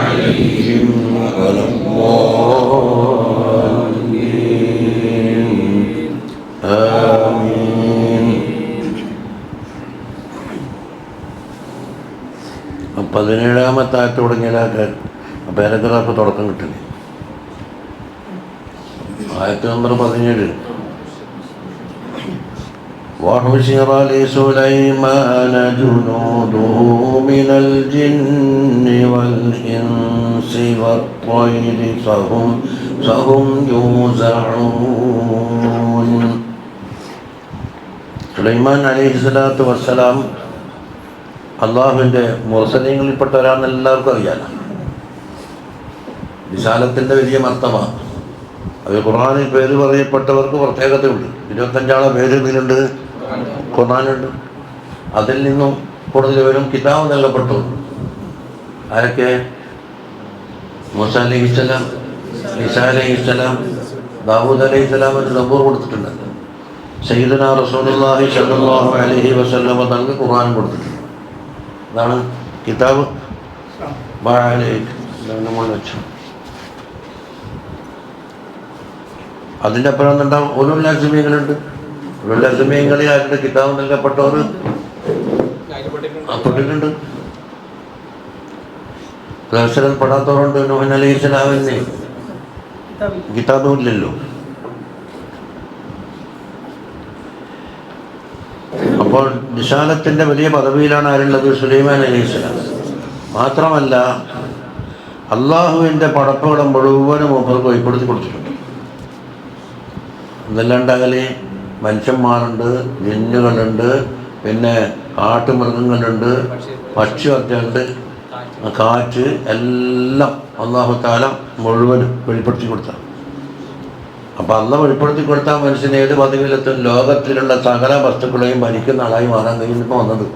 عليهم ولا الضالين آمين. 17-ാമത്തെ ആയത്ത് തുടങ്ങിയാലൊക്കെ പാരഗ്രാഫ് തുടക്കം കിട്ടില്ല. ആയത്ത് നമ്പർ 17. وحشر لسليمان جنوده من الجن والإنس والطير فهم يوزعون. സുലൈമാൻ അലൈഹിസ്സലാത്തു വസ്സലാം അള്ളാഹുവിൻ്റെ മുർസലീങ്ങളിൽപ്പെട്ട ഒരാളെന്ന് എല്ലാവർക്കും അറിയാലോ. വിശാലത്തിൻ്റെ വലിയ മർത്തമാണ് അത്. ഖുർആനിൽ പേര് പറയപ്പെട്ടവർക്ക് പ്രത്യേകതയുണ്ട്. 25 പേര് ഇതിലുണ്ട്, ഖുർആനുണ്ട്. അതിൽ നിന്നും കൂടുതൽ പേരും കിതാബ് നൽകപ്പെട്ടു. ആരൊക്കെ? മൂസ അലൈഹിസ്സലാം, ഈസാ അലൈഹിസ്സലാം, ദാവൂദ് അലൈഹിസ്സലാം സബൂർ കൊടുത്തിട്ടുണ്ട്. സയ്യിദുനാ റസൂലുള്ളാഹി സ്വല്ലല്ലാഹു അലൈഹി വസല്ലം തങ്ങൾക്ക് ഖുർആൻ കൊടുത്തിട്ടുണ്ട്. അതാണ് കിതാബ്. നമ്മൾ വെച്ചു. അതിൻ്റെ അപ്പുറം എന്താ? ഉലുൽ അസ്മീങ്ങളുണ്ട്. ഉലുൽ അസ്മീങ്ങളിൽ ആരുടെ കിതാബ് നൽകപ്പെട്ടവർ പെട്ടിട്ടുണ്ട്. അക്ഷരം പെടാത്തവരുണ്ട്. നൂഹ് അലൈഹിസ്സലാമിന് കിതാബും ഇല്ലല്ലോ. അപ്പോൾ വിശാലത്തിൻ്റെ വലിയ പദവിയിലാണ് ആരുള്ളത്? സുലൈമാൻ അലൈഹിസ്സലാം. മാത്രമല്ല അള്ളാഹുവിൻ്റെ പടപ്പുകളെ മുഴുവനും മൂപ്പർക്ക് വെളിപ്പെടുത്തി കൊടുത്തിട്ടുണ്ട്. ഇതല്ലാണ്ടകലെ മനുഷ്യന്മാരുണ്ട്, ജിന്നുകളുണ്ട്, പിന്നെ കാട്ടുമൃഗങ്ങളുണ്ട്, പക്ഷിയൊക്കെയുണ്ട്, കാറ്റ്, എല്ലാം അള്ളാഹു തആല മുഴുവനും വെളിപ്പെടുത്തി കൊടുത്ത. അപ്പം അള്ളാഹ് വെളിപ്പെടുത്തി കൊടുത്താൽ മനുഷ്യന് ഏത് പദവിയിലെത്തും? ലോകത്തിലുള്ള സകല വസ്തുക്കളെയും ഭരിക്കുന്ന ആളായി മാറാൻ കഴിയുമ്പോൾ വന്നത്.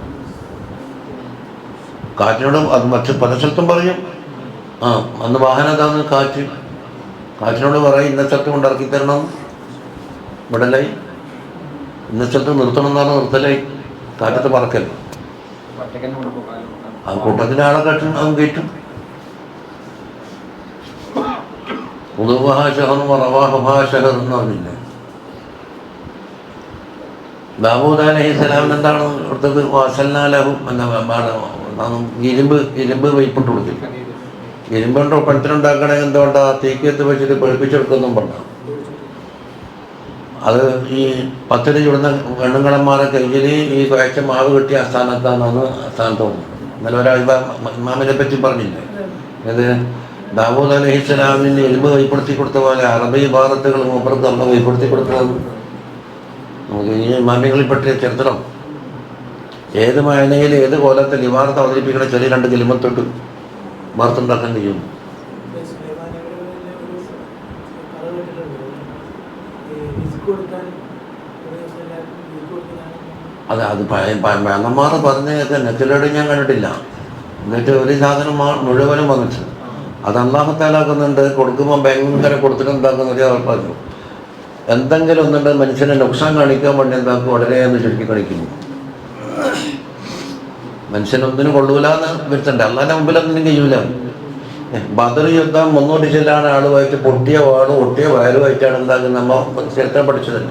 കാറ്റിനോട് അത് മറ്റ് പല സ്ഥലത്തും പറയും, അന്ന് വാഹനം അതാണ് കാറ്റ്. കാറ്റിനോട് പറയും ഇന്ന സ്ഥലത്ത് കൊണ്ടിറക്കി തരണം, വിടലായി. ഇന്ന സ്ഥലത്ത് നിർത്തണം എന്നാണ് നിർത്തലായി. കാറ്റത്ത് പറക്കൽ. ആ കൂട്ടത്തിൻ്റെ ആളെ കാറ്റും അവൻ കയറ്റും. ഉദുവഹാഷഹറും റവാഹുഹാഷഹർ എന്ന് പറഞ്ഞില്ല. ദാവൂദ് അലൈഹിസ്സലാമിന് എന്താണ് കൊടുത്തത്? വാസൽനാലഹും ഇരുമ്പ് വൈപ്പിട്ട് കൊടുക്കും. ഇരുമ്പുണ്ടോ പണത്തിനുണ്ടാക്കണമെങ്കിൽ എന്തുകൊണ്ടാ? തീക്കത്ത് വെച്ചിട്ട് പൊളിപ്പിച്ചെടുക്കൊന്നും വേണ്ട. അത് ഈ 10 ചുടുന്ന പെണ്ണുങ്ങളന്മാരെ കയ്യിൽ ഈ കുഴച്ച മാവ് കിട്ടിയ സ്ഥാനത്താണെന്ന് സ്ഥാനത്ത് തോന്നുന്നു. എന്നാലും ഒരാൾ ഇമാമിനെ പറ്റി പറഞ്ഞില്ലേ? ഇത് ദാവൂദ് അലൈഹിസ്സലാമിന് എലുമ്പ് കൈപ്പെടുത്തി കൊടുത്ത പോലെ അറബി ഭാരത്തുകൾ മൂപ്പർക്ക് അമ്മ കൈപ്പെടുത്തി കൊടുത്തത്. നമുക്ക് ഈ ഇമാമികളിൽ പറ്റിയ ചരിത്രം ഏത് മയനയിൽ ഏത് കോലത്തിൽ ഇമാർത്ത് അവതരിപ്പിക്കണ ചെറിയ 2 കിലിമത്തോട്ട് വാർത്തുണ്ടാക്കാൻ കഴിയും. അത് മേളന്മാർ പറഞ്ഞൊക്കെ നെറ്റിലോട് ഞാൻ കണ്ടിട്ടില്ല. എന്നിട്ട് ഒരു സാധനം മുഴുവനും വന്നിട്ട് അത് അല്ലാഹു തആല ആക്കുന്നുണ്ട്. കൊടുക്കുമ്പോൾ ഭയങ്കര കൊടുത്തിട്ട് എന്താക്കുന്നത് അവർ പറഞ്ഞു. എന്തെങ്കിലും ഒന്നുണ്ട് മനുഷ്യനെ നുക്സാൻ കാണിക്കാൻ വേണ്ടി എന്താക്കും? വളരെ ഒന്ന് ചുരുക്കി കാണിക്കുന്നു. മനുഷ്യനൊന്നിനും കൊള്ളൂലെന്ന് വരുത്തണ്ട. അള്ളാഹിൻ്റെ മുമ്പിലൊന്നിനും കഴിയൂല. ബദർ യുദ്ധം 300 ചെല്ലാണ് ആളുമായിട്ട് പൊട്ടിയ വാളും ഒട്ടിയ വയലുമായിട്ടാണ് എന്താക്കുന്നത്. നമ്മൾ ചരിത്രം പഠിച്ചതല്ല.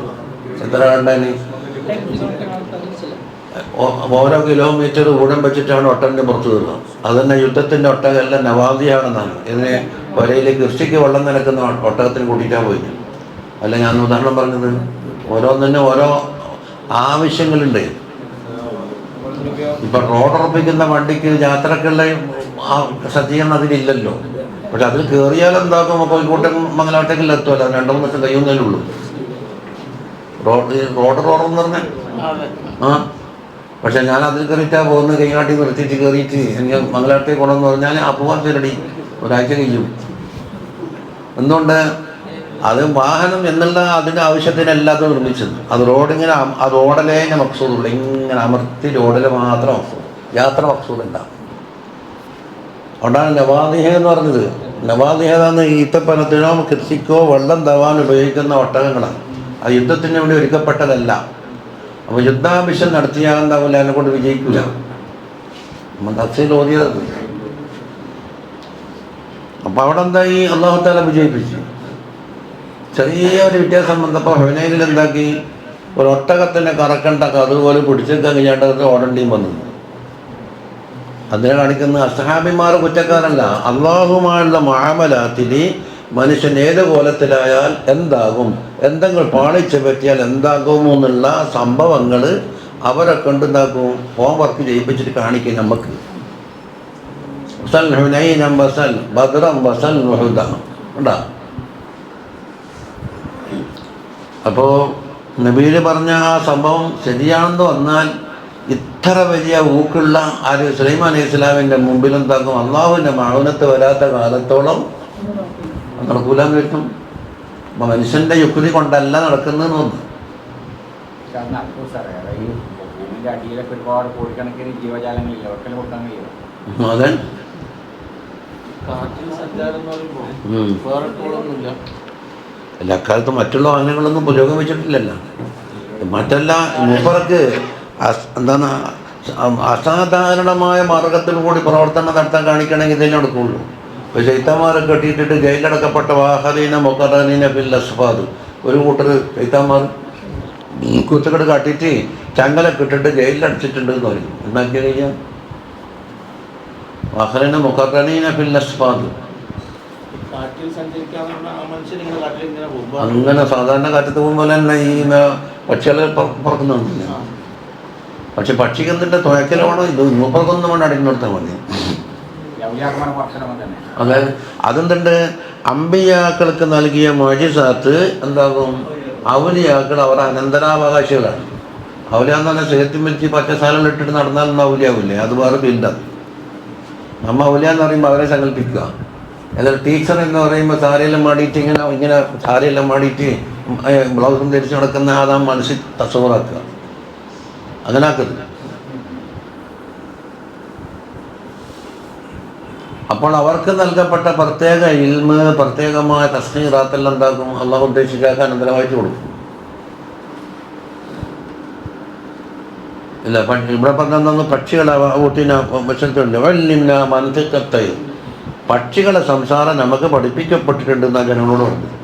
എത്ര കണ്ടതിന് ഓരോ കിലോമീറ്റർ ഊഴം വെച്ചിട്ടാണ് ഒട്ടകൻ്റെ പുറത്ത് കയറുക. അതുതന്നെ യുദ്ധത്തിൻ്റെ ഒട്ടകമല്ല, നവാദിയാണെന്നാണ്. ഇതിനെ വരയിൽ കൃഷിക്ക് വെള്ളം നനക്കുന്ന ഒട്ടകത്തിന് കൂട്ടിയിട്ടാണ് പോയി. അല്ല ഞാൻ ഉദാഹരണം പറഞ്ഞത്. ഓരോന്നിനും ഓരോ ആവശ്യങ്ങളുണ്ട്. ഇപ്പം റോഡുറപ്പിക്കുന്ന വണ്ടിക്ക് യാത്രക്കുള്ള ആ സജ്ജീകരണം അതിലില്ലല്ലോ. പക്ഷെ അതിൽ കയറിയാൽ എന്താക്കും? കോഴിക്കോട്ടും മംഗലാട്ടേക്കെല്ലാം എത്തുമല്ലോ. 2-3 ദിവസം കഴിയുന്നതേ ഉള്ളൂ. റോഡ് റോഡെന്ന് പറഞ്ഞാൽ പക്ഷെ ഞാൻ അതിൽ കയറിയിട്ടാണ് പോകുന്നത്. കൈകാട്ടി നിർത്തിയിട്ട് കയറിയിട്ട് എനിക്ക് മംഗലാട്ടേക്ക് പോകണമെന്ന് പറഞ്ഞാൽ അപ്പോവാൻ ശരി ഒരാഴ്ച കഴിയും. എന്തുകൊണ്ട്? അത് വാഹനം എന്നുള്ള അതിൻ്റെ ആവശ്യത്തിനല്ലാതെ നിർമ്മിച്ചത്. അത് റോഡിങ്ങനെ അത് ഓടലേ മക്സൂദുള്ളൂ. ഇങ്ങനെ അമർത്തി റോഡിൽ മാത്രം യാത്ര മക്സൂദല്ല. അതുകൊണ്ടാണ് നവാദിഹ എന്ന് പറഞ്ഞത്. നവാദിഹ എന്ന് ഈത്തപ്പനത്തിനോ കൃഷിക്കോ വെള്ളം തവാൻ ഉപയോഗിക്കുന്ന ഒട്ടകങ്ങളാണ്. അത് യുദ്ധത്തിന് വേണ്ടി ഒരുക്കപ്പെട്ടതല്ല. അപ്പോൾ യുദ്ധാഭിഷം നടത്തിയാൽ എന്താവില്ല, അതിനെ കൊണ്ട് വിജയിക്കില്ല. തഫ്സീൽ ഓതിയത് അപ്പോൾ അവിടെ എന്തായി, അള്ളാഹു തആല വിജയിപ്പിച്ചു. ചെറിയൊരു വ്യത്യാസം വന്നപ്പോൾ ഹുനൈനിൽ എന്താക്കി, ഒരു ഒട്ടകത്തിനെ കറക്കണ്ട അതുപോലെ പിടിച്ചെടുക്കാൻ കഴിഞ്ഞാൽ ഓടേണ്ടിയും വന്നു. അതിനെ കാണിക്കുന്ന അസ്ഹാബിമാർ കുറ്റക്കാരല്ല. അള്ളാഹുമായുള്ള മുആമലാത്തിൽ മനുഷ്യൻ ഏത് കോലത്തിലായാൽ എന്താകും, എന്തെങ്കിലും പാളിച്ച പറ്റിയാൽ എന്താകും എന്നുള്ള സംഭവങ്ങൾ അവരെ കൊണ്ടുണ്ടാക്കും, ഹോം വർക്ക് ചെയ്യിപ്പിച്ചിട്ട് കാണിക്കും നമുക്ക്. ബസൽ ഹുനൈനം ബസൽ ബദ്റം ബസൽ ഉഹുദ ഉണ്ടാ. അപ്പോൾ നബീല് പറഞ്ഞ ആ സംഭവം ശരിയാണെന്ന് വന്നാൽ ഇത്ര വലിയ ഊക്കുള്ള ആര് സുലൈമാൻ അലൈഹി ഇസ്ലാമിൻ്റെ മുമ്പിൽ എന്താക്കും, അള്ളാഹുവിൻ്റെ മഅൂനത്ത് വരാത്ത കാലത്തോളം നടക്കൂലെന്ന് കിട്ടും. അപ്പം മനുഷ്യൻ്റെ യുക്തി കൊണ്ടല്ല നടക്കുന്നതെന്ന് തോന്നുന്നു. അതെ, എല്ലാ കാലത്തും മറ്റുള്ള വാഹനങ്ങളൊന്നും പുരോഗമിച്ചിട്ടില്ലല്ലോ. മറ്റല്ല മൂപ്പർക്ക് എന്താണ് അസാധാരണമായ മാർഗത്തിൽ കൂടി പ്രവർത്തനം നടത്താൻ കാണിക്കണമെങ്കിൽ ഇതേ നടക്കുകയുള്ളൂ. ഇപ്പോൾ ചൈത്താന്മാരെ കെട്ടിയിട്ടിട്ട് ജയിലടക്കപ്പെട്ട വാഹനീന മൊക്കറീന ഫിൽ അസ്ഫാദ്, ഒരു കൂട്ടർ ചൈത്താന്മാർ കുത്തുകെട്ട് കാട്ടിയിട്ട് ചങ്ങലൊക്കെ ഇട്ടിട്ട് ജയിലിലടച്ചിട്ടുണ്ട് എന്ന് പറയും. എന്താക്കി കഴിഞ്ഞാൽ വാഹനീന മൊക്കറീന ഫിൽ അസ്ഫാദ്, അങ്ങനെ സാധാരണ കാറ്റത്ത് പോകുമ്പോൾ തന്നെ ഈ പക്ഷികളെ പറക്കുന്നുണ്ട്. പക്ഷെ പക്ഷിക്കത്തിൻ്റെ തുഴക്കലാണോ ഇത്, മൂപ്പർക്കൊന്നും കൊണ്ട് അടങ്ങി നിർത്താൻ മതി. അതായത് അതെന്തുണ്ട്, അമ്പിയാക്കൾക്ക് നൽകിയ മുഅ്ജിസാത്ത് എന്താകും, ഔലിയാക്കൾ അവർ അനന്തരാവകാശികളാണ്. ഔലിയാന്ന് പറഞ്ഞാൽ സേഹത്തും വെച്ച് പച്ചസാലം ഇട്ടിട്ട് നടന്നാലൊന്നും ഔലിയാവില്ലേ, അത് വേറെ ഫീൽഡാണ്. നമ്മ ഔലിയാന്ന് പറയുമ്പോൾ അവരെ സങ്കല്പിക്കുക. എന്നാൽ ടീച്ചർ എന്ന് പറയുമ്പോൾ സാരിയെല്ലാം മാടിയിട്ട് ഇങ്ങനെ സാരിയെല്ലാം മാടിയിട്ട് ബ്ലൗസും ധരിച്ച് നടക്കുന്ന അതാ മനസ്സിൽ തസവറാക്കുക, അങ്ങനെ ആക്കരുത്. അപ്പോൾ അവർക്ക് നൽകപ്പെട്ട പ്രത്യേക ഇൽമ്, പ്രത്യേകമായ തസ്നീറാത്തെല്ലാം എന്താക്കും, അള്ളാഹു ഉദ്ദേശിക്കാക്കാൻ അനന്തരമായിട്ട് കൊടുക്കും. ഇല്ല, ഇവിടെ പറഞ്ഞ പക്ഷികളെ വശത്തുണ്ട് വല്ലിന്ന മന്തിക്കത്തൈ, പക്ഷികളെ സംസാരം നമുക്ക് പഠിപ്പിക്കപ്പെട്ടിട്ടുണ്ട് എന്നാണ് ജനങ്ങളോട് പറഞ്ഞത്.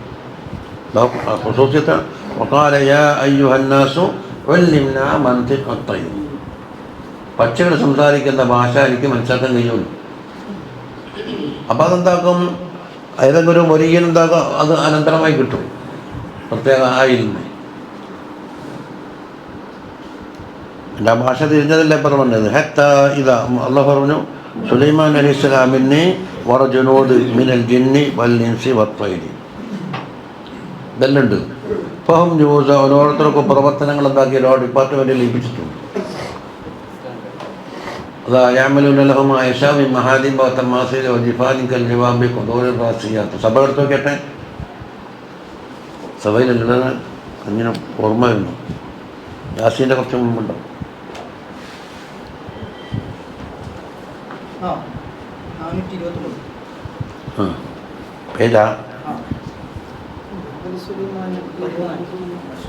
പക്ഷികൾ സംസാരിക്കുന്ന ഭാഷ എനിക്ക് മനസ്സിലാക്കാൻ കഴിയുള്ളൂ. അപ്പം അതെന്താക്കും, ഏതെങ്കിലും ഒരു മൊരീൻ എന്താക്കും, അത് അനന്തരമായി കിട്ടും, പ്രത്യേക ആയിരുന്നു. എൻ്റെ ഭാഷ തിരിഞ്ഞതല്ലേ പറഞ്ഞത്. ഹത്ത ഇതാ അള്ളാഹു പറഞ്ഞു, സുലൈമാൻ അലൈഹി ഇസ്ലാമിന് വറജുനൂദ് മിനൽ ജിന്നി വൽ ഇൻസി വത്തൈരി, ഇതെല്ലാം ഉണ്ട്. ഫഹം ജൂസ, ഓരോരുത്തർക്കും പ്രവർത്തനങ്ങൾ എന്താക്കി ഓരോ ഡിപ്പാർട്ട്മെൻറ്റിൽ ലഭിച്ചിട്ടുണ്ട്. അതാ യാമലൂന ലഹും ആയിഷാ മിൻ മഹാദിൻ വതമാസിൽ വജിഫാനിൻ കൽ ജവാബി ഖുദൂറിർ റാസിയാത്ത്. സഭ എടുത്ത് നോക്കട്ടെ, സഭയിലുള്ളത് അങ്ങനെ ഓർമ്മ വരുന്നു. യാസീൻ്റെ കുറച്ച് മുമ്പുണ്ടോ? പേരാ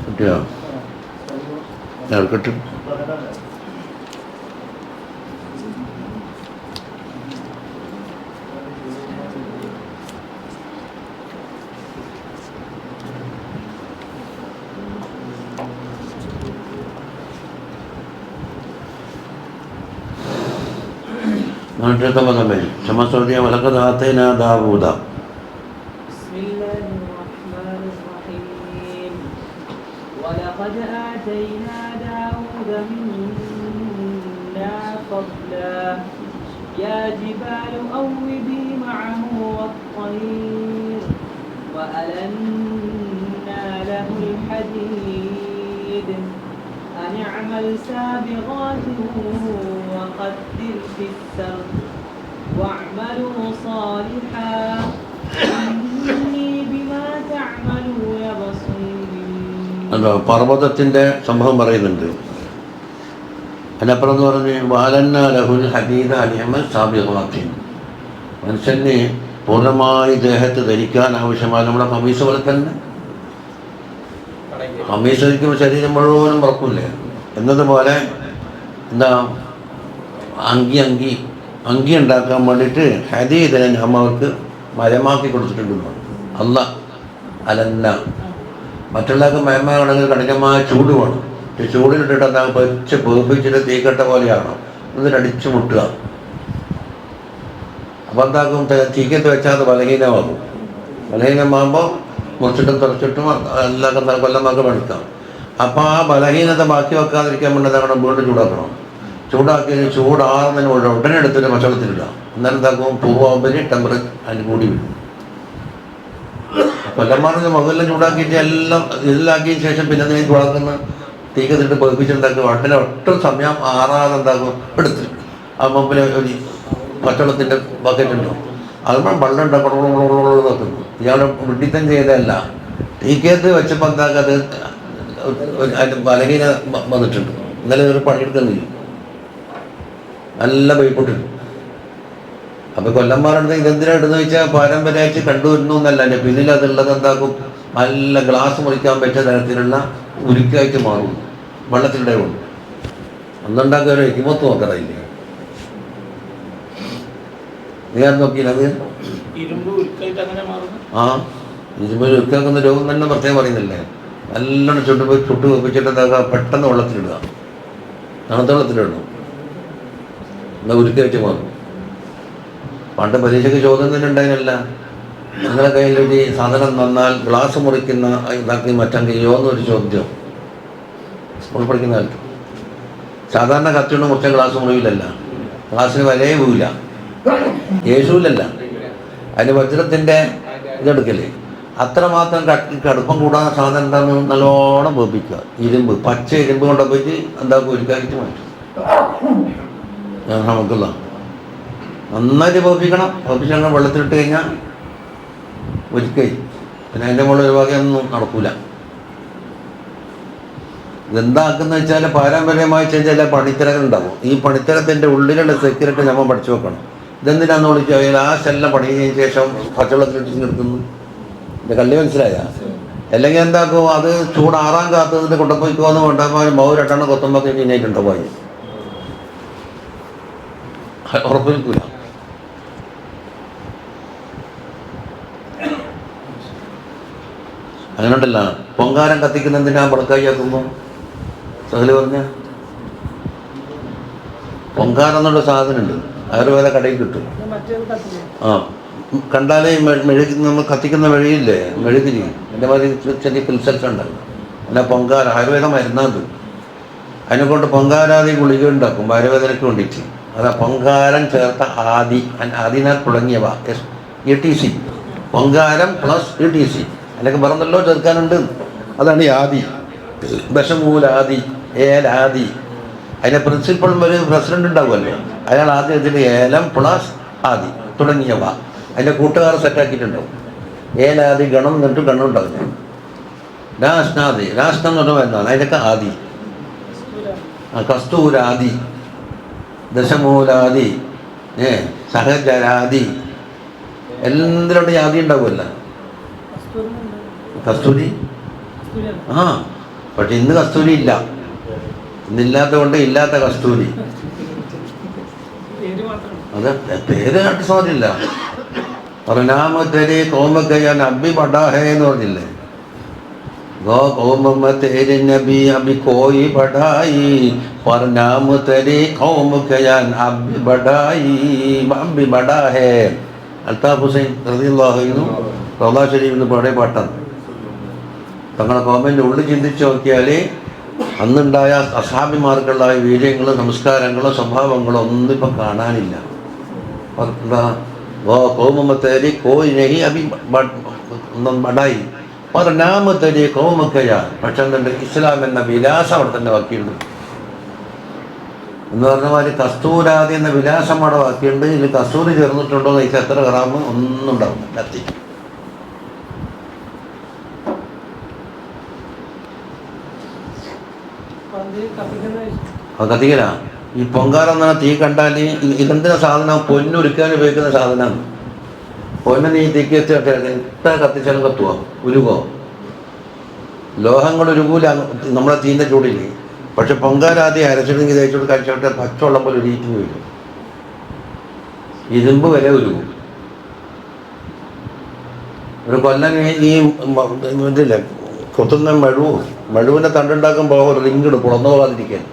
കിട്ടിയോ? കിട്ടും. كما سوريا ولقد آتينا داوود. بسم الله الرحمن الرحيم. ولقد آتينا داوود منا فضلا يا جبال أوبي معه والطير وألنا له الحديد أن اعمل سابغات وقدر في السرد واعملوا صالحا إني بما تعملون بصير. പർവ്വതത്തിൻ്റെ സംഭവം പറയുന്നുണ്ട്. അതിനപ്പുറം എന്ന് പറഞ്ഞ് വാലന്ന ലഹുൽ ഹദീദ അലിഹമൽ സാബിഖാത്തിൻ, മനുഷ്യന് പൂർണ്ണമായി ദേഹത്ത് ധരിക്കാൻ ആവശ്യമായ നമ്മുടെ കമീസ് പോലെ തന്നെ. കമീസ് ധരിക്കുമ്പോൾ ശരീരം മുഴുവനും പറക്കില്ലേ എന്നതുപോലെ എന്താ അങ്കി ഉണ്ടാക്കാൻ വേണ്ടിയിട്ട് ഹദീദിനെ നാം അവർക്ക് മയമാക്കി കൊടുത്തിട്ടുണ്ടെന്ന് അല്ല അലന്ന. മറ്റുള്ളവർക്ക് മയമാണെങ്കിൽ കഠിനമായ ചൂട് വേണം. ഈ ചൂടിലിട്ടിട്ട് എന്താ പൊരിച്ച് പേപ്പിച്ചിട്ട് തീക്കട്ട പോലെയാണോ എന്നിട്ട് അടിച്ചു മുട്ടുക. അപ്പോൾ എന്താക്കും, തീക്കത്ത് വെച്ചാൽ അത് ബലഹീനമാകും. ബലഹീനമാകുമ്പോൾ മുറിച്ചിട്ടും തുറച്ചിട്ടും എല്ലാ കൊല്ലമാക്കും എടുക്കാം. അപ്പോൾ ആ ബലഹീനത ബാക്കി വെക്കാതിരിക്കാൻ വേണ്ടി എന്താക്കണം, വീണ്ടും ചൂടാക്കണം. ചൂടാക്കി ചൂടാറുന്നതിന് ഉടനെ എടുത്തിട്ട് പച്ചവെള്ളത്തിലിടുക. എന്നാലും എന്താക്കും, പൂർവ്വാകുമ്പോൾ ടെമ്പറേച്ചർ അതിന് കൂടി വരും. കൊല്ലന്മാർക്ക് മുകളിലും ചൂടാക്കിയിട്ട് എല്ലാം ഇതിലാക്കിയതിന് ശേഷം പിന്നെ അതിനെ ചൂടാക്കുന്ന തീക്കത്തിട്ട് പതിപ്പിച്ചിട്ടുണ്ടാക്കും. ഉടനെ ഒട്ടും സമയം ആറാതെ എന്താക്കും എടുത്തിട്ട് ആ മുമ്പിൽ ഒരു പച്ചവെള്ളത്തിൻ്റെ ബക്കറ്റ് ഉണ്ടോ അതുമ്പോൾ വെള്ളം ഉണ്ടാക്കണം നോക്കുന്നു. ഇയാൾ വിഡിത്തം ചെയ്തതല്ല, തീക്കത്ത് വെച്ചപ്പോൾ എന്താക്കുക, അത് അതിൻ്റെ ബലഹീന വന്നിട്ടുണ്ട്. ഇന്നലെ ഒരു പണിയെടുക്കുന്നില്ല, നല്ല പൈപ്പിട്ടിട്ടുണ്ട്. അപ്പോൾ കൊല്ലന്മാരുടെ ഇതെന്തിനാ ഇടുന്ന വെച്ചാൽ പാരമ്പര്യമായിട്ട് കണ്ടുവരുന്നു എന്നല്ല, എൻ്റെ പിന്നിൽ അതുള്ളത് എന്താക്കും, നല്ല ഗ്ലാസ് മുറിക്കാൻ പറ്റിയ തരത്തിലുള്ള ഉരുക്കായിട്ട് മാറും വെള്ളത്തിൻ്റെ കൊണ്ട്. അന്നുണ്ടാക്കിയ ഒരു ഹിമത്ത് നോക്കറിയില്ലേ, നീ അത് നോക്കിയത്? ആ ഇരുമ്പ് ഉരുക്കാക്കുന്ന രോഗം തന്നെ പ്രത്യേകം പറയുന്നില്ലേ. നല്ലോണം ചുട്ട് വെപ്പിച്ചിട്ട് എന്താക്കുക, പെട്ടെന്ന് വെള്ളത്തിലിടുക, തണുത്ത വെള്ളത്തിലിടണം, എന്നാൽ ഉരുക്കായിട്ട് മാറും. പണ്ട് പരീക്ഷയ്ക്ക് ചോദ്യം തന്നെ ഉണ്ടായിരുന്നില്ല, നിങ്ങളുടെ കയ്യിലൊരു സാധനം തന്നാൽ ഗ്ലാസ് മുറിക്കുന്ന ഇതാക്കി മാറ്റാൻ കഴിയുമോ എന്നൊരു ചോദ്യം സ്കൂൾ പഠിക്കുന്ന കാലത്ത്. സാധാരണ കത്തിയുള്ള മുറിച്ച ഗ്ലാസ് മുറിവിലല്ല, ഗ്ലാസ്സിന് വിലയേ പോവില്ല, യേശുവിലല്ല. അതിന് വജ്രത്തിൻ്റെ ഇതെടുക്കല്ലേ, അത്രമാത്രം കടുപ്പം കൂടാതെ സാധനം എന്താണെന്ന് നല്ലോണം വേപ്പിക്കുക. ഇരുമ്പ്, പച്ച ഇരുമ്പ് കൊണ്ട പോയിട്ട് എന്താക്കും, ഒരുക്കാക്കിയിട്ട് മാറ്റും. നമുക്കുള്ള നന്നായിട്ട് വേപ്പിക്കണം. വേപ്പിച്ചാൽ വെള്ളത്തിലിട്ട് കഴിഞ്ഞാൽ ഒരിക്കൽ പിന്നെ അതിൻ്റെ മുകളിൽ ഒരു വകയൊന്നും നടക്കൂല. ഇതെന്താക്കുന്ന വെച്ചാൽ പാരമ്പര്യമായി ചില പണിത്തരങ്ങളുണ്ടാവും. ഈ പണിത്തരത്തിൻ്റെ ഉള്ളിലുള്ള സെക്യൂരിറ്റി നമ്മൾ പഠിച്ചു വെക്കണം. ഇതെന്തിനാന്ന് വിളിച്ചാൽ ആ ശെല്ലാം പണി കഴിഞ്ഞതിന് ശേഷം പച്ചവെള്ളത്തിലിട്ട് നിർത്തുന്നു. എൻ്റെ കള്ളി മനസ്സിലായ? അല്ലെങ്കിൽ എന്താക്കും, അത് ചൂടാറാൻ കാത്തതിൻ്റെ കൊണ്ടപ്പോയിക്കോന്ന് കൊണ്ടുപോയി മൗ രണ്ടെണ്ണം കൊത്തുമ്പോൾ കഴിഞ്ഞിട്ടുണ്ടോ പോയി ഉറപ്പില്ല. അങ്ങനെ ഉണ്ടല്ല, പൊങ്കാരം കത്തിക്കുന്നതിനാ വിളക്കായിയാക്കുമ്പോൾ സഹല് പറഞ്ഞ പൊങ്കാരം എന്നുള്ള സാധനമുണ്ട്, ആയുർവേദ കടയിൽ കിട്ടും. ആ കണ്ടാലേ മെഴുകി നമ്മൾ കത്തിക്കുന്ന മെഴുകില്ലേ, മെഴുകിരി എൻ്റെ മാതിരി ചെറിയ പിൽസൽസ് ഉണ്ടല്ലോ, പിന്നെ പൊങ്കാര ആയുർവേദ മരുന്നത്. അതിനെക്കൊണ്ട് പൊങ്കാരാദി ഗുളിക ഉണ്ടാക്കും ആയുർവേദനയ്ക്ക് വേണ്ടിയിട്ട്. അതാ പൊങ്കാരം ചേർത്ത ആദിനാൽ തുടങ്ങിയവ ETC, പൊങ്കാരം പ്ലസ് ETC. അതിനൊക്കെ പറഞ്ഞല്ലോ ചേർക്കാനുണ്ട്. അതാണ് ഈ ആദി, ദശമൂലാദി, ഏലാദി. അതിൻ്റെ പ്രിൻസിപ്പൾ ഒരു പ്രസിഡന്റ് ഉണ്ടാവുമല്ലോ, അയാൾ ആദ്യം ഇതിൻ്റെ ഏലം പ്ലസ് ആദി തുടങ്ങിയവ അതിൻ്റെ കൂട്ടുകാർ സെറ്റാക്കിയിട്ടുണ്ടാവും. ഏലാദി ഗണം എന്നിട്ട് ഗണം ഉണ്ടാവും. രാഷ്ട്രാദി, രാഷ്ട്രം എന്ന് പറഞ്ഞാൽ എന്താണ്, അതിനൊക്കെ ആദി. കസ്തൂരാദി, ദശമൂലാദി, സഹജരാദി, എല്ലാത്തിലോട്ട് ആദി ഉണ്ടാവുമല്ല. കസ്തൂരി ആ, പക്ഷെ ഇന്ന് കസ്തൂരി ഇല്ല. ഇന്നില്ലാത്ത കൊണ്ട് ഇല്ലാത്ത കസ്തൂരി. അത് പേര് കാട്ടി സാധ്യമില്ല. പറഞ്ഞാമത്തേരി കോമക്കയ്യാൻ അബി ബഡാഹേ എന്ന് പറഞ്ഞില്ലേ, ഗോ കോമ തേരി നബി അബി കോയി ബഡായി, പറഞ്ഞാമ തേരി കോമക്കയ്യാൻ അബി ബഡായി അബി ബഡാഹേ. അൽതാഫ് ഹുസൈൻ റളിയല്ലാഹു അൻഹു റൗള ശരീഫിൽ നിന്ന് പാടിയ പാട്ടാണ്. തങ്ങളുടെ കോമൻ്റെ ഉള്ളിൽ ചിന്തിച്ച് നോക്കിയാൽ അന്നുണ്ടായ അസാബിമാർക്കുള്ള വീര്യങ്ങളും സംസ്കാരങ്ങളും സ്വഭാവങ്ങളും ഒന്നും ഇപ്പം കാണാനില്ല. എന്താ ഗോ കോമത്തേരി കോയി നഹി അബി ബഡായി പറഞ്ഞാമത്തേരി കോമക്കയ. പക്ഷെ എന്തുണ്ട്, ഇസ്ലാം എന്ന വിലാസം അവിടെ തന്നെ ബാക്കിയുണ്ട് എന്ന് പറഞ്ഞ മാതിരി കസ്തൂരാദി എന്ന വിലാസം അവിടെ ബാക്കിയുണ്ട്. ഇതിൽ കസ്തൂരി ചേർന്നിട്ടുണ്ടോ എന്ന് ചോദിച്ചാൽ എത്ര ഗ്രാം ഒന്നും ഉണ്ടാവും കത്തി. കത്തിക്കല ഈ പൊങ്കാരം എന്ന് പറഞ്ഞാൽ തീ കണ്ടാൽ ഇതെന്തിനാ സാധനം, പൊന്നുരുക്കാൻ ഉപയോഗിക്കുന്ന സാധനമാണ്. പൊന്ന് നീ തീക്ക് വെച്ചിട്ട് എത്ര കത്തിച്ചാലും കത്തുവോ, ഉരുകോ? ലോഹങ്ങൾ ഉരുകൂല നമ്മളെ തീൻ്റെ ചൂടിൽ. പക്ഷെ പൊങ്കാരാദ്യം അരച്ചിട്ടെങ്കിൽ തേച്ചോട് കഴിച്ചോട്ടെ പച്ചവെള്ളം പോലെ ഉരുകിട്ട് വരും. ഇരുമ്പ് വരെ ഉരുകും. ഒരു കൊല്ലം ഈ ഇതില്ലേ കൊത്തുന്ന മഴുവിൻ്റെ തണ്ടുണ്ടാക്കുമ്പോൾ ഒരു റിങ് ഇടും പുളന്നു പോകാതിരിക്കാൻ.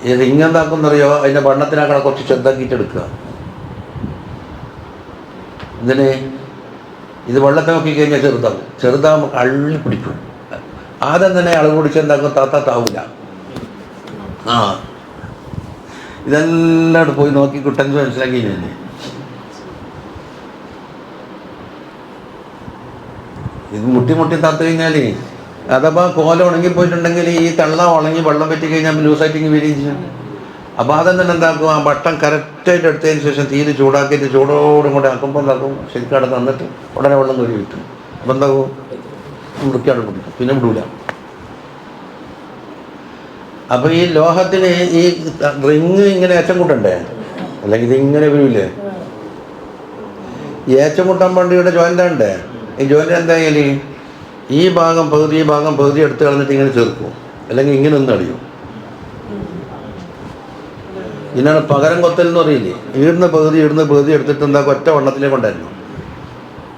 ഈ റിങ് എന്താക്കുന്നറിയോ, അതിൻ്റെ വണ്ണത്തിനാക്കണ കുറച്ച് ചെറുതാക്കിയിട്ടെടുക്കുക. ഇതിന് ഇത് വെള്ളത്തെ നോക്കിക്കഴിഞ്ഞാൽ ചെറുതാകുമ്പോൾ അള്ളി പിടിക്കും. ആദ്യം തന്നെ അളവ് പിടിച്ച് എന്താക്കും, താത്താവില്ല. ആ ഇതെല്ലാം പോയി നോക്കി കുട്ടൻസ് മനസ്സിലാക്കി കഴിഞ്ഞാൽ ഇത് മുട്ടി താത്തു കഴിഞ്ഞാൽ അഥവാ കോല ഉണങ്ങി പോയിട്ടുണ്ടെങ്കിൽ ഈ തള്ള ഉണങ്ങി വെള്ളം പറ്റി കഴിഞ്ഞാൽ ലൂസായിട്ട് വരികയും ചെയ്യും. അപ്പോൾ ആദ്യം തന്നെ എന്താക്കും, ആ ബട്ടൺ കറക്റ്റായിട്ട് എടുത്തതിന് ശേഷം തീരെ ചൂടാക്കിയിട്ട് ചൂടോടും കൂടെ ആക്കുമ്പോൾ എന്താക്കും, ശരിക്കും അവിടെ തന്നിട്ട് ഉടനെ വെള്ളം കോരി കിട്ടും. അപ്പോൾ എന്താക്കും, മുറിക്കാട് പിടിക്കും, പിന്നെ വിടൂല. അപ്പോൾ ഈ ലോഹത്തിന് ഈ റിങ് ഇങ്ങനെ ഏച്ചം കൂട്ടണ്ടേ, അല്ലെങ്കിൽ ഇതിങ്ങനെ വരില്ലേ. ഈ ഏച്ചം കൂട്ടാൻ വേണ്ടിയുടെ ജോയിൻ്റ് ഉണ്ടേ. ഈ ജോയിൻ്റ് എന്തായാലും ഈ ഭാഗം പകുതി എടുത്ത് കളഞ്ഞിട്ട് ഇങ്ങനെ ചേർക്കും, അല്ലെങ്കിൽ ഇങ്ങനെ ഒന്ന് അടിയും. ഇതിനാണ് പകരം കൊത്തൽ എന്ന് പറയില്ലേ. ഈടുന്ന പകുതി എടുത്തിട്ട് എന്താക്കും, ഒറ്റ വണ്ണത്തിലേക്ക് കൊണ്ടായിരുന്നു.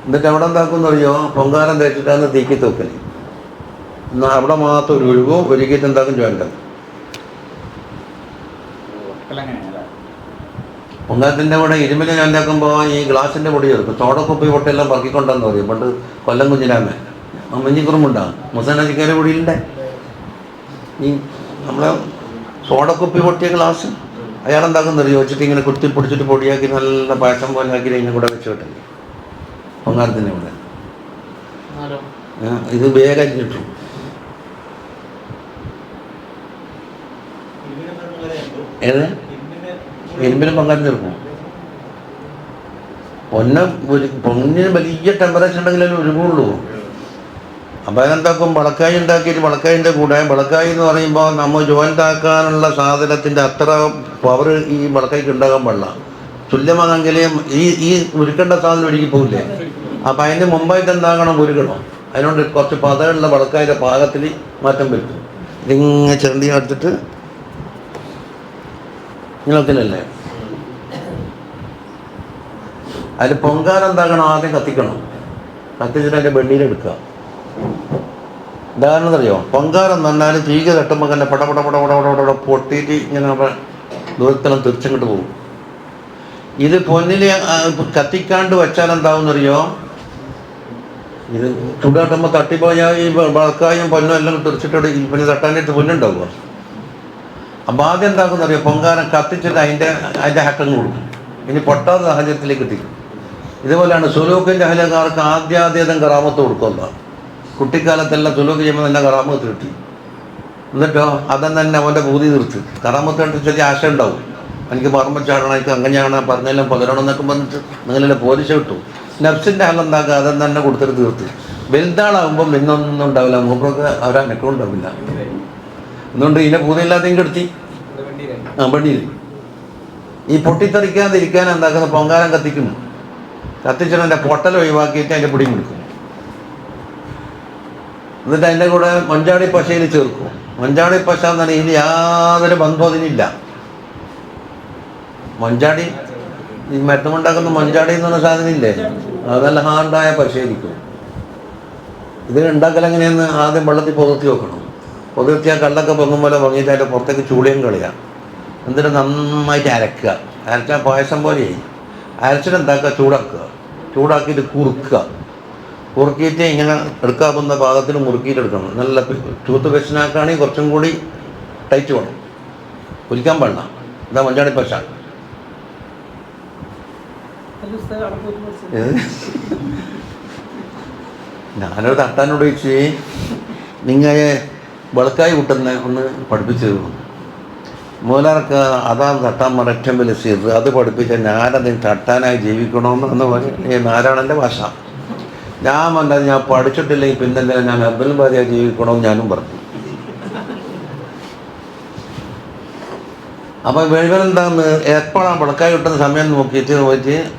എന്നിട്ട് അവിടെ എന്താക്കുമെന്ന് അറിയോ, പൊങ്കാരം തേച്ചിട്ടാണ് തീക്കി തൂക്കൽ. എന്നാൽ അവിടെ മാത്രം ഒരു ഒഴുകും, ഒരുക്കിയിട്ട് എന്താക്കും ജോയിൻ്റ്. പൊങ്കാരത്തിൻ്റെ കൂടെ ഇരുമ്പിൽ ഞാൻ ഉണ്ടാക്കുമ്പോൾ ഈ ഗ്ലാസിൻ്റെ പൊടി ചേർക്കും. ചോടക്കുപ്പി പൊട്ടെല്ലാം പറക്കിക്കൊണ്ടെന്ന് പറയും. പണ്ട് കൊല്ലം കുഞ്ഞിരാമേ മഞ്ഞിക്കുറുമുണ്ടാകും മുസനജിക്കാരെ പൊടിയിലുണ്ടേ. ഈ നമ്മളെ സോഡക്കുപ്പി പൊട്ടിയ ഗ്ലാസ് അയാളെന്താക്കുന്നറിയോ, വെച്ചിട്ട് ഇങ്ങനെ കുത്തി പൊടിച്ചിട്ട് പൊടിയാക്കി നല്ല പായസം പോലെ ആക്കി അതിനെ കൂടെ വെച്ച് കിട്ടില്ല പൊങ്കാരത്തിൻ്റെ കൂടെ. ഇത് വേഗം കിട്ടും. ഏത് ഇരുമ്പിന് പൊങ്കാരം ചേർക്കും. പൊന്നിന് വലിയ ടെമ്പറേച്ചർ ഉണ്ടെങ്കിലേ ഒരുങ്ങുള്ളൂ. അപ്പോൾ അതിനെന്താക്കും, വളക്കായി ഉണ്ടാക്കിയിട്ട് വളക്കായിൻ്റെ കൂടെ, വളക്കായി എന്ന് പറയുമ്പോൾ നമ്മൾ ജോയിൻ്റ് ആക്കാനുള്ള സാധനത്തിൻ്റെ അത്ര പവർ ഈ വളക്കായിക്ക് ഉണ്ടാകാൻ പാടില്ല. തുല്യമാണെങ്കിൽ ഈ ഉരുക്കേണ്ട സാധനം ഒരുക്കി പോകില്ലേ. അപ്പം അതിന് മുമ്പായിട്ട് എന്താകണം, ഉരുകണം. അതിനോട് കുറച്ച് പതയുള്ള വളക്കായിൻ്റെ പാകത്തിൽ മാറ്റം വരുത്തും. ഇതിങ്ങനെ ചെറുതി എടുത്തിട്ട് നിങ്ങൾക്കില്ലല്ലേ. അതിൽ പൊങ്കാരം എന്താകണം, ആദ്യം കത്തിക്കണം. കത്തിച്ചിട്ട് അതിൻ്റെ വെണ്ണീരെടുക്കുക. ഉദാഹരണം അറിയോ, പൊങ്കാരം എന്ന് പറഞ്ഞാൽ തീക തട്ടുമ്പോൾ തന്നെ പട പൊട്ടിയിട്ട് ഇങ്ങനെ ദൂരത്തെല്ലാം തിരിച്ചങ്ങോട്ട് പോകും. ഇത് പൊന്നിൽ കത്തിക്കാണ്ട് വെച്ചാൽ എന്താവുമെന്നറിയോ, ഇത് ചൂടാട്ടുമ്പോൾ തട്ടിപ്പോയാൽ ഈ വളക്കായും പൊന്നും എല്ലാം തിരിച്ചിട്ട് പിന്നെ തട്ടാനായിട്ട് പൊന്നുണ്ടാവുക. അപ്പം ആദ്യം എന്താക്കുന്നറിയോ, പൊങ്കാരം കത്തിച്ചിട്ട് അതിൻ്റെ ഹക്കം കൊടുക്കും. ഇനി പൊട്ടാത്ത സാഹചര്യത്തിലേക്ക് എത്തിക്കും. ഇതുപോലെയാണ് സുലൂക്കിൻ്റെ അഹലക്കാർക്ക് ആദ്യാദ്യം കറാമത്ത് കൊടുക്കുക. കുട്ടിക്കാലത്തെല്ലാം സുലൂക്ക് ചെയ്യുമ്പോൾ തന്നെ കറാമത്ത് കിട്ടി. എന്നിട്ടോ അതന്നെ തന്നെ അവൻ്റെ പൂതി തീർത്ത്. കറാമത്ത് കണ്ടിട്ട് ചെറിയ ആശ ഉണ്ടാവും, എനിക്ക് പറമ്പ് ചാടണം, എനിക്ക് അങ്ങനെയാണ് പറഞ്ഞെല്ലാം പകരണം എന്നൊക്കെ പറഞ്ഞിട്ട് നിങ്ങളെല്ലാം പോലീസ് കിട്ടും. നഫ്സിൻ്റെ ഹൽ എന്താക്കുക, അതെന്ന് തന്നെ കൊടുത്തിട്ട് തീർത്ത്. വലുതാളാകുമ്പം പിന്നൊന്നും ഉണ്ടാവില്ല, മൂപ്പർക്ക് അവരനക്കം ഉണ്ടാവില്ല. അതുകൊണ്ട് ഇതിനെ പൂതിയില്ലാതെയും കെടുത്തി വണ്ടിയിൽ ഈ പൊട്ടിത്തെറിക്കാതിരിക്കാൻ എന്താക്കുന്ന, പൊങ്കാരം കത്തിക്കുന്നു. കത്തിച്ചിട്ട് അതിൻ്റെ പൊട്ടൽ ഒഴിവാക്കിയിട്ട് അതിൻ്റെ പൊടിയും കൊടുക്കും. എന്നിട്ട് അതിൻ്റെ കൂടെ മഞ്ചാടി പശയിൽ ചേർക്കും. മഞ്ചാടി പശ എന്ന് പറഞ്ഞാൽ ഇതിൽ യാതൊരു ബന്ധവും അതിനില്ല. മഞ്ചാടി ഈ മരുന്നുണ്ടാക്കുന്ന മഞ്ചാടി എന്ന് പറഞ്ഞ സാധനം ഇല്ലേ, അതല്ല ഹാർഡായ പശയായിരിക്കും. ഇത് ഉണ്ടാക്കലെങ്ങനെയെന്ന് ആദ്യം വെള്ളത്തിൽ പുതർത്തി വെക്കണം. പുതർത്തിയാൽ കള്ളൊക്കെ പൊങ്ങുമ്പോൾ പൊങ്ങിയിട്ട് അതിൻ്റെ പുറത്തേക്ക് ചൂളിയും കളയാം. എന്നിട്ട് നന്നായിട്ട് അരച്ചാൽ പായസം പോലെയായി. അരച്ചിട്ട് എന്താക്കുക, ചൂടാക്കിയിട്ട് കുറുക്കിയിട്ട് ഇങ്ങനെ എടുക്കാവുന്ന പാകത്തിൽ മുറുക്കിയിട്ട് എടുക്കണം. നല്ല ചൂത്ത് പശനാക്കുകയാണെങ്കിൽ കുറച്ചും കൂടി ടൈറ്റ് വേണം, പൊരിക്കാൻ പാടില്ല. ഇതാ മഞ്ചാടി പശ. ഞാനൊരു തട്ടാനോട് ചോദിച്ച്, നിങ്ങൾ വെളുക്കായി കൂട്ടുന്ന ഒന്ന് പഠിപ്പിച്ചു തരുന്നു. മൂലാർക്ക് അതാണ് തട്ടാൻ ഏറ്റവും വലിയ സീർ. അത് പഠിപ്പിച്ചാൽ ഞാനതിന് തട്ടാനായി ജീവിക്കണമെന്ന് പറഞ്ഞ് നാരായണൻ്റെ ഭാഷ. ഞാൻ പറഞ്ഞത് ഞാൻ പഠിച്ചിട്ടില്ലെങ്കിൽ പിന്നല്ല ഞാൻ അബ്ദുൽ ബാരിയായി ജീവിക്കണമെന്ന് ഞാനും പറഞ്ഞു. അപ്പോൾ വെഴുവനെന്താന്ന് എപ്പോഴാണ് വിളക്കായി കിട്ടുന്ന സമയം നോക്കിയിട്ട്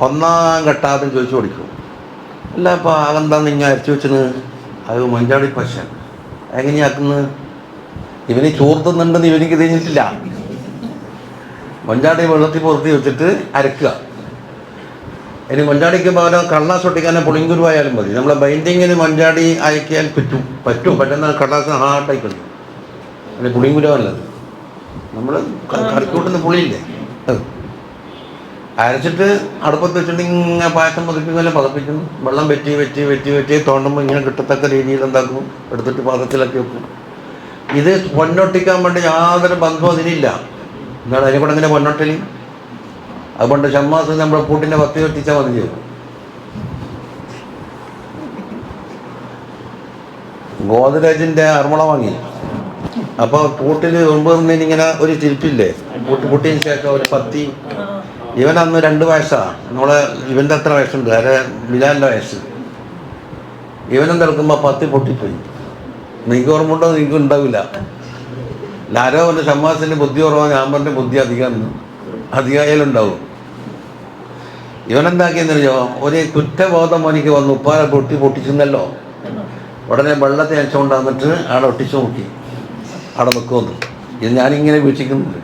ഒന്നാം ഘട്ടാദ്യം ചോദിച്ചു പഠിക്കും. അല്ല അപ്പോൾ അതെന്താന്ന് ഇങ്ങനെ അരച്ചു വെച്ചത്, അത് മഞ്ചാടി പശ. എങ്ങനെയാക്കുന്നത്, ഇവന് ചോർത്തുന്നുണ്ടെന്ന് ഇവനിക്ക് തിരിഞ്ഞിട്ടില്ല. മഞ്ചാടി വെള്ളത്തിൽ പുറത്തി വെച്ചിട്ട് അരക്കുക. ഇനി മഞ്ചാടിക്ക് പകരം കടലാസ് ഒട്ടിക്കാൻ പുളിങ്കുരുവായാലും മതി. നമ്മളെ ബൈൻഡിങ്ങിന് മഞ്ചാടി അയക്കിയാൽ പറ്റും പെട്ടെന്ന് കടലാസ് ഹാർട്ടായിക്കൊണ്ട് അല്ലെ പുളിങ്കുരുവല്ലത്. നമ്മൾ കറിക്കൂട്ടുന്ന പുളിയില്ലേ അത് അരച്ചിട്ട് അടുപ്പത്ത് വെച്ചിട്ട് ഇങ്ങനെ പായസം പതിപ്പിക്കുമല്ലോ പതപ്പിക്കുന്നു. വെള്ളം വെറ്റി തോണ്ടുമ്പോൾ ഇങ്ങനെ കിട്ടത്തക്ക രീതിയിൽ എന്താക്കും, എടുത്തിട്ട് പാത്രത്തിലൊക്കെ വെക്കും. ഇത് പൊന്നൊട്ടിക്കാൻ വേണ്ടി യാതൊരു ബന്ധവും അതിനില്ല. എന്താണ് അതിനെ കൂടെ ഇങ്ങനെ പൊന്നൊട്ടല്? അതുകൊണ്ട് ഷമ്മാസ് നമ്മുടെ പൂട്ടിൻ്റെ പത്തി വെട്ടിച്ചാൽ മതി. ഗോദ്രേജിൻ്റെ അർമ്മള വാങ്ങി. അപ്പോൾ പൂട്ടിൽ ഇങ്ങനെ ഒരു ചിരിപ്പില്ലേ, പൂട്ടിന് ശേഷം ഒരു പത്തി. ഇവൻ അന്ന് 2 വയസ്സാണ്. നമ്മളെ ഇവൻ്റെ എത്ര വയസ്സുണ്ട്? ബിലാലിൻ്റെ വയസ്സ്. ഇവനെന്തെടുക്കുമ്പോൾ പത്തി പൊട്ടിപ്പോയി. നിങ്ങൾക്ക് ഓർമ്മ നിങ്ങൾക്ക് ഉണ്ടാവില്ല. ആരോ പറഞ്ഞ ഷമ്മാസിൻ്റെ ബുദ്ധി കുറവാണ്, ഞാൻ പറഞ്ഞ ബുദ്ധി അധികമായാലുണ്ടാവും. ഇവനെന്താക്കിയെന്നറിയോ, ഒരു കുറ്റബോധം എനിക്ക് വന്നു. ഉപ്പാരെ പൊട്ടിച്ചെന്നല്ലോ. ഉടനെ വെള്ളത്തെ അയച്ചുകൊണ്ട് വന്നിട്ട് അവിടെ ഒട്ടിച്ചു നോക്കി, അവിടെ നിൽക്കുമെന്ന്. ഇത് ഞാനിങ്ങനെ വീക്ഷിക്കുന്നുണ്ട്.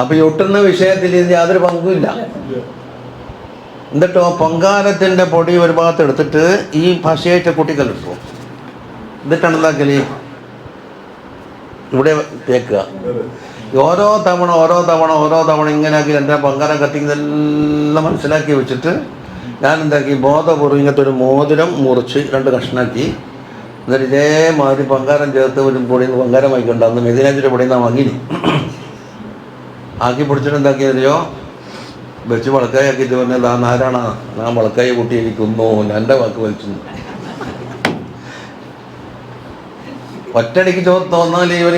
അപ്പോൾ ഈ ഒട്ടുന്ന വിഷയത്തിൽ ഇത് യാതൊരു പങ്കുമില്ല. എന്നിട്ടോ പൊങ്കാലത്തിൻ്റെ പൊടി ഒരു ഭാഗത്ത് എടുത്തിട്ട് ഈ പശയായിട്ട് കുട്ടികളിട്ടു. എന്നിട്ടാണ് എന്താക്കല്, ഇവിടെ തേക്കുക. ഓരോ തവണ ഇങ്ങനെ ആക്കി എൻ്റെ പൊങ്കാലം കത്തിക്കുന്നതെല്ലാം മനസ്സിലാക്കി വെച്ചിട്ട് ഞാൻ എന്താക്കി, ബോധപൂർവ്വം ഇങ്ങനത്തെ ഒരു മോതിരം മുറിച്ച് 2 കഷ്ണാക്കി. എന്നിട്ട് ഇതേമാതിരി പൊങ്കാരം ചേർത്ത് ഒരു പൊടിയിൽ നിന്ന് പൊങ്കാരം വാങ്ങിക്കൊണ്ട് അന്ന് മെതിനാജിൻ്റെ പൊടിയിൽ നിന്നാണ് വാങ്ങിനി. ആക്കി പിടിച്ചിട്ട് എന്താക്കിയതോ വെച്ച് വളക്കായി ആക്കിയിട്ട് പറഞ്ഞത് ആ നാരാണ ഞാൻ വളക്കായി കൂട്ടി എനിക്കൊന്നോ എൻ്റെ വാക്ക് വലിച്ചു. ഒറ്റയടിക്ക് തോന്നാൽ ഇവർ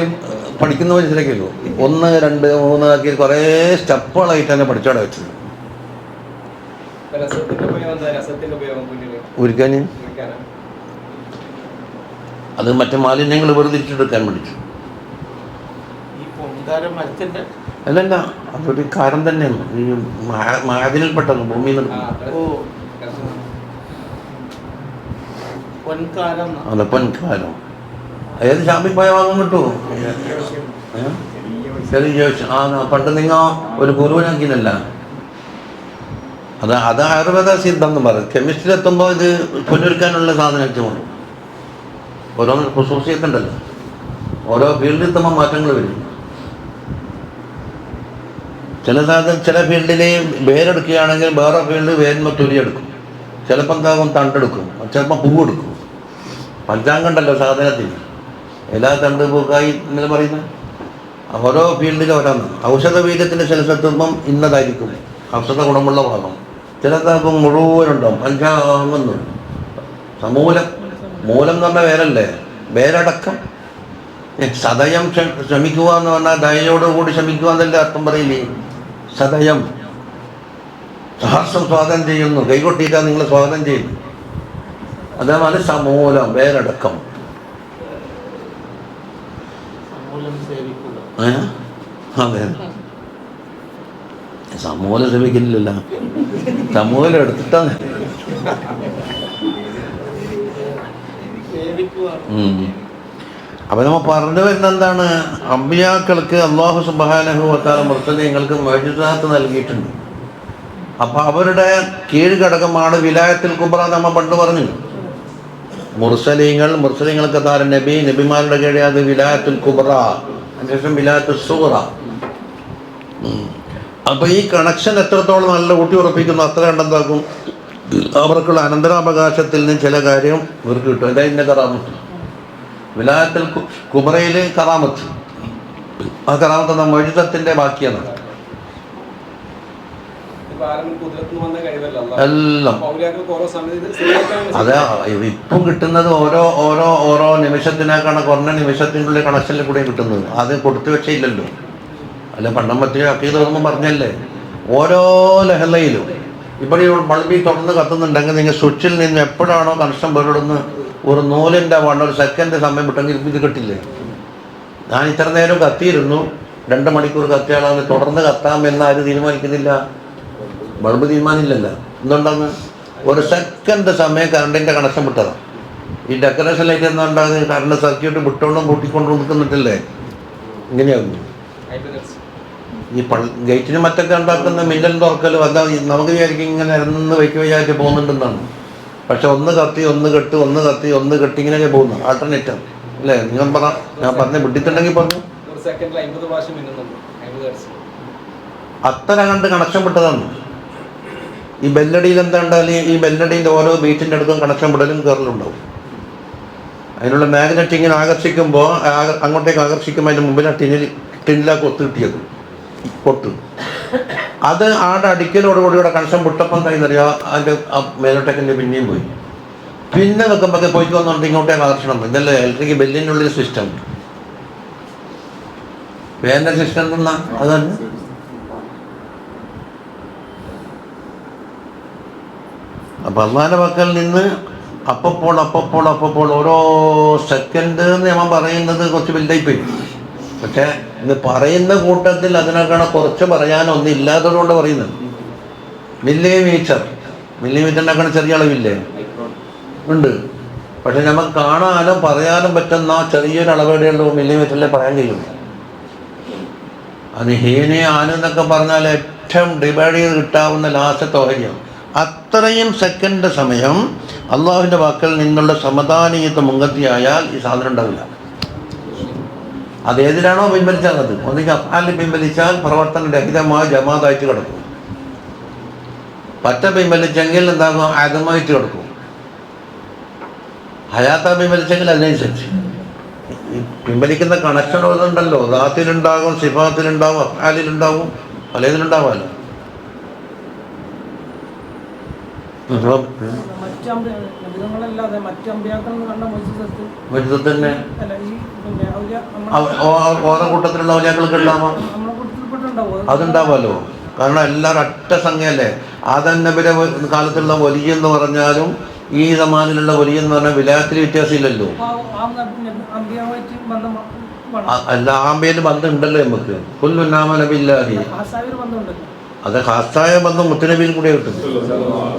പഠിക്കുന്ന മനസ്സിലാക്കിയല്ലോ. 1, 2, 3 ആക്കി കുറേ സ്റ്റെപ്പുകളായിട്ട് തന്നെ പഠിച്ചോടെ വെച്ചത്. ഉരുക്കാൻ അത് മറ്റു മാലിന്യങ്ങൾ വേർതിരിച്ചെടുക്കാൻ പഠിച്ചു. അല്ലല്ല, അതൊരു കാരം തന്നെയാണ്. ഈ മാതിനിൽപ്പെട്ടത് ഭൂമിയിൽ നിന്ന്. അതെ, പൊൻകാരം. ഏത് ഷാപ്പിൽ പോയാൽ വാങ്ങാൻ കിട്ടുമോ? ശരി ചോദിച്ചു. പണ്ട് നിങ്ങൾ ഒരു ഗുരുവിനാക്കിയതല്ല. അത് ആയുർവേദ സിദ്ധം എന്ന് പറയും. കെമിസ്ട്രി എത്തുമ്പോൾ ഇത് പൊന്നൊരുക്കാനുള്ള സാധനമൊക്കെ വേണം. ഓരോ ഖുസൂസിയത്തുണ്ടല്ലോ, ഓരോ ഫീൽഡിൽ എത്തുമ്പോൾ മാറ്റങ്ങൾ വരും. ചില ഫീൽഡിൽ വേരെടുക്കുകയാണെങ്കിൽ വേറെ ഫീൽഡ് വേരിന് തൊലിയെടുക്കും. ചിലപ്പോൾ എന്താകും, തണ്ടെടുക്കും, ചിലപ്പോൾ പൂവെടുക്കും. പഞ്ചാംഗം ഉണ്ടല്ലോ സാധനത്തിന്, എല്ലാ തണ്ട് പൂക്കായി എന്ന് പറയുന്നത്. ഓരോ ഫീൽഡിലും ഓരോന്ന്. ഔഷധ ബീജത്തിൻ്റെ ചില സ്ഥലത്തുമ്പം ഇന്നതായിരിക്കും ഔഷധ ഗുണമുള്ള ഭാഗം. ചിലതാകും മുഴുവനുണ്ടാവും പഞ്ചാംഗം. സമൂലം, മൂലം എന്ന് പറഞ്ഞാൽ വേരല്ലേ, വേരടക്കം. സദയം ശ്രമിക്കുക എന്ന് പറഞ്ഞാൽ ദയോടുകൂടി ശ്രമിക്കുക എന്നല്ലേ അർത്ഥം പറയില്ലേ. സദയം സഹസ്രം സ്വാഗതം ചെയ്യുന്നു, കൈകൊട്ടിയിട്ടാ നിങ്ങൾ സ്വാഗതം ചെയ്യുന്നു. അതേപോലെ സമൂലം, വേരടക്കം. അതെ, സമൂലം ശ്രമിക്കില്ലല്ലോ, സമൂലം എടുത്തിട്ടാണ്. അപ്പം നമ്മൾ പറഞ്ഞു വരുന്നത് എന്താണ്, അമ്പിയാക്കൾക്ക് അല്ലാഹു സുബ്ഹാനഹു വ തആല മുർസലീങ്ങൾക്ക് മുഅ്ജിസാത്ത് നൽകിയിട്ടുണ്ട്. അപ്പം അവരുടെ കീഴ്ഘടകമാണ് വിലായത്തുൽ കുബ്ര. നമ്മൾ പണ്ട് പറഞ്ഞു, മുർസലീങ്ങൾക്ക് താര നബിമാരുടെ കീഴെ അത് വിലായത്തുൽ കുബ്ര, അതിനുശേഷം വിലായത്തുൽ സുഗ്റ. അപ്പം ഈ കണക്ഷൻ എത്രത്തോളം നല്ല ഊട്ടി ഉറപ്പിക്കുന്നു അത്ര കണ്ടെന്താക്കും, അവർക്കുള്ള അനന്തരാവകാശത്തിൽ നിന്ന് ചില കാര്യം ഇവർക്ക് കിട്ടും. അതായത് ഇന്ന കറാമത്ത്, വിലായത്തുൽ കുബ്രയിൽ കറാമത്ത്. ആ കറാമത്ത് എന്ന മൊഴിതത്തിൻ്റെ ബാക്കിയാണ് എല്ലാം. അതെ, ഇപ്പം കിട്ടുന്നത് ഓരോ നിമിഷത്തിനേക്കാണ്, കുറഞ്ഞ നിമിഷത്തിനുള്ളിൽ കണക്ഷനിൽ കൂടെ കിട്ടുന്നത്. അത് കൊടുത്തു വെച്ചില്ലല്ലോ. അല്ല, പണ്ടം മറ്റേ അക്കീത് ഓർമ്മ പറഞ്ഞല്ലേ, ഓരോ ലഹളയിലും ഇപ്പോൾ ഈ ബൾബി തുറന്ന് കത്തുന്നുണ്ടെങ്കിൽ നിങ്ങൾ സ്വിച്ചിൽ നിന്ന് എപ്പോഴാണോ കണക്ഷൻ വേറിടുന്ന് ഒരു നൂലിൻ്റെ വണ്ണം ഒരു സെക്കൻഡ് സമയം വിട്ടെങ്കിൽ ഇത് കിട്ടില്ലേ. ഞാൻ ഇത്ര നേരം കത്തിയിരുന്നു, 2 മണിക്കൂർ കത്തിയാളാണ്, തുടർന്ന് കത്താമെന്ന് ആരും തീരുമാനിക്കുന്നില്ല. ബൾബ് തീരുമാനില്ലല്ലോ. എന്തുകൊണ്ടാണ്? ഒരു സെക്കൻഡ് സമയം കറണ്ടിൻ്റെ കണക്ഷൻ വിട്ടതാണ്. ഈ ഡെക്കറേഷൻ ലൈറ്റ് എന്താണ്ടാകുന്നത്, കറണ്ട് സർക്യൂട്ട് വിട്ടോണ്ടും കൂട്ടിക്കൊണ്ടും നിൽക്കുന്നിട്ടില്ലേ, ഇങ്ങനെയാകുന്നു. ഈ ഗേറ്റിന് മറ്റൊക്കെ ഉണ്ടാക്കുന്ന മിന്നൽ തുറക്കലും അതാ നമുക്ക് വിചാരിക്കും ഇങ്ങനെ ഇറന്ന് വയ്ക്കുക വിചാരിച്ച് പോകുന്നുണ്ടെന്നാണ്. പക്ഷെ ഒന്ന് കത്തി ഒന്ന് കെട്ട് ഒന്ന് കത്തി ഒന്ന് കെട്ടി ഇങ്ങനെയൊക്കെ പോകുന്നു. ആൾട്ടർനേറ്റീവ് അല്ലേ? നിങ്ങൾ ഞാൻ പറഞ്ഞ വിട്ടിട്ടുണ്ടെങ്കിൽ പറഞ്ഞു അത്ര കണ്ട് കണക്ഷൻ വിട്ടതാണ്. ഈ ബെല്ലടിയിൽ എന്താ ഉണ്ടായാൽ ഈ ബെല്ലടിൻ്റെ ഓരോ ബീറ്റിൻ്റെ അടുത്തും കണക്ഷൻ വിടലും കയറലുണ്ടാവും. അതിനുള്ള മാഗ്നറ്റ് ഇങ്ങനെ ആകർഷിക്കുമ്പോൾ അങ്ങോട്ടേക്ക് ആകർഷിക്കുമ്പോൾ അതിൻ്റെ മുമ്പിൽ ടിന്നിലാണ് കൊത്ത് കിട്ടിയത്, കൊത്ത്. അത് ആടെ അടിക്കലോടുകൂടിയുടെ കണക്ഷൻ വിട്ടപ്പം കഴിയുന്നറിയാം അതിൻ്റെ മേലോട്ടേക്കിൻ്റെ പിന്നെയും പോയി. പിന്നെ വെക്കുമ്പോൾ പോയി വന്നുകൊണ്ട് ഇങ്ങോട്ടേക്ക് ആകർഷണം. ഇതല്ലേ ഇലക്ട്രിക് ബെല്ലിനുള്ളിൽ സിസ്റ്റം, വേറെ സിസ്റ്റം എന്നാ അത് തന്നെ. അപ്പം അള്ളാന്റെ പക്കൽ നിന്ന് അപ്പപ്പോൾ ഓരോ സെക്കൻഡ് ഞാൻ പറയുന്നത് കുറച്ച് വലുതായിപ്പോയി. പക്ഷേ ഇത് പറയുന്ന കൂട്ടത്തിൽ അതിനേക്കാണ് കുറച്ച് പറയാനൊന്നും ഇല്ലാത്തതുകൊണ്ട് പറയുന്നത്. മില്ലിമീറ്ററിനേക്കാണ് ചെറിയ അളവില്ലേ ഉണ്ട്. പക്ഷെ നമുക്ക് കാണാനും പറയാനും പറ്റുന്ന ചെറിയൊരു അളവേടെയുള്ളൂ മില്ലിമീറ്ററിലേ പറയാൻ കഴിയുള്ളൂ. അത് ഹീനെ ആനെന്നൊക്കെ പറഞ്ഞാൽ ഏറ്റവും ഡിവൈഡ് ചെയ്ത് കിട്ടാവുന്ന ലാസ്റ്റത്തെ ഓഹരിയാണ്. അത്രയും സെക്കൻഡ് സമയം അള്ളാഹുവിൻ്റെ വാക്കിൽ നിന്നുള്ള സമദാനീയത്തെ മുൻകത്തിയായാൽ ഈ സാധനം ഉണ്ടാവില്ല. അതേതിലാണോ പിൻവലിച്ചാൽ അത് ഒന്നിക്ക് അഫ്ആലിൽ പിൻവലിച്ചാൽ പ്രവർത്തന രഹിതമായ ജമാഅത്തായിട്ട് കിടക്കും. പറ്റ പിൻവലിച്ചെങ്കിൽ എന്താകും? ആദമായിട്ട് കിടക്കും. ഹയാത്ത പിൻവലിച്ചെങ്കിൽ അതിനനുസരിച്ച് പിൻവലിക്കുന്ന കണക്ഷനുകളുണ്ടല്ലോ. ദാത്തിലുണ്ടാകും, സിഫാത്തിലുണ്ടാവും, അഫ്ആലിലുണ്ടാവും, പലതിലുണ്ടാവുമല്ലോ. തന്നെ ഓരോ കൂട്ടത്തിലുള്ള ഔലിയാക്കൾക്ക് ഉണ്ടാവാം, അതുണ്ടാവുമല്ലോ. കാരണം എല്ലാവരും ഒറ്റ സംഖ്യയല്ലേ. ആദം നബിയുടെ കാലത്തുള്ള വലിയ എന്ന് പറഞ്ഞാലും ഈ സമാനിലുള്ള വലിയ എന്ന് പറഞ്ഞാൽ വിലായത്തിൽ വ്യത്യാസമില്ലല്ലോ. എല്ലാ ആമ്പയിലും ബന്ധം ഉണ്ടല്ലോ നമുക്ക്. കുല്ലുന്നാമ നബില്ലാഹി, അത് ഖാസായ ബന്ധം മുത്തുനബിയിൽ കൂടെ കിട്ടും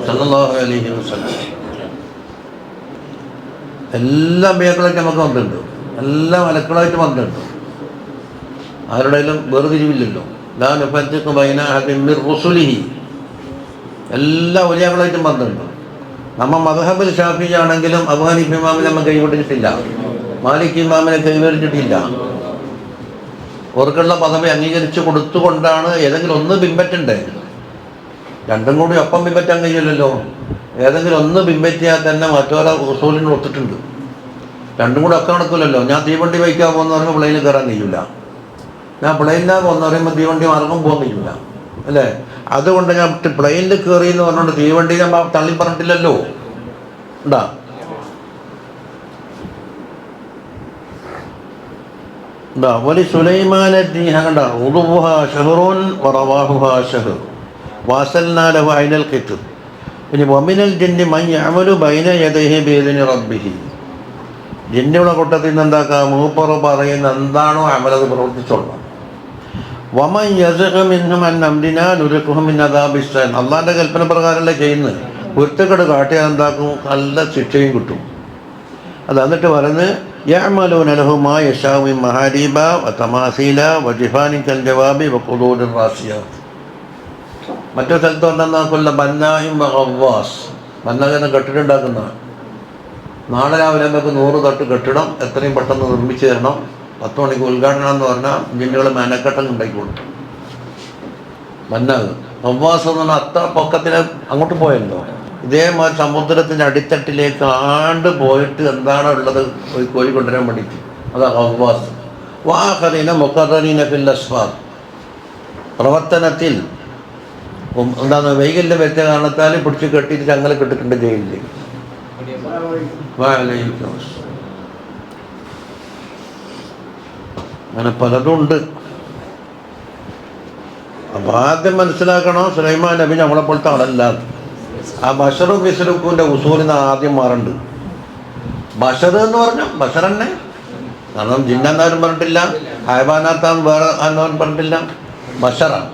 സല്ലല്ലാഹു അലൈഹി വസല്ലം. എല്ലാ അമ്പിയാക്കളായിട്ട് നമുക്ക് ബന്ധമുണ്ട്, എല്ലാ മലക്കളായിട്ട് ബന്ധമുണ്ട്. ആരുടെയും വേർതിരിവില്ലല്ലോ. ലാ നുഫർരിഖു ബൈന അഹദിൻ മിർ റുസുലിഹി, എല്ലാ ഔലിയാക്കളായിട്ടും ബന്ധമുണ്ട്. നമ്മൾ മദ്ഹബിൽ ഷാഫിഈ ആണെങ്കിലും അബൂ ഹനീഫ ഇമാമിനെ നമ്മൾ കൈവിട്ടിട്ടില്ല, മാലിക് ഇമാമിനെ കൈവിട്ടിട്ടില്ല. ഓർക്കുള്ള പദവി അംഗീകരിച്ച് കൊടുത്തുകൊണ്ടാണ്. ഏതെങ്കിലും ഒന്ന് പിൻപറ്റണ്ടേ, രണ്ടും കൂടി ഒപ്പം പിൻപറ്റാൻ കഴിയില്ലല്ലോ. ഏതെങ്കിലും ഒന്ന് പിൻപറ്റിയാൽ തന്നെ മറ്റോരോ ഉസൂലിന് ഒത്തിട്ടുണ്ട്. രണ്ടും കൂടി ഒക്കെ നടക്കില്ലല്ലോ. ഞാൻ തീവണ്ടി വയ്ക്കാൻ പോകുന്ന പറയുമ്പോൾ പ്ലെയിനിൽ കയറാൻ കഴിയില്ല, ഞാൻ പ്ലെയിനിലാണ് പോകുന്ന പറയുമ്പോൾ തീവണ്ടി മാർഗം പോകാൻ കഴിയില്ല അല്ലേ? അതുകൊണ്ട് ഞാൻ പ്ലെയിനിൽ കയറി എന്ന് പറഞ്ഞുകൊണ്ട് തീവണ്ടി ഞാൻ തള്ളി പറഞ്ഞിട്ടില്ലല്ലോ. ഉണ്ടാ വലി സുലൈമാൻ കണ്ട ഉദുഹ ഷഹറുൻ വറവാഹുഹ ഷഹർ വാസൽനാ ലഹു ഐനൽ ഖിത്ർ. ഇനി വമിനൽ ജിന്നി മൻ യഅമലു ബൈന യദൈഹി ബിഇദ്നി റബ്ബിഹി. ജിന്നുള്ള കൂട്ടത്തിൽ നിന്ന് എന്താക്കുക? മൂപ്പർ പറയുന്ന എന്താണോ അമലത് പ്രവർത്തിച്ചോളണം. വമൻ യസ്ഖ മിൻഹും അൻ അംരിനാ നുരിഖുഹു മിൻ അദാബിസ്സൻ. അള്ളാഹിൻ്റെ കൽപ്പന പ്രകാരമല്ല ചെയ്യുന്നത്. കുരുത്തക്കേട് കാട്ടിയാൽ എന്താക്കും? നല്ല ശിക്ഷയും കിട്ടും. അത് എന്നിട്ട് പറയുന്നത് യഅമലൂന ലഹു മാ യശാഉ മിൻ മഹാരീബ വതമാസീല വജിഫാനി കൽ ജവാബി വഖുദൂർ റാസിയാത്ത്. മറ്റൊരു സ്ഥലത്ത് വന്നെന്നാക്കുള്ള ബന്നായും ഗവ്വാസ്. ബന്നാകെന്ന കെട്ടിടമുണ്ടാക്കുന്ന നാളെ രാവിലെ നമുക്ക് 100 തട്ട് കെട്ടിടം എത്രയും പെട്ടെന്ന് നിർമ്മിച്ചു തരണം, 10 മണിക്ക് ഉദ്ഘാടനം എന്ന് പറഞ്ഞാൽ ജിന്നുകൾ മേനക്കെട്ടം ഉണ്ടായിക്കോളും. ബന്നാഗ് ഗവ്വാസ് എന്ന് പറഞ്ഞാൽ അത്ര പൊക്കത്തിന് അങ്ങോട്ട് പോയല്ലോ. ഇതേമാതിരി സമുദ്രത്തിൻ്റെ അടിത്തട്ടിലേക്ക് ആണ്ട് പോയിട്ട് എന്താണോ ഉള്ളത് കോഴി കൊണ്ടുവരാൻ വേണ്ടിയിട്ട്, അതാ ഗവ്വാസ്. വാഖരീന മുഖറരീന ഫിൽ അസ്ഫാർ. പ്രവർത്തനത്തിൽ എന്താണ് വൈകല്യം വെച്ച കാരണത്താൽ പിടിച്ച് കെട്ടിയിട്ട് ചങ്ങല കെട്ടിട്ടുണ്ട് ജയിലിൽ. അങ്ങനെ പലതും ഉണ്ട്. അപ്പം ആദ്യം മനസ്സിലാക്കണോ, സുലൈമാൻ നബി നമ്മളെ പോലത്തെ ആളല്ല. ആ ബഷറും ബിസ്ലുക്കിൻ്റെ ഉസൂലിന് ആദ്യം മാറുണ്ട്. ബഷർ എന്ന് പറഞ്ഞാൽ ബഷർ തന്നെ, കാരണം ജിന്നെന്നാരും പറഞ്ഞിട്ടില്ല, ഹൈവാനാത്താൻ വേറെ എന്നവരും പറഞ്ഞിട്ടില്ല, ബഷറാണ്.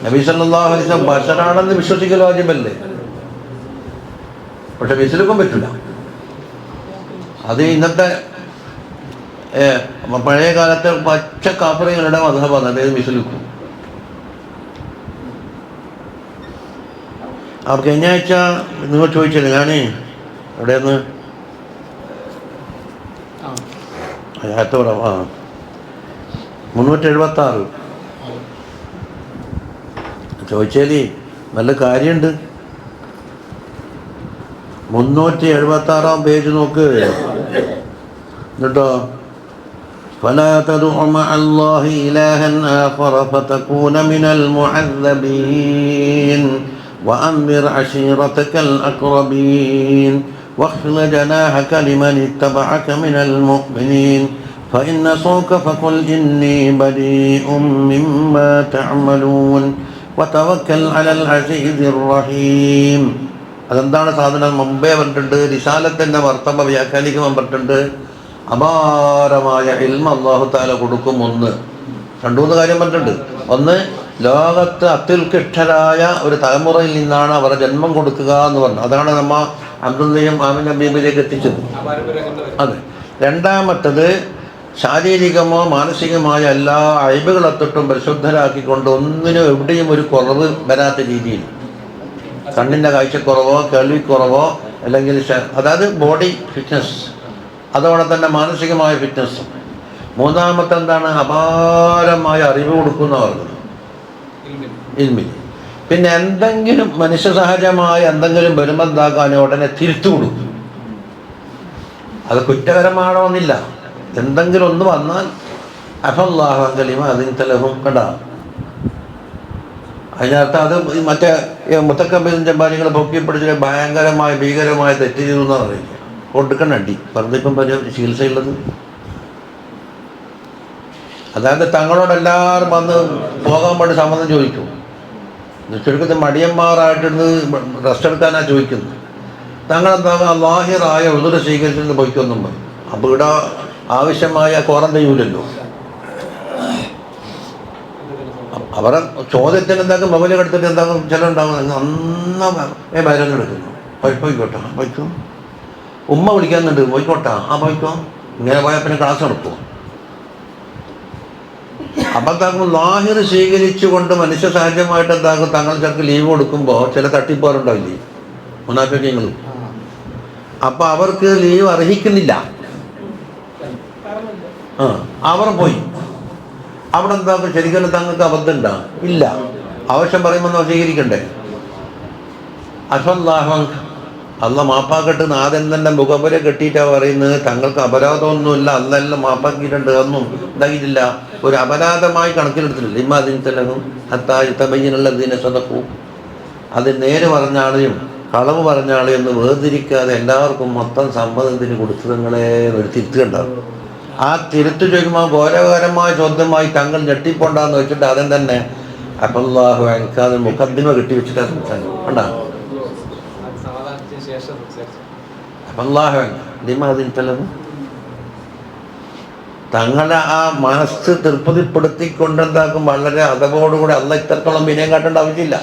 നബി സല്ലല്ലാഹു അലൈഹി വസല്ലം ബഷറാണെന്ന് വിശ്വസിക്കൽ വാജിബല്ലേ. പക്ഷെ ബിസ്ലുക്കും പറ്റില്ല. അത് ഇന്നത്തെ പഴയ കാലത്തെ പച്ച കാഫറുകളുടെ മദ്ഹബാണ്, അതായത് മിസ്ലുക്കും. അപ്പോൾ കഴിഞ്ഞ ആഴ്ച നിങ്ങൾ ചോദിച്ചല്ലേ, ഞാൻ എവിടെയെന്ന് ആയത്തോടെ 376 ചോദിച്ചാൽ നല്ല കാര്യമുണ്ട്. 376 പേജ് നോക്ക് കേട്ടോ. فلا تدع مع الله إلها آخر فتكون من المعذبين وأنذر عشيرتك الأقربين واخفض جناحك لمن اتبعك من المؤمنين فإن نصوك فقل إني بريء مما تعملون وتوكل على العزيز الرحيم. അതെന്താണ് സാധനം? മുമ്പേ പറഞ്ഞിട്ടുണ്ട്. റിസാലത്തിൻ്റെ വർത്തമ വ്യാഖ്യാനിക്കുമ്പോൾ പറഞ്ഞിട്ടുണ്ട് അപാരമായ ഇൽമ അല്ലാഹു തആല കൊടുക്കും. രണ്ടു കാര്യം പറഞ്ഞിട്ടുണ്ട്. ഒന്ന്, ലോകത്ത് അത്യുത്കൃഷ്ടരായ ഒരു തലമുറയിൽ നിന്നാണ് അവരുടെ ജന്മം കൊടുക്കുക എന്ന് പറഞ്ഞു. അതാണ് നമ്മ അബ്ദുള്ളയും ആമിന ബീബിയിലേക്ക് എത്തിച്ചത്. അതെ. രണ്ടാമത്തത്, ശാരീരികമോ മാനസികമായ എല്ലാ അയബുകളെത്തൊട്ടും പരിശുദ്ധരാക്കിക്കൊണ്ട് ഒന്നിനും എവിടെയും ഒരു കുറവ് വരാത്ത രീതിയിൽ, കണ്ണിൻ്റെ കാഴ്ചക്കുറവോ കേൾവിക്കുറവോ അല്ലെങ്കിൽ അതായത് ബോഡി ഫിറ്റ്നസ്, അതോടെ തന്നെ മാനസികമായ ഫിറ്റ്നസ്. മൂന്നാമത്തെ എന്താണ്? അപാരമായ അറിവ് കൊടുക്കുന്നവർക്ക് ഇൽമിൽ. പിന്നെ എന്തെങ്കിലും മനുഷ്യ സഹജമായ എന്തെങ്കിലും വരുമെന്താക്കാൻ ഉടനെ തിരുത്തു കൊടുക്കും. അത് കുറ്റകരമാണോ എന്നില്ല. എന്തെങ്കിലും ഒന്ന് വന്നാൽ അഫല്ലാഹു അൻ കലിമ അതിന് തലഹും കണ്ടാ. അതിനകത്ത് അത് മറ്റേ മുത്തക്കബീൻ ജബ്ബാരികൾ പൊക്കിപ്പിടിച്ച് ഭയങ്കരമായ ഭീകരമായ തെറ്റ് ചെയ്തു എന്നാണ് പറയുന്നത്. കൊടുക്കണം അടി. വെറുതെ ഇപ്പം ചികിത്സയുള്ളത്. അതായത് തങ്ങളോട് എല്ലാവരും വന്ന് പോകാൻ വേണ്ടി സമ്മതം ചോദിക്കും. ചുരുക്കത്തിൽ മടിയന്മാരായിട്ടിരുന്ന് റെസ്റ്റ് എടുക്കാനാണ് ചോദിക്കുന്നത്. തങ്ങളെന്താകും ലാഹിറായ ഉദുര സ്വീകരിച്ചിട്ട് പോയിക്കൊന്നും പറയും. അപ്പോൾ ഇവിടെ ആവശ്യമായ ക്വാറന്റൈൻ ചെയ്യൂലല്ലോ. അവരെ ചോദ്യത്തിന് എന്താക്കും മൊബൈൽ എടുത്തിട്ട് എന്താക്കും ചില ഉണ്ടാകും നന്നാ ഭയങ്കര എടുക്കുന്നു. പോയിക്കോട്ടെ പോയിക്കോ. ഉമ്മ വിളിക്കാന്നുണ്ട്, പോയിക്കോട്ടാ. പോയിക്കോ. ഇങ്ങനെ പോയാൽ പിന്നെ ക്ലാസ് നടക്കുമോ? അപ്പം എന്താക്കും ലാഹിർ സ്വീകരിച്ചുകൊണ്ട് മനുഷ്യ സഹജമായിട്ട് എന്താക്കും തങ്ങൾ ചിലർക്ക് ലീവ് കൊടുക്കുമ്പോൾ ചില തട്ടിപ്പാറുണ്ടാവില്ലേ മുനാഫിഖീങ്ങൾ. അപ്പം അവർക്ക് ലീവ് അർഹിക്കുന്നില്ല. അവർ പോയി അവിടെ എന്താക്കും ശരിക്കും തങ്ങൾക്ക് അബദ്ധം ഉണ്ടാ ഇല്ല. ആവശ്യം പറയുമ്പോൾ നമ്മൾ സ്വീകരിക്കണ്ടേ? അഫല്ലാഹു അല്ല മാപ്പാക്കട്ട് നാഥൻ തന്നെ മുഖപുര കെട്ടിയിട്ടാണ് പറയുന്നത്. തങ്ങൾക്ക് അപരാധമൊന്നുമില്ല, അന്നെല്ലാം മാപ്പാക്കിയിട്ടുണ്ട്, ഒന്നും ഉണ്ടാക്കിയിട്ടില്ല, ഒരു അപരാധമായി കണക്കിലെടുത്തിട്ടില്ല. ഇമ്മാദിനത്തിലും ഹത്തായി തബയ്യനുള്ളതിനെ സദഖു. അത് നേര് പറഞ്ഞാളെയും കളവ് പറഞ്ഞാളെയും ഒന്ന് വേർതിരിക്കാതെ എല്ലാവർക്കും മൊത്തം സമ്മതത്തിന് കൊടുത്തങ്ങളെ ഒരു തിരുത്തുകണ്ടാവും. ആ തിരുത്ത് ചോദിക്കുമ്പോൾ ഗൗരവകരമായ ചോദ്യമായി തങ്ങൾ ഞെട്ടിപ്പോണ്ടാന്ന് വെച്ചിട്ട് അതൻ തന്നെ അഫല്ലാഹു അൻകാതെ മുഖദ്ദിമ കെട്ടി വെച്ചിട്ടാണ് സംസാരിക്കും. കണ്ടാ തങ്ങളെ ആ മനസ്സ് തൃപ്തിപ്പെടുത്തിക്കൊണ്ടെന്താക്കും വളരെ അതവോടുകൂടി അല്ല ഇത്രത്തോളം വിനയം കാട്ടേണ്ട ആവശ്യമില്ല.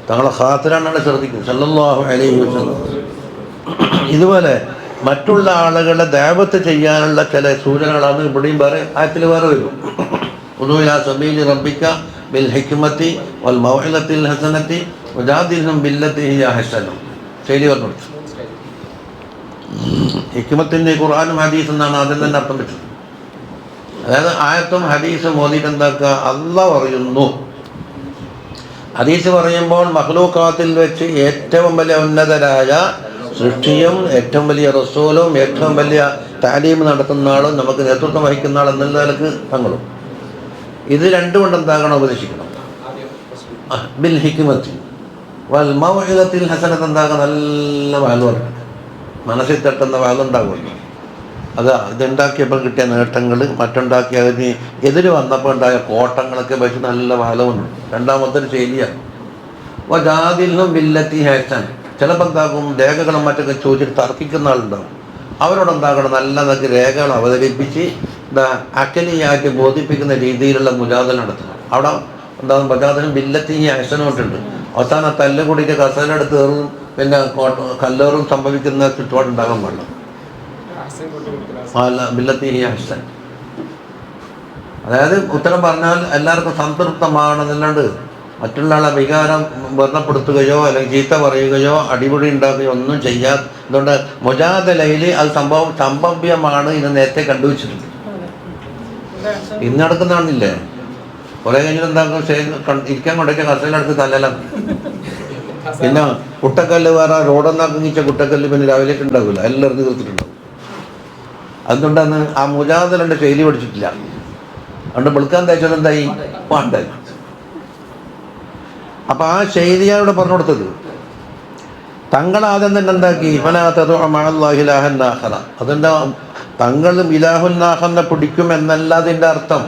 തങ്ങളെ ഖാത്തിറാണ് ശ്രദ്ധിക്കും സല്ലല്ലാഹു അലൈഹി വസല്ലം. ഇതുപോലെ മറ്റുള്ള ആളുകളെ ദഅവത്ത് ചെയ്യാനുള്ള ചില സൂചനകളാണ് ഇവിടെയും വേറെ ആയത്തിൽ വേറെ വരും. ഉദൂ ഇലാ സബീലി റബ്ബിക ബിൽ ഹിക്മത്തി വൽ മൗഇലത്തിൽ ഹസനത്തി വജാദിൽഹും ബില്ലത്തി ഹിയ അഹ്സൻ. ശരി പറഞ്ഞു. ഹിക്മത്തിൻ്റെ ഖുർആനും ഹദീസ് എന്നാണ് അതിൽ തന്നെ അർത്ഥം വെച്ചത്. അതായത് ആയത്തും ഹദീസും ഓതിയിട്ട് എന്താക്കുക, അല്ലാഹ് പറയുന്നു. ഹദീസ് പറയുമ്പോൾ മഖ്ലൂഖാത്തിൽ വെച്ച് ഏറ്റവും വലിയ ഉന്നതരായ സൃഷ്ടിയും ഏറ്റവും വലിയ റസൂലും ഏറ്റവും വലിയ താലീം നടത്തുന്ന ആളും നമുക്ക് നേതൃത്വം വഹിക്കുന്ന ആൾ എന്നുള്ള നിലക്ക് തങ്ങളും. ഇത് രണ്ടും കൊണ്ട് എന്താകണം? ഉപദേശിക്കണം. ബിൽ ഹിക്മത്തി വൽ മൗഇദത്തിൽ ഹസനത്ത് എന്താകും? നല്ല വാല് പറയണം, മനസ്സിൽ തട്ടുന്ന വാലുണ്ടാകുമല്ലോ. അതാ ഇതുണ്ടാക്കിയപ്പോൾ കിട്ടിയ നേട്ടങ്ങൾ, മറ്റുണ്ടാക്കിയ അതിന് എതിര് വന്നപ്പോൾ ഉണ്ടായ കോട്ടങ്ങളൊക്കെ വെച്ച് നല്ല വാലമുണ്ട്. രണ്ടാമത്തൊരു ശൈലിയാണ്. അപ്പോൾ ജാതിലും ബില്ലത്തി ഹസൻ. ചിലപ്പോൾ എന്താകും രേഖകളും മറ്റൊക്കെ ചോദിച്ചിട്ട് തർക്കിക്കുന്ന ആളുണ്ടാകും. അവരോടെന്താകണം? നല്ല നല്ല രേഖകൾ അവതരിപ്പിച്ച് അക്കലിയാക്കി ബോധിപ്പിക്കുന്ന രീതിയിലുള്ള മുജാദല നടത്തണം. അവിടെ എന്താകും മുജാദലും ബില്ലത്തി ഹസനോട്ടുണ്ട്. അവസാനം തല്ലുകൂടിയിട്ട് കസലെടുത്ത് കയറും, പിന്നെ കല്ലേറും സംഭവിക്കുന്ന ചുറ്റുപാടുണ്ടാകാൻ പാടില്ല. ബില്ലത്തി ഹിയ അഹ്സൻ. അതായത് ഉത്തരം പറഞ്ഞാൽ എല്ലാവർക്കും സംതൃപ്തമാണെന്നല്ലാണ്ട് മറ്റുള്ള ആളെ വികാരം വർണ്ണപ്പെടുത്തുകയോ അല്ലെങ്കിൽ ചീത്ത പറയുകയോ അടിപിടി ഉണ്ടാക്കുകയോ ഒന്നും ചെയ്യാതെ. അതുകൊണ്ട് മുജാദലയിൽ അത് സംഭവ്യമാണ് എന്ന് നേരത്തെ കണ്ടുവച്ചിട്ടുണ്ട്. ഇന്ന് നടക്കുന്നതാണില്ലേ? കുറെ കഴിഞ്ഞിട്ട് എന്താക്കും, ഇരിക്കാൻ കൊണ്ടൊക്കെ കസലിനടുത്ത് തല്ലലാണ്. പിന്നെ കുട്ടക്കല്ല് വേറെ റോഡൊന്നാക്കിച്ച കുട്ടക്കല്ല് പിന്നെ രാവിലേക്ക് ഉണ്ടാവില്ല, എല്ലാം എറിഞ്ഞ് തീർത്തിട്ടുണ്ടാവും. അതുകൊണ്ടാണ് ആ മുജാദലൻ്റെ ശൈലി പഠിച്ചിട്ടില്ല. അതുകൊണ്ട് വെളുക്കാൻ തയ്ച്ചത് എന്തായി പാണ്ടായി. അപ്പൊ ആ ശൈലിയാണ് പറഞ്ഞു കൊടുത്തത്. തങ്ങളാദ്യം തന്നെ എന്താക്കി അതിൻ്റെ തങ്ങളും ഇലാഹുന്നാഹനെ പിടിക്കും എന്നല്ല അതിൻ്റെ അർത്ഥം.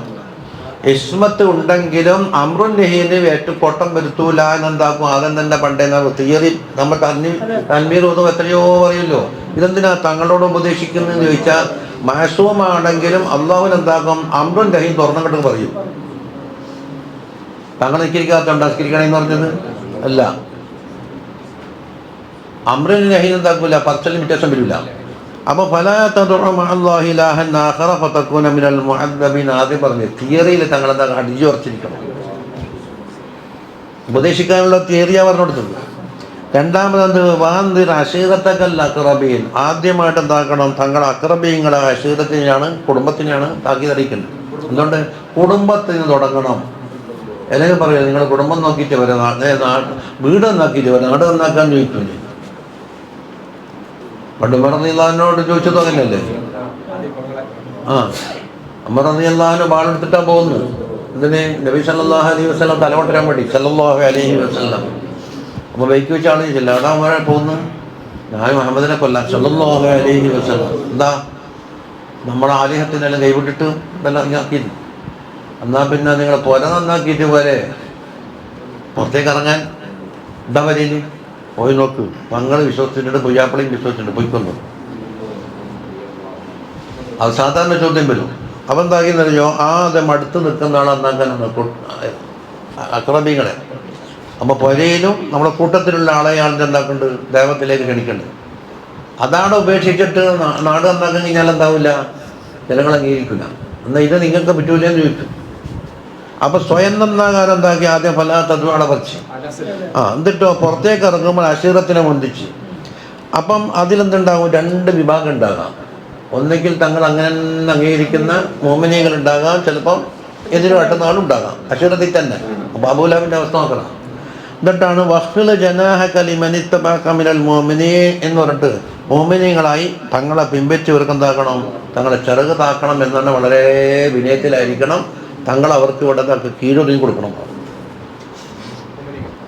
ഇസ്മത്ത് ഉണ്ടെങ്കിലും അമ്രുൻ നഹീന് കോട്ടം വരുത്തൂല എന്നെന്താക്കും. ആദ്യം തന്നെ പണ്ടേ തിയറി നമ്മൾ തൻവീർ ഒന്നും എത്രയോ പറയുമല്ലോ. ഇതെന്തിനാ തങ്ങളോട് ഉപദേശിക്കുന്നതെന്ന് ചോദിച്ചാൽ മഹസൂമാണെങ്കിലും അള്ളാഹുവിന് എന്താക്കും, അമ്രുൻ നഹീൻ തുറന്നിട്ട് പറയും. തങ്ങൾ നിസ്കരിക്കാത്തോണ്ട് നിസ്കരിക്കണമെന്ന് പറഞ്ഞത് അല്ല. അമ്രുൻ നഹീൻ എന്താക്കൂല, പർച്ചലും വ്യത്യാസം വരില്ല. അപ്പോൾ ആദ്യം പറഞ്ഞു തിയറിയിൽ തങ്ങളെന്താ അടിച്ചു ഉറച്ചിരിക്കണം. ഉപദേശിക്കാനുള്ള തിയറിയാ പറഞ്ഞു കൊടുത്തത്. രണ്ടാമത് വാന്തിർ അഷീറത്തക്കൽ അക്രബീൻ, ആദ്യമായിട്ട് എന്താക്കണം, തങ്ങളെ അക്രബീങ്ങളെ അഷീറത്തിനെയാണ്, കുടുംബത്തിനെയാണ് താക്കീതറിയിക്കേണ്ടത്. എന്തുകൊണ്ട് കുടുംബത്തിന് തുടങ്ങണം. അല്ലെങ്കിൽ പറയാം നിങ്ങൾ കുടുംബം നോക്കിയിട്ട് വരാം, വീട് നന്നാക്കിയിട്ട് വരാം, നാട് നന്നാക്കാൻ ചോദിക്കൂലേ. പണ്ട് ഉമർ റളിയല്ലാഹുവിനോട് ചോദിച്ചതും അങ്ങനെയല്ലേ? ഉമർ റളിയല്ലാഹു വാളെടുത്തിട്ടാ പോകുന്നത്. ഇതിന് നബി സല്ലല്ലാഹു അലൈഹി വസല്ലം തലവട്ടരാൻ വേണ്ടി സല്ലല്ലാഹു അലൈഹി വസല്ലം. അപ്പോൾ ബൈക്ക് വെച്ച ആൾ ചോദിച്ചില്ല, എടാ ഉമറെ പോകുന്നത്? ഞാൻ മുഹമ്മദിനെ കൊല്ലാൻ സല്ലല്ലാഹു അലൈഹി വസല്ലം. എന്താ നമ്മുടെ ആലിഹത്തിനെല്ലാം കൈവിട്ടിട്ട് ഇതെല്ലാം ഇങ്ങാക്കിയിരുന്നു. എന്നാൽ പിന്നെ നിങ്ങൾ പുര നന്നാക്കിയിട്ട് പോരെ പുറത്തേക്ക് ഇറങ്ങാൻ. എന്താ വരയില് പോയി നോക്ക്, പങ്ങൾ വിശ്വസിച്ചിട്ടുണ്ട്, പുയ്യാപ്പിളയും വിശ്വസിച്ചിട്ടുണ്ട്, പോയിക്കൊന്നു. അത് സാധാരണ ചോദ്യം വരും. അപ്പം എന്താക്കിയെന്നറിയോ, ആദ്യം അടുത്ത് നിൽക്കുന്ന ആളെ എന്താക്കാനാണ് അക്രബീങ്ങളെ. അപ്പോൾ പുരയിലും നമ്മുടെ കൂട്ടത്തിലുള്ള ആളെയാണ് എന്താക്കേണ്ടത്, ദേവത്തിലേക്ക് ക്ഷണിക്കേണ്ടത്. അതാണ് ഉപേക്ഷിച്ചിട്ട് നാട് നന്നാക്കാൻ കഴിഞ്ഞാൽ എന്താവില്ല, ജനങ്ങൾ അംഗീകരിക്കില്ല. എന്നാൽ ഇത് നിങ്ങൾക്ക് പറ്റൂലെന്ന് ചോദിക്കും. അപ്പൊ സ്വയം നന്നാകാരം എന്താക്കി, ആദ്യം ഫലാത്തതുവാളെ പറിച്ച് എന്നിട്ടോ പുറത്തേക്ക് ഇറങ്ങുമ്പോൾ അശീറത്തിനെ പൊന്തിച്ച്. അപ്പം അതിലെന്തുണ്ടാകും, രണ്ട് വിഭാഗം ഉണ്ടാകാം. ഒന്നെങ്കിൽ തങ്ങൾ അങ്ങനെ അംഗീകരിക്കുന്ന മോമിനിയങ്ങൾ ഉണ്ടാകാം, ചിലപ്പം എതിര് കാട്ടുന്ന ആളുണ്ടാകാം അശീറത്തിൽ തന്നെ. അപ്പൊ അബൂലഹബിന്റെ അവസ്ഥ നോക്കണം. എന്നിട്ടാണ് വഖ്ഫിൽ ജനാഹ കലിമനിത്തബഅക മിനൽ മുഅ്മിനീൻ എന്ന് പറഞ്ഞിട്ട് മോമിനിയങ്ങളായി തങ്ങളെ പിൻപറ്റിയവർക്ക് എന്താക്കണം, തങ്ങളെ ചിറക് താക്കണം എന്നാണ്. വളരെ വിനയത്തിലായിരിക്കണം. തങ്ങൾ അവർക്ക് ഇവിടെ കീഴൊതുങ്ങി കൊടുക്കണം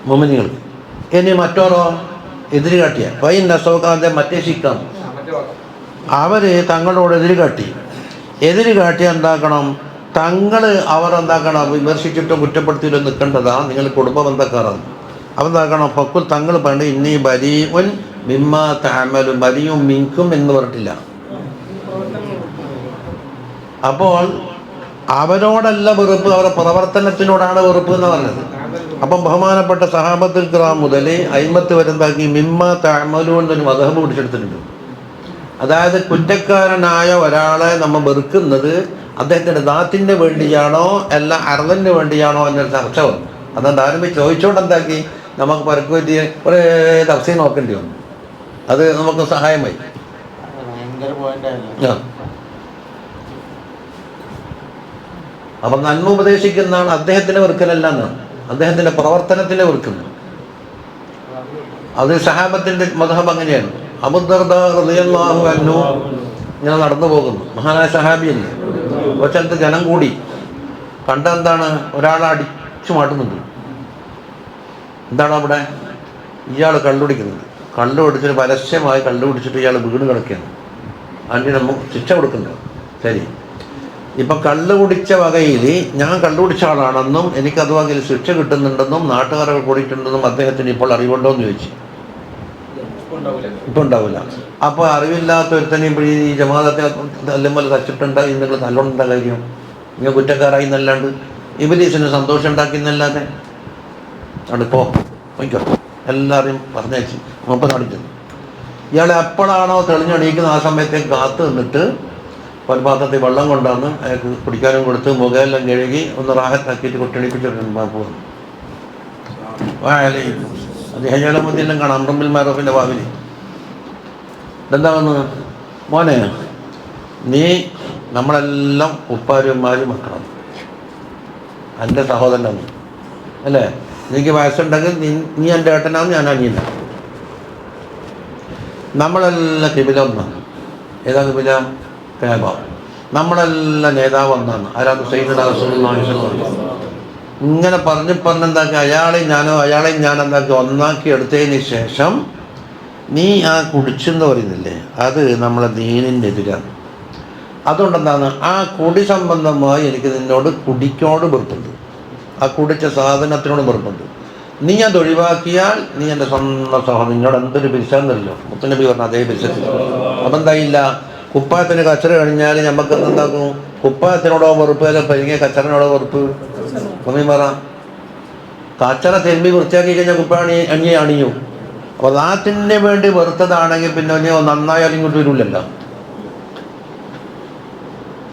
മോമിനികൾക്ക്. ഇനി മറ്റോരോ എതിര് കാട്ടിയ നസോക്കാന്റെ മറ്റേ ശിക്കം അവര് തങ്ങളോട് എതിര് കാട്ടി എന്താക്കണം, തങ്ങൾ അവർ എന്താക്കണം, വിമർശിച്ചിട്ടോ കുറ്റപ്പെടുത്തിയിട്ടോ നിൽക്കേണ്ടതാ, നിങ്ങൾ കുടുംബ ബന്ധക്കാരാണ്. അവെന്താക്കണം, ഫക്കുൽ തങ്ങൾ പണ്ട് ഇന്നീ ബരീഉൻ മിമ്മാ തഅമലു, ബരീഉൻ മിൻകും എന്ന് പറഞ്ഞിട്ടില്ല. അപ്പോൾ അവരോടല്ല വെറുപ്പ്, അവരുടെ പ്രവർത്തനത്തിനോടാണ് വെറുപ്പ് എന്ന് പറഞ്ഞത്. അപ്പം ബഹുമാനപ്പെട്ട സഹാബത്തുൽ കിറാം മുതൽ അയിമത്ത് വരെ എന്താക്കി, മിമ്മാ തഅമലു എന്നൊരു മദ്ഹബ് പിടിച്ചെടുത്തിട്ടുണ്ട്. അതായത് കുറ്റക്കാരനായ ഒരാളെ നമ്മൾ വെറുക്കുന്നത് അദ്ദേഹത്തിൻ്റെ ദാത്തിൻ്റെ വേണ്ടിയാണോ അല്ല അർദന് വേണ്ടിയാണോ എന്നൊരു ചർച്ച വന്നു. അതുകൊണ്ട് ആരും ചോദിച്ചോണ്ട് എന്താക്കി, നമുക്ക് പരക്ക് പറ്റിയ കുറേ തഫ്സീർ നോക്കേണ്ടി വന്നു. അത് നമുക്ക് സഹായമായി. അപ്പം നന്മ ഉപദേശിക്കുന്നതാണ് അദ്ദേഹത്തിൻ്റെ വെറുക്കലല്ല എന്നാണ്, അദ്ദേഹത്തിൻ്റെ പ്രവർത്തനത്തിൻ്റെ വെറുക്കുന്നത്. അത് സഹാബത്തിൻ്റെ മദ്ഹബ് അങ്ങനെയാണ്. അബൂദർദ റളിയല്ലാഹു അൻഹു ഇങ്ങനെ നടന്നു പോകുന്നു, മഹാനായ സഹാബിയല്ലേ. ഒരു സ്ഥലത്ത് ജനം കൂടി കണ്ടെന്താണ്, ഒരാളെ അടിച്ചു മാട്ടുന്നുണ്ട്. എന്താണ് അവിടെ, ഇയാൾ കള്ളുപിടിക്കുന്നത്. കള്ളുപിടിച്ചിട്ട് പരസ്യമായി കള്ളുപിടിച്ചിട്ട് ഇയാൾ വീണ് കിടക്കുകയാണ്. അതിന് നമുക്ക് ശിക്ഷ കൊടുക്കുന്നുണ്ട്. ശരി, ഇപ്പം കള്ളു കുടിച്ച വകയിൽ ഞാൻ കള്ളുപിടിച്ച ആളാണെന്നും എനിക്കത് വകയിൽ ശിക്ഷ കിട്ടുന്നുണ്ടെന്നും നാട്ടുകാരൊക്കെ കൂടിയിട്ടുണ്ടെന്നും അദ്ദേഹത്തിന് ഇപ്പോൾ അറിവുണ്ടോ എന്ന് ചോദിച്ചു. ഇപ്പം ഉണ്ടാവില്ല. അപ്പോൾ അറിവില്ലാത്ത ഒരുത്തനെയും ഈ ജമാഅത്തെ തല്ലുമ്പോൾ തച്ചിട്ടുണ്ട് നിങ്ങൾ നല്ലോണം കാര്യം, ഇങ്ങനെ കുറ്റക്കാരായി എന്നല്ലാണ്ട് ഇബ്ലീസിന് സന്തോഷം ഉണ്ടാക്കിയെന്നല്ലാതെ അടുപ്പോ വയ്ക്കോ എല്ലാവരെയും പറഞ്ഞയച്ച് മുമ്പ് നടിച്ചത്. ഇയാൾ എപ്പോഴാണോ തെളിഞ്ഞെണീക്കുന്നത് ആ സമയത്തേക്ക് കാത്തു നിന്നിട്ട് ഒരു പാത്രത്തിൽ വെള്ളം കൊണ്ടുവന്ന് അയാൾക്ക് കുടിക്കാനും കൊടുത്ത് മുഖമെല്ലാം കഴുകി ഒന്ന് റാഹത്താക്കിയിട്ട് കുട്ടിയണിപ്പിച്ചിട്ടുണ്ട് പോകുന്നു. അത് ഹജാലമുദ്ദീനും കാണാം അമ്രുൽ മാറൂഫിൻ്റെ ഭാവിയിൽ. എന്താ വന്ന് മോനെ, നീ നമ്മളെല്ലാം ഉപ്പാരുമാരും മക്കളാണ്, എൻ്റെ സഹോദരനാണ് അല്ലേ? എനിക്ക് വയസ്സുണ്ടെങ്കിൽ നീ എൻ്റെ ഏട്ടനാണ്, ഞാൻ അനിയനാണ്. നമ്മളെല്ലാം കിബില ഒന്നാണ്. ഏതാ കിബില? കാബ. നമ്മളെല്ലാം നേതാവ് ഒന്നാണ്. ആരാണ്? സയ്യിദുനാ റസൂലുള്ളാഹി സ്വല്ലല്ലാഹു അലൈഹി വസല്ലം. ഇങ്ങനെ പറഞ്ഞെന്താക്കി അയാളെയും ഞാൻ എന്താക്കി ഒന്നാക്കി എടുത്തതിന് ശേഷം നീ ആ കുടിച്ചെന്ന് പറയുന്നില്ലേ, അത് നമ്മളെ ദീനിനെതിരാണ്. അതുകൊണ്ടെന്താണ്, ആ കുടി സംബന്ധമായി എനിക്ക് നിന്നോട് കുടിക്കോട് വെറുപ്പുണ്ട്, ആ കുടിച്ച സാധനത്തിനോട് വെറുപ്പുണ്ട്. നീ അത് ഒഴിവാക്കിയാൽ നീ എൻ്റെ സ്വന്തം സഹോദരൻ. നിന്നോട് എന്തൊരു പിരിച്ചാന്നല്ലോ മുത്തനബി പറഞ്ഞ അതേ പിരിച്ചത്തിൽ. അപ്പം എന്തായില്ല, കുപ്പായത്തിന് കച്ചറ കഴിഞ്ഞാൽ നമുക്ക് എന്താക്കും? കുപ്പായത്തിനോടോ വെറുപ്പ്, അല്ല പരിങ്ങിയ കച്ചറനോടോ വെറുപ്പ്? ഒന്നീ പറ. കച്ചറ തിരുമ്പി വൃത്തിയാക്കി കഴിഞ്ഞാൽ കുപ്പായ അണിയും. അപ്പോൾ നാട്ടിന് വേണ്ടി വെറുത്തതാണെങ്കിൽ പിന്നെ നന്നായാലും ഇങ്ങോട്ട് വരില്ലല്ലോ.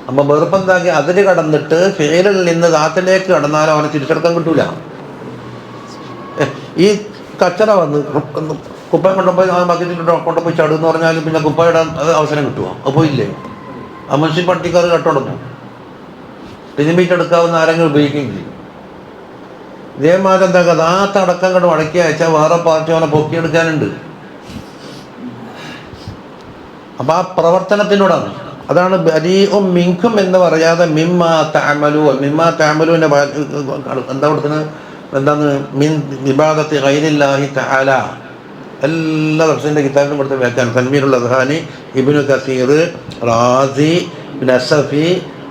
അപ്പം വെറുപ്പെന്താക്കി അതിൽ കടന്നിട്ട് ഫേലിൽ നിന്ന് ദാത്തിലേക്ക് കടന്നാലും അവനെ തിരിച്ചെടുക്കാൻ കിട്ടൂല. ഈ കച്ചറ വന്ന് കുപ്പ കൊണ്ടുപോയി ആ ബക്കറ്റിൽ കൊണ്ടുപോയി ചടുന്ന് പറഞ്ഞാലും പിന്നെ കുപ്പയിടാൻ അവസരം കിട്ടുമോ? അത് പോയില്ലേ? ആ മനുഷ്യൻ പട്ടിക്കാർ കട്ടുടങ്ങും. തിരുമ്പിച്ചെടുക്കാവുന്ന ആരെങ്കിലും ഉപയോഗിക്കുകയും ചെയ്യും. ഇതേമാതിരി എന്താക്കുക, ദാത്തടക്കം കണ്ട് മടക്കി അയച്ചാൽ വേറെ പാർട്ടി അവനെ പൊക്കിയെടുക്കാനുണ്ട്. അപ്പം ആ പ്രവർത്തനത്തിനോടാണ്. അതാണ് ബരീഉം മിൻകും എന്ന് പറയാതെ മിമ്മാ തഅമലൂന്റെ എന്താ കൊടുക്കുന്നത്? എന്താണ്? മിൻ ഇബാദത്തി ഗൈരില്ലാഹി തആല. എല്ലാ ദർശൻ്റെ കിതാബിനും കൊടുത്ത വ്യാഖ്യാനം തൻവീറുൽ അദ്ഹാനി, ഇബ്നു കസീർ, റാസി, പിന്നെ അസഫി,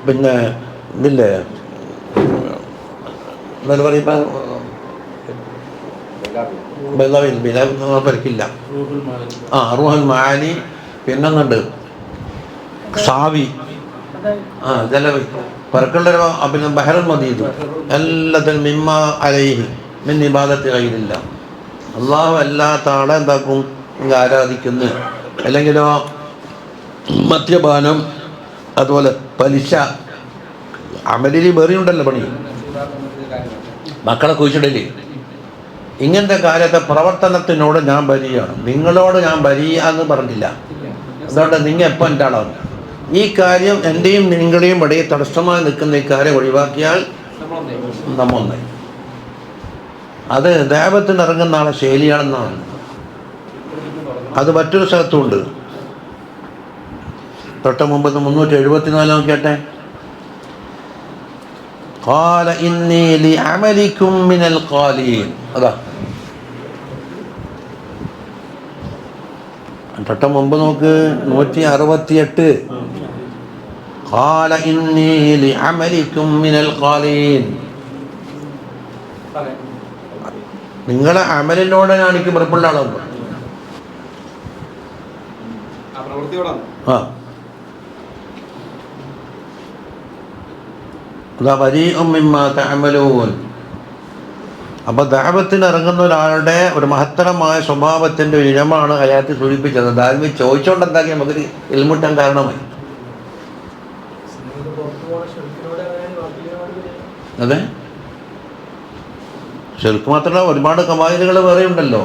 പിന്നെ ഇതില്ലേ എന്താ പറയുക, പരിക്കില്ല, റൂഹുൽ മആനി, പിന്നൊന്നുണ്ട് സാവി, ജലവി, പറക്കുള്ളൊരു പിന്നെ ബഹറുൽ മദീദ്. എല്ലാത്തിനും മിമ്മ അലൈഹി മിൻ ഇബാദത്തി ഗൈരില്ല. അള്ളാഹു അല്ലാത്ത ആളെ എന്താക്കും? ആരാധിക്കുന്നു. അല്ലെങ്കിലോ മദ്യപാനം, അതുപോലെ പലിശ, അമലിൽ വേറെയുണ്ടല്ലോ പണി, മക്കളെ കുഴിച്ചിടല്, ഇങ്ങനത്തെ കാര്യത്തെ പ്രവർത്തനത്തിനോട് ഞാൻ ബരിയാണ്. നിങ്ങളോട് ഞാൻ ബരിയാന്ന് പറഞ്ഞില്ല. അതുകൊണ്ട് നിങ്ങൾ എപ്പോൾ എൻ്റെ ആളാണ്. ഈ കാര്യം എൻ്റെയും നിങ്ങളുടെയും ഇടയിൽ തടസ്സമായി നിൽക്കുന്ന ഈ കാര്യം ഒഴിവാക്കിയാൽ നമ്മൊന്നായി. അത് ദൈവത്തിന് ഇറങ്ങുന്ന ആളെ ശൈലിയാണെന്നാണ്. അത് മറ്റൊരു സ്ഥലത്തുണ്ട്. തൊട്ട് മുമ്പ് 374 നോക്കിയാട്ടെ. ഖാല ഇന്നി ലിഅമലികും മിനൽ ഖാലീൻ. അതാ തൊട്ട് മുമ്പ് നോക്ക്, 168. ഖാല ഇന്നി ലിഅമലികും മിനൽ ഖാലീൻ. നിങ്ങളെ അമലിനോട് എനിക്ക് വെറുപ്പുള്ള ആളാണ്. അപ്പൊ ദഅവത്തിന് ഇറങ്ങുന്ന ഒരാളുടെ ഒരു മഹത്തരമായ സ്വഭാവത്തിന്റെ ഒരു ഇനമാണ് ഹയാത്ത് സൂചിപ്പിച്ചത്. ദാൽമി ചോദിച്ചോണ്ട് എന്താക്കി നമുക്കൊരു ഇൽമുട്ടാൻ കാരണമായി. അതെ, ശരിക്കും മാത്രമല്ല ഒരുപാട് കവായിലുകൾ വേറെ ഉണ്ടല്ലോ.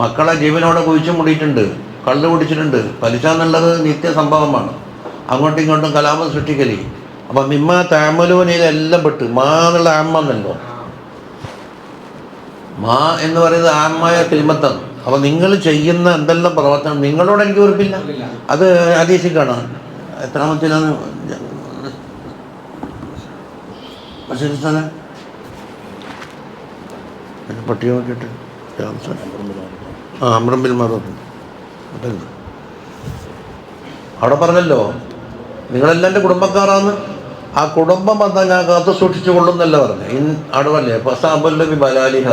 മക്കളെ ജീവനോടെ കുഴിച്ചു മൂടിയിട്ടുണ്ട്, കള്ളു കുടിച്ചിട്ടുണ്ട്. പലിശ എന്നുള്ളത് നിത്യ സംഭവമാണ്. അങ്ങോട്ടും ഇങ്ങോട്ടും കലാപം സൃഷ്ടിക്കലി. അപ്പം മിമ്മ താമലൂനെല്ലാം പെട്ട് മാ എന്നുള്ള ആമ്മന്നല്ലോ. മാ എന്ന് പറയുന്നത് ആമായ കിൽമത്താണ്. അപ്പം നിങ്ങൾ ചെയ്യുന്ന എന്തെല്ലാം പ്രവർത്തനം നിങ്ങളോട് എനിക്ക് ഉറപ്പില്ല. അത് ഹദീസിൽ എത്രാമത്തിലാണ് പട്ടിക നോക്കിയിട്ട് അമ്രുൽ മഅറൂഫ് അവിടെ പറഞ്ഞല്ലോ, നിങ്ങളെല്ലാം എൻ്റെ കുടുംബക്കാരാന്ന്. ആ കുടുംബം എന്താ ഞാൻ കാത്തു സൂക്ഷിച്ചു കൊള്ളുന്നല്ല പറഞ്ഞു. അടുവല്ലേ ഫസാബുല്ലബി ബലാലിഹ.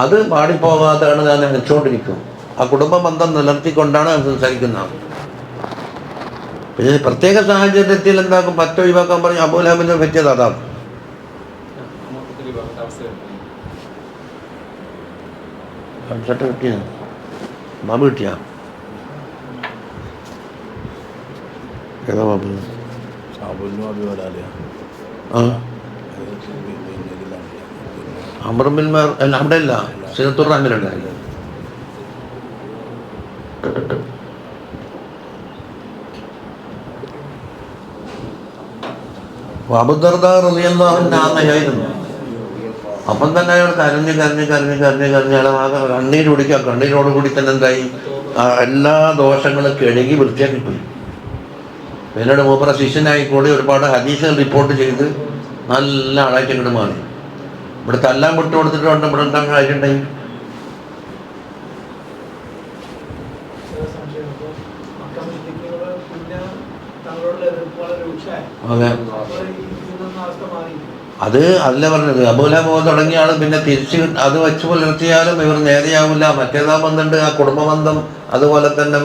അത് പാടിപ്പോകാതെയാണ് ഞാൻ നനച്ചുകൊണ്ടിരിക്കും. ആ കുടുംബ ബന്ധം നിലനിർത്തിക്കൊണ്ടാണ് ഞാൻ സംസാരിക്കുന്നത്. പിന്നെ പ്രത്യേക സാഹചര്യത്തിൽ എന്താക്കും പറ്റ ഒഴിവാക്കാൻ പറഞ്ഞു. അബൂലഹബിനെ പറ്റിയത് അതാണ്. കിട്ടിയ ബാബ് കിട്ടിയ ഏതാ ബാബ്? ആ അമർബിന്മാർ അല്ല, അവിടെ അല്ല, സിനത്തുർ റഹ്മാനുണ്ടായില്ല. അബൂദർദാ റളിയല്ലാഹു അൻഹു ആയിരുന്നു. അപ്പം തന്നെ അയാൾ കരഞ്ഞ് അയാൾ ആകെ കണ്ണീര് കുടിക്കുക. കണ്ണീരോട് കൂടി തന്നെ എന്തായി, എല്ലാ ദോഷങ്ങളും കഴുകി വൃത്തിയാക്കി പോയി. പിന്നീട് മൂപ്പറ ശിഷ്യനായി കൂടി ഒരുപാട് ഹദീസുകൾ റിപ്പോർട്ട് ചെയ്ത് നല്ല ആളായിട്ട് ഇങ്ങോട്ട് മാറി. ഇവിടെ തല്ലാൻ വിട്ടു കൊടുത്തിട്ട് കൊണ്ട് ഇവിടെ ഉണ്ടാകാൻ കാര്യമുണ്ടായി. അതെ, അത് അല്ല പറഞ്ഞത്. അബൂലഹബ് തുടങ്ങിയ ആൾ പിന്നെ തിരിച്ച് അത് വെച്ച് പുലർത്തിയാലും ഇവർ നേരെയാവില്ല. മറ്റേതാ ബന്ധമുണ്ട്, ആ കുടുംബബന്ധം അതുപോലെ തന്നെ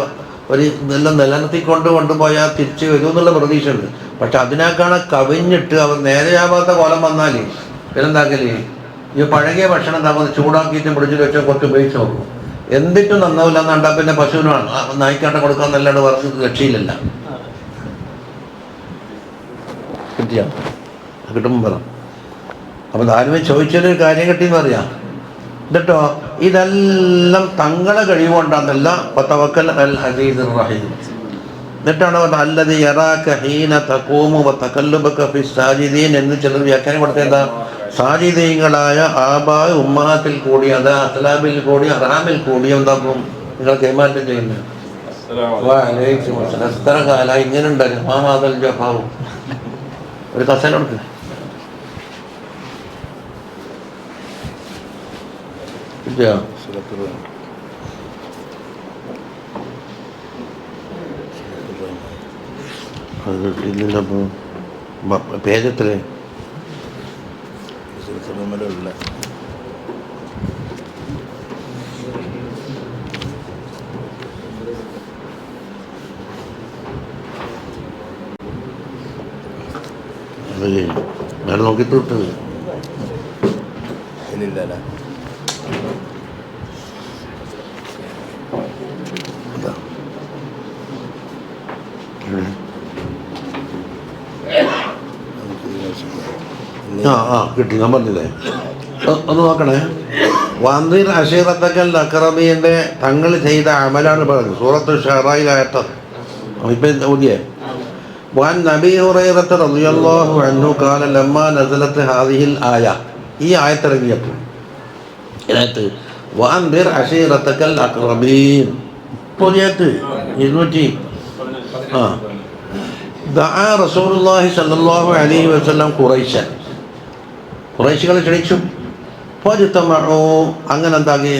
ഒരു ഇതെല്ലാം നിലനിർത്തിക്കൊണ്ട് കൊണ്ടുപോയാൽ തിരിച്ച് വരും എന്നുള്ള പ്രതീക്ഷ ഉണ്ട്. പക്ഷെ അതിനേക്കാണ് കവിഞ്ഞിട്ട് അവർ നേരെയാവാത്ത കോലം വന്നാൽ പിന്നെന്താക്കല്, ഈ പഴകിയ ഭക്ഷണം എന്താകുന്നത് ചൂടാക്കിയിട്ട് പിടിച്ചിട്ട് വെച്ചാൽ കുറച്ച് ഉപയോഗിച്ച് നോക്കും. എന്നിട്ടും നന്നാവില്ല എന്നുണ്ടാ പിന്നെ പശുവിനാണ് നായിക്കാട്ടം കൊടുക്കാന്നല്ലാണ്ട് പറഞ്ഞ് രക്ഷയില്ലല്ല. കിട്ടിയാ കിട്ടുമ്പോൾ പറ. അപ്പം ആരുമേ ചോദിച്ചൊരു കാര്യം കിട്ടിയെന്ന് പറയാം എന്നിട്ടോ. ഇതെല്ലാം തങ്ങളെ കഴിവുകൊണ്ടാന്നല്ല. തവക്കൽ അൽ അസീസ് റഹീം. എന്നിട്ടാണ് പറഞ്ഞത് അല്ലദീ യറാക ഹീന തഖൂമു വതകല്ലുബക ഫിസ് സാജിദീൻ എന്ന് ചിലർ വ്യാഖ്യാനം കൊടുത്തത്. സാജിദീങ്ങളായ ആബാ ഉമ്മഹാത്തിൽ കൂടി, അത് അസ്ലാബിൽ കൂടി അർഹാമിൽ കൂടി എന്താക്കും നിങ്ങൾ കൈമാറ്റം ചെയ്യുന്നത്. എത്ര കാലം ഇങ്ങനെ ഉണ്ടായിരുന്നു. മാമാദൽ ജഫാവും ഒരു കസേര കൊടുക്കുക. പേജത്തില് ഞാൻ നോക്കിയിട്ട് വിട്ടത് ഇല്ല. കിട്ടി, ഞാൻ പറഞ്ഞില്ലേ. ഒന്ന് നോക്കണേ. വന്ദീർ അഷീറത്തക്കൽ അക്രമീൻ്റെ തങ്ങൾ ചെയ്ത അമലാണ് പറഞ്ഞത്. സൂറത്ത് ഷറായിലായത്ത ഇപ്പം ഓതിയേ. وعن أبي هريرة رضي الله عنه قال لما نزلت هذه الآية, ഈ ആയത്ത് ഇറങ്ങിയപ്പോൾ ഇതിനകത്ത് وأنذر عشيرتك الأقربين പുതിയത്ത് 200 ദഅ റസൂലുള്ളാഹി സ്വല്ലല്ലാഹു അലൈഹി വസല്ലം ഖുറൈശികളെ ക്ഷണിച്ചു. ഫജ്തമഉ, അങ്ങനെ എന്താക്കി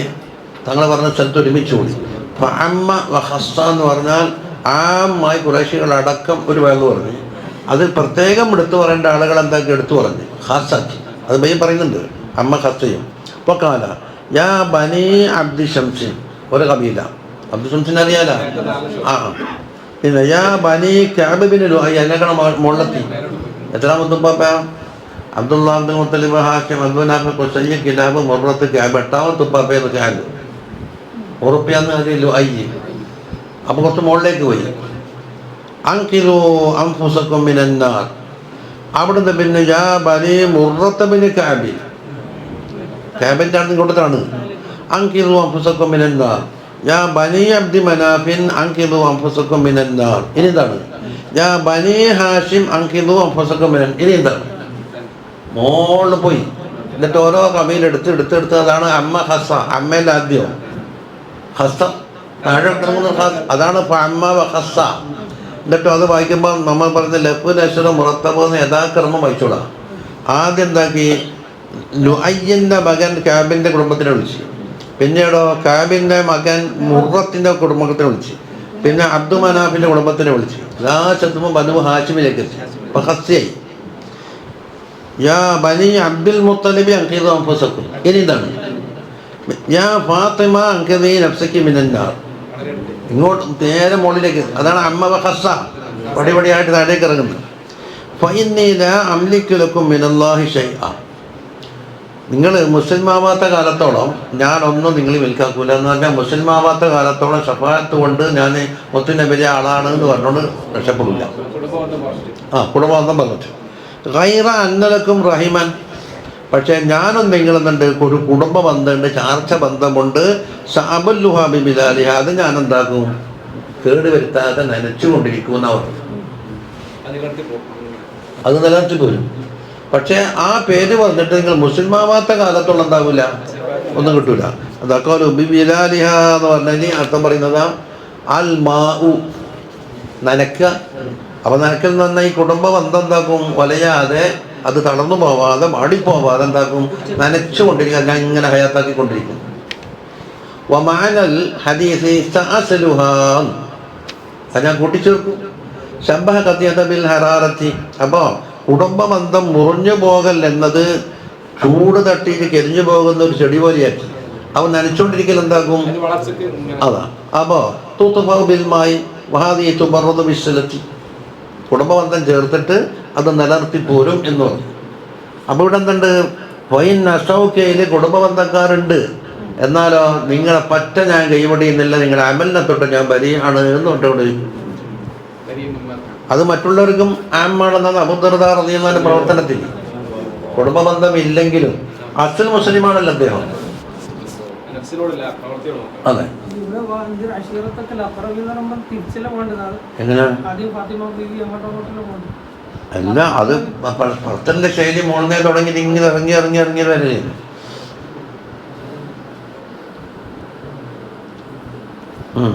തങ്ങൾ പറഞ്ഞ സ്ഥലത്ത് ഒരുമിച്ച് കൂടി. ഫഅമ്മ വഖസ്സ എന്ന് പറഞ്ഞാൽ ആമായി ഖുറൈശികളടക്കം ഒരു വേള് പറഞ്ഞു. അതിൽ പ്രത്യേകം എടുത്തു പറയേണ്ട ആളുകൾ എന്താക്കി എടുത്തു പറഞ്ഞു, ഖാസാക്കി. അത് ബൈ പറയുന്നുണ്ട് അമ്മ ഖസ്സയും. ഇപ്പോൾ കാല യാ ബനി അബ്ദി ഷംസിൻ, ഒരു കബീല. അബ്ദു ഷംസിൻ അറിയാലോ. പിന്നെ യാ ബനി കഅബ് ബിൻ ലുഅയ്, അതിനേക്കാണ് മുകളിലെത്തി. എത്രാമത്തെ ഉപ്പാപ്പ? അബ്ദുല്ലാ അബ്ദുൽ മുത്തലിബ് ഹാഷിം അബ്ദുനാഫ് ഖുസയ്യ് കിലാബ് മുറത്ത് കഅബ്. എട്ടാമത്തെ ഉപ്പാപ്പയെന്ന് കഅബ്. ഉറുപ്പിയാന്ന് അത് ലുഅയ്. അപ്പോൾ കുറച്ച് മുകളിലേക്ക് പോയി. അൻഖിലൂ അൻഫുസകും മിനന്നാർ. അവിടുന്ന് പിന്നെ യാ ബനി മുറത്ത് ബിൻ കഅബ്, കഅബിൻ്റെ അടുത്ത് ഇങ്ങോട്ടാണ്. അൻഖിലൂ അൻഫുസകും മിനന്നാർ. യാ ബനി അബ്ദി മനാഫിൻ അൻഖിലൂ അൻഫുസകും മിനന്നാർ. ഇനി എന്താണ്? യാ ബനി ഹാഷിം അൻഖിലൂ അൻഫുസകും മിനന്നാർ. ഇനി എന്താണ്? മോളിൽ പോയി. എന്നിട്ട് ഓരോ കബീൽ എടുത്ത് അതാണ് അമ്മ ഹസ്സ. അമ്മയിൽ ആദ്യം ഹസ്സ താഴെ കിടക്കുന്ന അതാണ് അമ്മ ഹസ്സ. എന്നിട്ടും അത് വായിക്കുമ്പോൾ നമ്മൾ പറഞ്ഞ ലഫ് നഷർ മുറത്തബെന്ന് യഥാക്രമം വായിച്ചോളാം. ആദ്യം എന്താക്കി ലുഅയ്യിൻ്റെ മകൻ കാബിൻ്റെ കുടുംബത്തിനെ വിളിച്ച്, പിന്നീടോ കാബിൻ്റെ മകൻ മുറത്തിൻ്റെ കുടുംബത്തിനെ വിളിച്ച്, പിന്നെ അബ്ദു മനാഫിൻ്റെ കുടുംബത്തിനെ വിളിച്ച്. എല്ലാ ശബ്ദവും ബനു ഹാഷിമിലേക്ക് എത്തി. അപ്പം ഹസ്സയായി. യാ ബനി അബ്ദുൽ മുത്തലിബി അൻഖിദൂ അൻഫുസകും. ഇനി എന്താണ്? യാ ഫാത്തിമ അൻഖിദീ നഫ്സകി മിനന്നാർ. ഇങ്ങോട്ട് നേരെ മുകളിലേക്ക്. അതാണ് അമ്മ വഖസ്സ. പടിപടിയായിട്ട് താഴേക്ക് ഇറങ്ങുന്നത്. ഫഇന്നീ ലാ അംലികു ലക്കും മിനല്ലാഹി ഷൈഅ. നിങ്ങൾ മുസ്ലിമാവാത്ത കാലത്തോളം ഞാനൊന്നും നിങ്ങൾ വിൽക്കാക്കൂല എന്ന് പറഞ്ഞാൽ മുസ്ലിമാവാത്ത കാലത്തോളം ഷഫാഅത്ത് കൊണ്ട് ഞാൻ മുത്തുനബിയുടെ ആളാണ് എന്ന് പറഞ്ഞുകൊണ്ട് രക്ഷപ്പെടില്ല. കുടുംബബന്ധം പറഞ്ഞിട്ട് ഗൈറ അന്നലക്കും റഹിമൻ, പക്ഷേ ഞാനും നിങ്ങളെന്നുണ്ട് ഒരു കുടുംബ ബന്ധമുണ്ട്, ചാർച്ച ബന്ധമുണ്ട്. സാബല്ലുഹാബി ബിലാലിഹ, അത് ഞാൻ എന്താക്കും, കേടുവരുത്താതെ നനച്ചുകൊണ്ടിരിക്കുന്ന അവർ അത് നിലനിർത്തി പോരും. പക്ഷേ ആ പേര് പറഞ്ഞിട്ട് നിങ്ങൾ മുസ്ലിമാവാത്ത കാലത്തോളം എന്താവില്ല, ഒന്നും കിട്ടൂല. അതൊക്കെ ബിലാലിഹ എന്ന് പറഞ്ഞാൽ അർത്ഥം പറയുന്നതാ അൽ മാ ഉ, നനക്കുക. അപ്പം നനക്കിൽ നിന്ന് ഈ കുടുംബ ബന്ധം എന്താക്കും, വലയാതെ അത് തളർന്നു പോവാതെ മാടിപ്പോവാതെ എന്താക്കും, നനച്ചുകൊണ്ടിരിക്കുക, ഞാൻ ഇങ്ങനെ ഹയാത്താക്കിക്കൊണ്ടിരിക്കും. വമാനൽ ഹദീസ് സഅസലുഹാൻ, അത് ഞാൻ കൂട്ടിച്ചേർക്കും. ശബ്ബഹ ഖതിയത ബിൽ ഹറാറത്തി, അപ്പോൾ കുടുംബബന്ധം മുറിഞ്ഞു പോകൽ എന്നത് ചൂട് തട്ടിയിട്ട് കരിഞ്ഞു പോകുന്ന ഒരു ചെടി പോലെയാക്കി അവൻ നനച്ചുകൊണ്ടിരിക്കൽ എന്താക്കും, അതാ. അപ്പോൾ തൂത്തുഫൗ ബിൽമായി വഹാദി തുബറദു ബിസ്സലത്തി, കുടുംബബന്ധം ചേർത്തിട്ട് അത് നിലനിർത്തി പോരും എന്ന് പറഞ്ഞു. അപ്പോൾ ഇവിടെ എന്തുണ്ട്, വൈൻ അഷൗക്കയിൽ കുടുംബബന്ധക്കാരുണ്ട്, എന്നാലോ നിങ്ങളെ പറ്റ ഞാൻ കൈവടിയുന്നില്ല, നിങ്ങളുടെ അമലിനെ തൊട്ട് ഞാൻ ബരിയാണ് എന്ന് തൊട്ടോട്. അത് മറ്റുള്ളവർക്കും ആമാണെന്നാണ് അബൂദർദാ റളിയല്ലാഹു അൻഹു പ്രവർത്തനത്തിൽ. കുടുംബബന്ധം ഇല്ലെങ്കിലും അസ്ൽ മുസ്ലിമാണല്ലോ അദ്ദേഹം. അതെ, എങ്ങനെ അല്ല, അത് ഭർത്തന്റെ ശൈലി മോളനെ തുടങ്ങി ഇങ്ങനെ ഇറങ്ങി ഇറങ്ങി ഇറങ്ങി വരെ.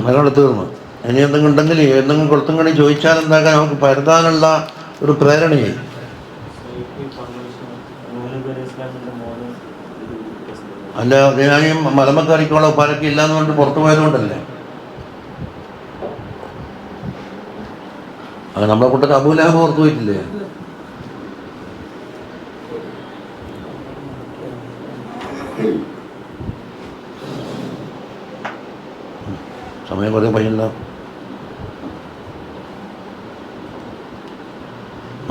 അതിനോട് തീർന്നു. ഇനി എന്തെങ്കിലും ഉണ്ടെങ്കിൽ എന്തെങ്കിലും കൊടുത്തും ചോദിച്ചാൽ എന്താക്കാൻ നമുക്ക് പരതാനുള്ള ഒരു പ്രേരണയായി. അല്ല, ഞാൻ ഈ മലമക്കറിക്കോളോ പരക്കെ ഇല്ലാന്ന് പറഞ്ഞിട്ട് പുറത്തു പോയതുകൊണ്ടല്ലേ. അങ്ങനെ നമ്മളെ കൂട്ടത്തിൽ അബൂലഹബ് പുറത്തു പോയിട്ടില്ലേ? സമയം കുറേ പയ്യല്ല.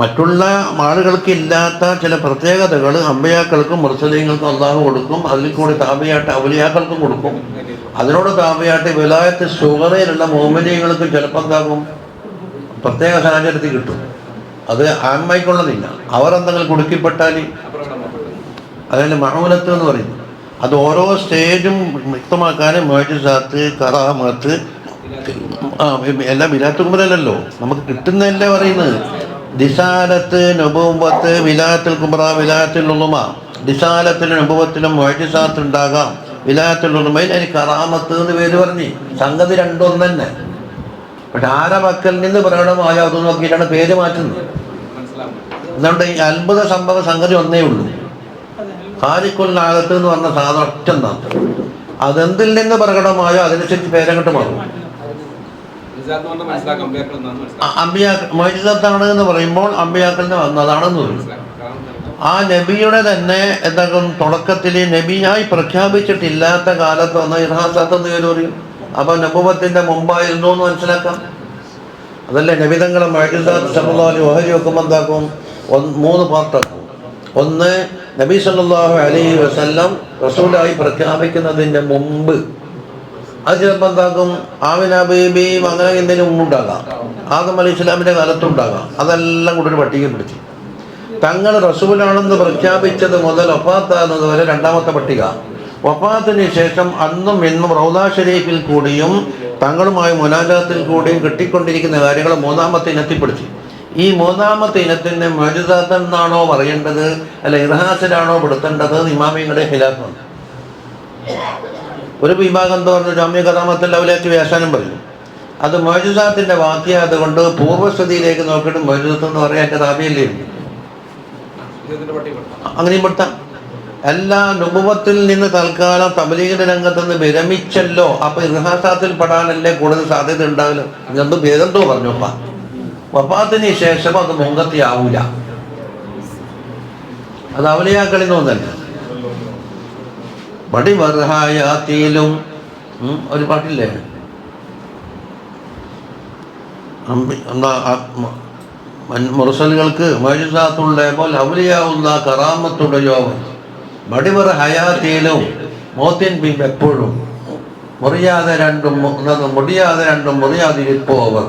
മറ്റുള്ള ആളുകൾക്ക് ഇല്ലാത്ത ചില പ്രത്യേകതകൾ അമ്പയാക്കൾക്കും മുർസലീങ്ങൾക്കും അള്ളാഹു കൊടുക്കും. അതിൽ കൂടി താബിയായിട്ട് ഔലിയാക്കൾക്കും കൊടുക്കും. അതിനോട് താബിയായിട്ട് വിലായത്ത് സുഗറയിലുള്ള മോമിനിയങ്ങൾക്ക് ചിലപ്പോൾ എന്താകും, പ്രത്യേക സാഹചര്യത്തിൽ കിട്ടും. അത് ആന്മയ്ക്കുള്ളതില്ല. അവരെന്തെങ്കിലും കുടുക്കിപ്പെട്ടാൽ അതിന് മഅൂനത്ത് എന്ന് പറയുന്നു. അത് ഓരോ സ്റ്റേജും വ്യക്തമാക്കാൻ മുഅ്ജിസാത്ത്, കറാമത്ത്, എല്ലാം വിലായത്തുൽ നമുക്ക് കിട്ടുന്നതല്ലേ പറയുന്നത്. ദിസാലത്ത്, നുബുവത്ത്, വിലായത്തുൽ കുബ്ര, വിലായത്തുൽ ഉളുമ. ദിസാലത്തിലും നുബുവത്തിലും മുഅ്ജിസാത്ത് ഉണ്ടാകാം. വിലായത്തുൽ ഉളുമയിൽ അതിന് കറാമത്ത് എന്ന് പേര് പറഞ്ഞ്. സംഗതി രണ്ടൊന്നും തന്നെ. പക്ഷെ ആരെ മക്കളിൽ നിന്ന് പ്രകടമായ അത് നോക്കിയിട്ടാണ് പേര് മാറ്റുന്നത്. അതുകൊണ്ട് ഈ അത്ഭുത സംഭവ സംഗതി ഒന്നേ ഉള്ളൂ. ഖാലിഖുൽ ആദത്ത് എന്ന് പറഞ്ഞ സാധനം ഒറ്റ എന്താണ്, അതെന്തിൽ നിന്ന് പ്രകടമായോ അതിനനുസരിച്ച് പേരങ്ങോട്ട് മാറും. മുഅ്ജിസാത്താണ് എന്ന് പറയുമ്പോൾ അമ്പിയാക്കളിൽ നിന്ന് വന്നതാണെന്ന് പറയും. ആ നബിയുടെ തന്നെ എന്താക്കും തുടക്കത്തിൽ നബിയായി പ്രഖ്യാപിച്ചിട്ടില്ലാത്ത കാലത്ത് വന്ന ഇർഹാസാത്ത് എന്ന് പേര് പറയും. അപ്പൊ നബുവത്തിന്റെ മുമ്പായിരുന്നു എന്ന് മനസ്സിലാക്കാം. അതല്ലേ നബിതങ്ങളെ മുഅ്ജിസാത്ത് സല്ലല്ലാഹു അലൈഹി വസല്ലം വെക്കുമ്പോൾ എന്താക്കും, 3 പാർട്ടാക്കും. ഒന്ന്, നബി സല്ലല്ലാഹു അലൈഹി വസല്ലം റസൂലായി പ്രഖ്യാപിക്കുന്നതിൻ്റെ മുമ്പ്. അത് ചിലപ്പോൾ എന്താക്കും, ആമിന ബീബിയും അങ്ങനെ എന്തെങ്കിലും മുമ്പുണ്ടാകാം, ആദം അലൈഹി ഇസ്ലാമിൻ്റെ കാലത്തുണ്ടാകാം. അതെല്ലാം കൂടി ഒരു പട്ടികപ്പെടുത്തി. തങ്ങൾ റസൂലാണെന്ന് പ്രഖ്യാപിച്ചത് മുതൽ വഫാത്താകുന്നത് വരെ രണ്ടാമത്തെ പട്ടിക. വഫാത്തിന് ശേഷം അന്നും ഇന്നും റൗദാ ഷരീഫിൽ കൂടിയും തങ്ങളുമായി മുനാജാത്തിൽ കൂടിയും കിട്ടിക്കൊണ്ടിരിക്കുന്ന കാര്യങ്ങൾ 3ാമത്തെ ഇനത്തിൽപ്പെടുത്തി. ഈ 3ാമത്തെ ഇനത്തിന് മുഅ്ജിസാത്ത് എന്നാണോ പറയേണ്ടത്, അല്ല ഇർഹാസിലാണോ പെടുത്തേണ്ടത്, ഇമാമിങ്ങളുടെ ഖിലാഫാണ്. ഒരു വിഭാഗം എന്ന് പറഞ്ഞു ജാമ്യ കറാമത്തുൽ ഔലിയാക്ക് വ്യാഖ്യാനം പറയും. അത് മുഅ്ജിസാത്തിന്റെ വാക്യായത് കൊണ്ട് പൂർവ്വസ്ഥിതിയിലേക്ക് നോക്കിയിട്ട് മുഅ്ജിസത്ത് എന്ന് പറയാൻ എൻ്റെ താബിയല്ലേ അങ്ങനെയും പെടുത്താം. എല്ലാ നുബുവത്തിൽ നിന്ന് തൽക്കാലം തബ്ലീഗിന്റെ രംഗത്ത് നിന്ന് വിരമിച്ചല്ലോ, അപ്പൊ ഇർഹാസാത്തിൽ പെടാനല്ലേ കൂടുതൽ സാധ്യത ഉണ്ടാവില്ല. ഇതെന്തോ ഭേദന്തോ പറഞ്ഞോപ്പ. വഫാത്തിന് ശേഷം അത് മുങ്കത്തിയാവൂല. അത് ഔലിയാക്കളിൽ നിന്നല്ല. വടി വർഹായാത്തിലും ഒരു പാട്ടില്ലേ, മുർസലുകൾക്ക് മുഅ്ജിസാത്തുള്ളപ്പോൾ ഔലിയാഉള്ള കറാമത്തുടയോവൻ വടിവർ ഹയാത്തിയിലും മോത്തിൻ ബിം എപ്പോഴും മുറിയാതെ രണ്ടും മുറിയാതിരിപ്പോ അവർ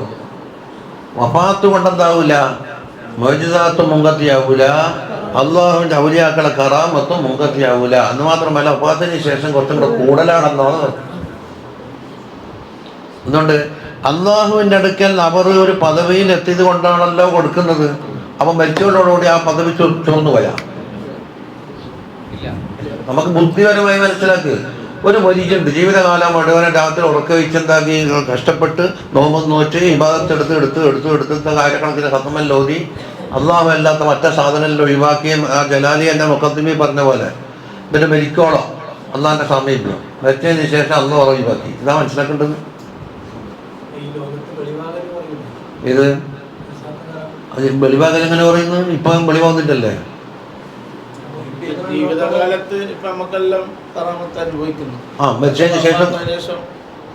വഫാത്ത് കൊണ്ടെന്താവൂല മോചിതാത്തും മുങ്കത്തിയാവൂല, അള്ളാഹുവിൻ്റെ ഔലിയാക്കളെ കറാമത്തും മുങ്കത്തിയാവൂല. എന്ന് മാത്രമല്ല വഫാത്തിന് ശേഷം കുറച്ചും കൂടെ കൂടുതലാണെന്നാണ്. അതുകൊണ്ട് അള്ളാഹുവിൻ്റെ അടുക്കൽ അവർ ഒരു പദവിയിൽ എത്തിയത് കൊണ്ടാണല്ലോ കൊടുക്കുന്നത്. അപ്പം മരിച്ചവരോടുകൂടി ആ പദവി ചുമന്നു പോയാ നമുക്ക് ബുദ്ധിപരമായി മനസ്സിലാക്കുക. ഒരു വലിയുണ്ട് ജീവിതകാലം മുഴുവനെ രാത്രി ഉറക്ക വെച്ചെന്താക്കി കഷ്ടപ്പെട്ട് നോമ്പ് നോറ്റ് എടുത്ത് കാര്യക്കണക്കിന് ഹത്തമല്ലോതി അള്ളാഹു അല്ലാത്ത മറ്റേ സാധനമെല്ലാം ഒഴിവാക്കിയും ആ ജലാലി എൻ്റെ മുഖത്തിമി പറഞ്ഞ പോലെ ഇതിൻ്റെ മരിക്കോളം അള്ളാഹിൻ്റെ സാമീപ്യം മരിച്ചതിന് ശേഷം അള്ളാഹ് ഒഴിവാക്കി. ഇതാ മനസ്സിലാക്കേണ്ടത്. ഇത് വെളിവാകൽ എങ്ങനെ പറയുന്നത്? ഇപ്പം വെളിവാകുന്നില്ലല്ലേ? ജീവിതകാലത്ത് ഇപ്പൊ നമുക്കെല്ലാം കറാമത്ത് അനുഭവിക്കുന്നു. മരിച്ചതിന് ശേഷം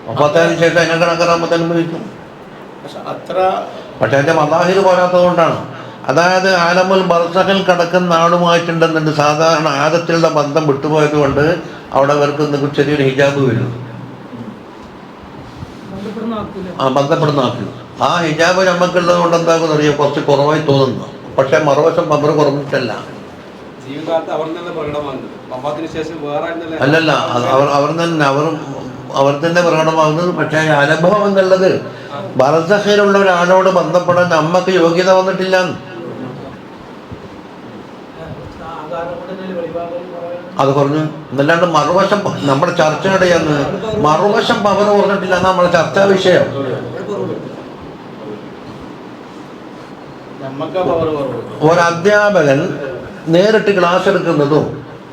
വഫാത്തിന് ശേഷം അതിനെ കറാമത്ത് അനുഭവിക്കും. പക്ഷെ അതിന്റെ മദാഹിർ പോരാത്തത് കൊണ്ടാണ്. അതായത് ആലമുൽ ബർസഖിൽ കിടക്കുന്ന ആളുമായിട്ടുണ്ടെന്നുണ്ട് സാധാരണ ആദത്തിലുള്ള ബന്ധം വിട്ടുപോയത് കൊണ്ട് അവിടെ അവർക്ക് ചെറിയൊരു ഹിജാബ് വരും. ബന്ധപ്പെടുന്ന ആക്കില്ല. ആ ഹിജാബ് നമുക്കുള്ളത് കൊണ്ട് എന്താകുന്ന അറിയാം കുറച്ച് കുറവായി തോന്നുന്നു. പക്ഷെ മറുവശം അവർ കുറഞ്ഞിട്ടല്ല. അല്ലല്ല, അവർ തന്നെ പ്രകടമാകുന്നത്. പക്ഷേ അനുഭവം എന്നുള്ളത് ബർസഖിലുള്ള ഒരാളോട് ബന്ധപ്പെടാൻ നമ്മക്ക് യോഗ്യത വന്നിട്ടില്ല. അത് കുറഞ്ഞു എന്നല്ലാണ്ട് മറുവശം നമ്മുടെ ചർച്ചയുടെയെന്ന് മറുവശം പവർ കുറഞ്ഞിട്ടില്ല. നമ്മുടെ ചർച്ചാ വിഷയം ഒരധ്യാപകൻ നേരിട്ട് ക്ലാസ് എടുക്കുന്നതും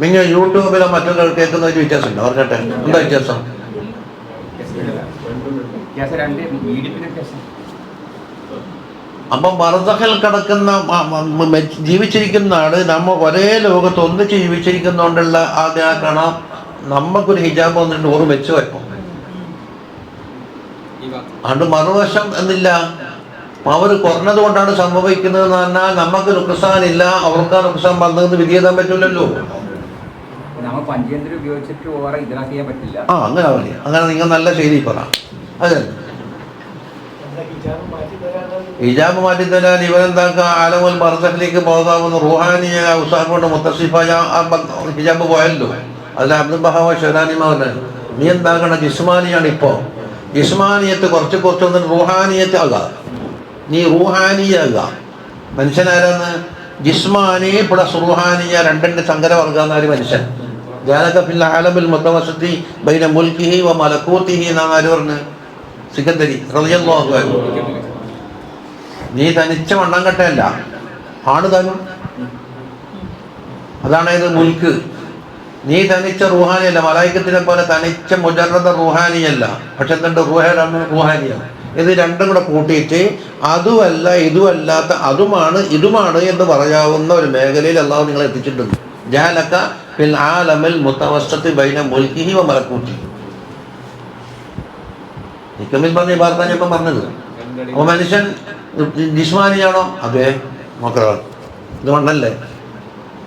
നിങ്ങൾ യൂട്യൂബിലോ മറ്റൊക്കെ കേൾക്കുന്ന ഒരു വ്യത്യാസമുണ്ട്. പറഞ്ഞട്ടെ, എന്താ വ്യത്യാസം? അപ്പം ബർസഖിൽ കിടക്കുന്ന ജീവിച്ചിരിക്കുന്ന ആള് നമ്മ ഒരേ ലോകത്ത് ഒന്നിച്ച് ജീവിച്ചിരിക്കുന്നതുകൊണ്ടുള്ള കാണാം നമ്മക്കൊരു ഹിജാബ് വന്നിട്ട് ഓറ് വെച്ച് വെക്കും. അതുകൊണ്ട് മറുവശം എന്നില്ല. അവർ കുറഞ്ഞത് കൊണ്ടാണ് സംഭവിക്കുന്നത് എന്ന് പറഞ്ഞാൽ നമുക്ക് നുക്സാനില്ല, അവർക്ക് ആ നുക്സാൻ വന്നതെന്ന് വിധിയെത്താൻ പറ്റില്ലല്ലോ. അങ്ങനെ പറയും. അങ്ങനെ നിങ്ങൾ നല്ല ശൈലി പറ. അതെ, ഹിജാബ് മാറ്റിത്തരാൻ ഇവരെന്താക്കുക ആലമുൽ ബർസഖിലേക്ക് പോകാവുന്ന റുഹാനിയ ഉസാഖുകൊണ്ട് മുത്തസിഫായ ഹിജാബ് പോയല്ലോ. അതിൽ അബ്ദുൽ ബഹാവ ഷെറാനിമ പറഞ്ഞു നീ എന്താക്കണം ജിസ്മാനിയാണ്. ഇപ്പോൾ ജിസ്മാനിയത്ത് കുറച്ച് വന്നിട്ട് റുഹാനിയത്ത് ആകാം. നീ റൂഹാനിയാകുക. മനുഷ്യനാരാന്ന്? ജിസ്മാനി പ്ലസ് റൂഹാനിയ രണ്ടിൻ്റെ സങ്കരവർഗം ഒരു മനുഷ്യൻ. ജാലക ഫിൽ ആലമിൽ മുത്തവസ്സതി ബൈന മുൽക്കിഹി വ മലകൂതിഹി എന്നാണ് ആര് പറഞ്ഞ്? സിക്കന്ദരി റളിയല്ലാഹു അൻഹു. നീ തനിച്ച വണ്ണം കെട്ടല്ല, ആണ് താനും. അതാണ് ഇത് മുൽക്ക്. നീ തനിച്ച റൂഹാനിയല്ല, മലായിക്കത്തിനെ പോലെ തനിച്ച മുജറദ റൂഹാനിയല്ല. പക്ഷെ എന്തുണ്ട്? റൂഹാനിയാണ്. ഇത് രണ്ടും കൂടെ കൂട്ടിയിട്ട് അതുമല്ല ഇതുമല്ലാത്ത അതുമാണ് ഇതുമാണ് എന്ന് പറയാവുന്ന ഒരു മേഖലയിൽ അള്ളാഹു നിങ്ങളെ എത്തിച്ചിട്ടുണ്ട്. ജഅലക ഫിൽ ആലമിൽ മുതവസ്സതി ബൈന മുൽക്കിഹി വ മലകൂതിഹി. നിക്കമിൽ പറഞ്ഞ വാർത്ത ഞാൻ പറഞ്ഞത്. അപ്പോൾ മനുഷ്യൻ ജിസ്മാനിയാണോ? അതെ, നോക്കാം. ഇത് മണ്ണല്ലേ?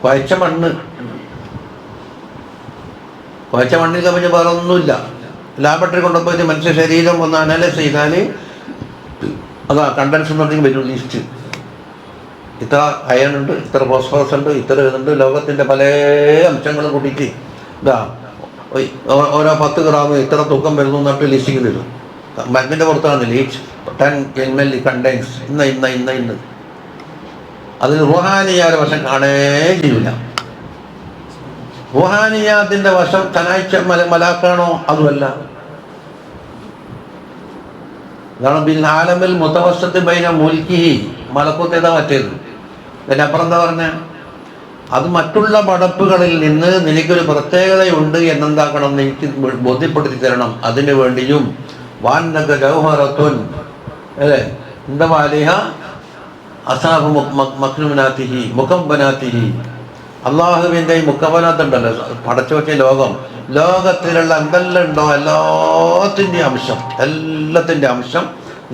കുഴച്ച മണ്ണ്. കുഴച്ച മണ്ണിൽ കവിഞ്ഞ് വേറെ ഒന്നുമില്ല. ലാബറട്ടറി കൊണ്ടുപോയിട്ട് മനുഷ്യ ശരീരം ഒന്ന് അനലൈസ് ചെയ്താൽ അതാ കണ്ടൻസ് എന്നുണ്ടെങ്കിൽ വരും ലിസ്റ്റ്. ഇത്ര അയൺ ഉണ്ട്, ഇത്ര ഫോസ്ഫറസ് ഉണ്ട്, ഇത്ര ഇതുണ്ട്. ലോകത്തിൻ്റെ പല അംശങ്ങളും കൂട്ടിയിട്ട് ഇതാ ഓരോ 10 ഗ്രാം ഇത്ര തൂക്കം വരുന്നു എന്നിട്ട് ലിസ്റ്റിങ് തരും. മരുന്നിൻ്റെ പുറത്താണ് ലീച്ച് 10 ml കണ്ടെയ്ൻസ് ഇന്ന്. അതിന് റുഹാനിയാരുടെ വശം കാണേ ചെയ്യില്ല. റുഹാനിയാത്തിൻ്റെ വശം തനാഴ്ച മലാക്കാണോ? അതുമല്ല. ഇതാണ് ബിൽ ആലമിൽ മുതവസ്സതി ബൈന മുൽക്കിഹി. മലക്കൂത്തേതാ മറ്റേത്. അതിൻ്റെ അപ്പുറം എന്താ പറഞ്ഞ? അത് മറ്റുള്ള പടപ്പുകളിൽ നിന്ന് നിനക്കൊരു പ്രത്യേകതയുണ്ട് എന്നെന്താക്കണം, എനിക്ക് ബോധ്യപ്പെടുത്തി തരണം. അതിനു വേണ്ടിയും വാന്നക ജൗഹറത്തുൻ അല്ലേ എന്താ വാലിഹ അസാബ് മഖ്നുനാത്തിഹി മുഖംബനാത്തിഹി. അള്ളാഹുവിൻ്റെ ഈ മുഖബനാത്തുണ്ടല്ലോ, പടച്ചു വെച്ച ലോകത്തിലുള്ള എന്തെല്ലാം ഉണ്ടോ എല്ലാത്തിൻ്റെ അംശം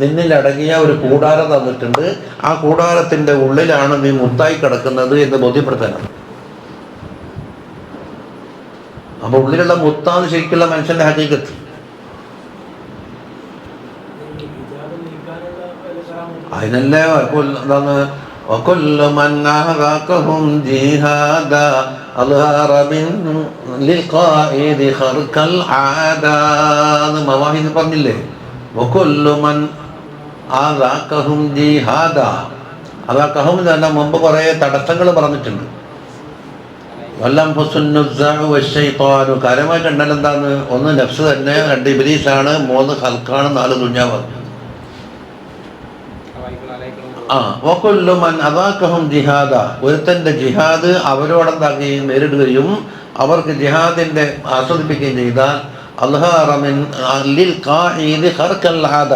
നിന്നിലടങ്ങിയ ഒരു കൂടാരം തന്നിട്ടുണ്ട്. ആ കൂടാരത്തിൻ്റെ ഉള്ളിലാണ് നീ മുത്തായി കിടക്കുന്നത് എന്ന് ബോധ്യപ്പെടുത്താനാണ്. അപ്പോൾ ഉള്ളിലുള്ള മുത്താണ് ശരിക്കുള്ള മനുഷ്യൻ്റെ ഹഖീഖത്ത്. അതിനല്ലേ എന്താണ് وكل من أهلكهم جهادا أظهر من للقائد خرق العادة മവാഹിദ് പറഞ്ഞില്ലേ وكل من أهلكهم جهادا അഹ്ലകഹും എന്ന് പറഞ്ഞാൽ മുമ്പ് കുറേ തടസ്സങ്ങൾ പറഞ്ഞിട്ടുണ്ട്. വല്ലം ഫുസുന്നുസ്സാഉ കാര്യമായിട്ട് ഉണ്ടല്ലോ എന്താണ്? ഒന്ന് നഫ്സ് തന്നെ, 2 ഇബ്ലീസാണ്, 3 ഖൽഖാണ്, 4 ദുനിയാവ്. വകുല്ലു മൻ അദാകഹും ജിഹാദ ഒരുത്തൻ്റെ ജിഹാദ് അവരോടെന്താക്കുകയും നേരിടുകയും അവർക്ക് ജിഹാദിൻ്റെ ആസ്വദിപ്പിക്കുകയും ചെയ്താൽ അൽഹാറ മിൻ ലിൽ ഖാഇദി ഖർഖൽ ആദ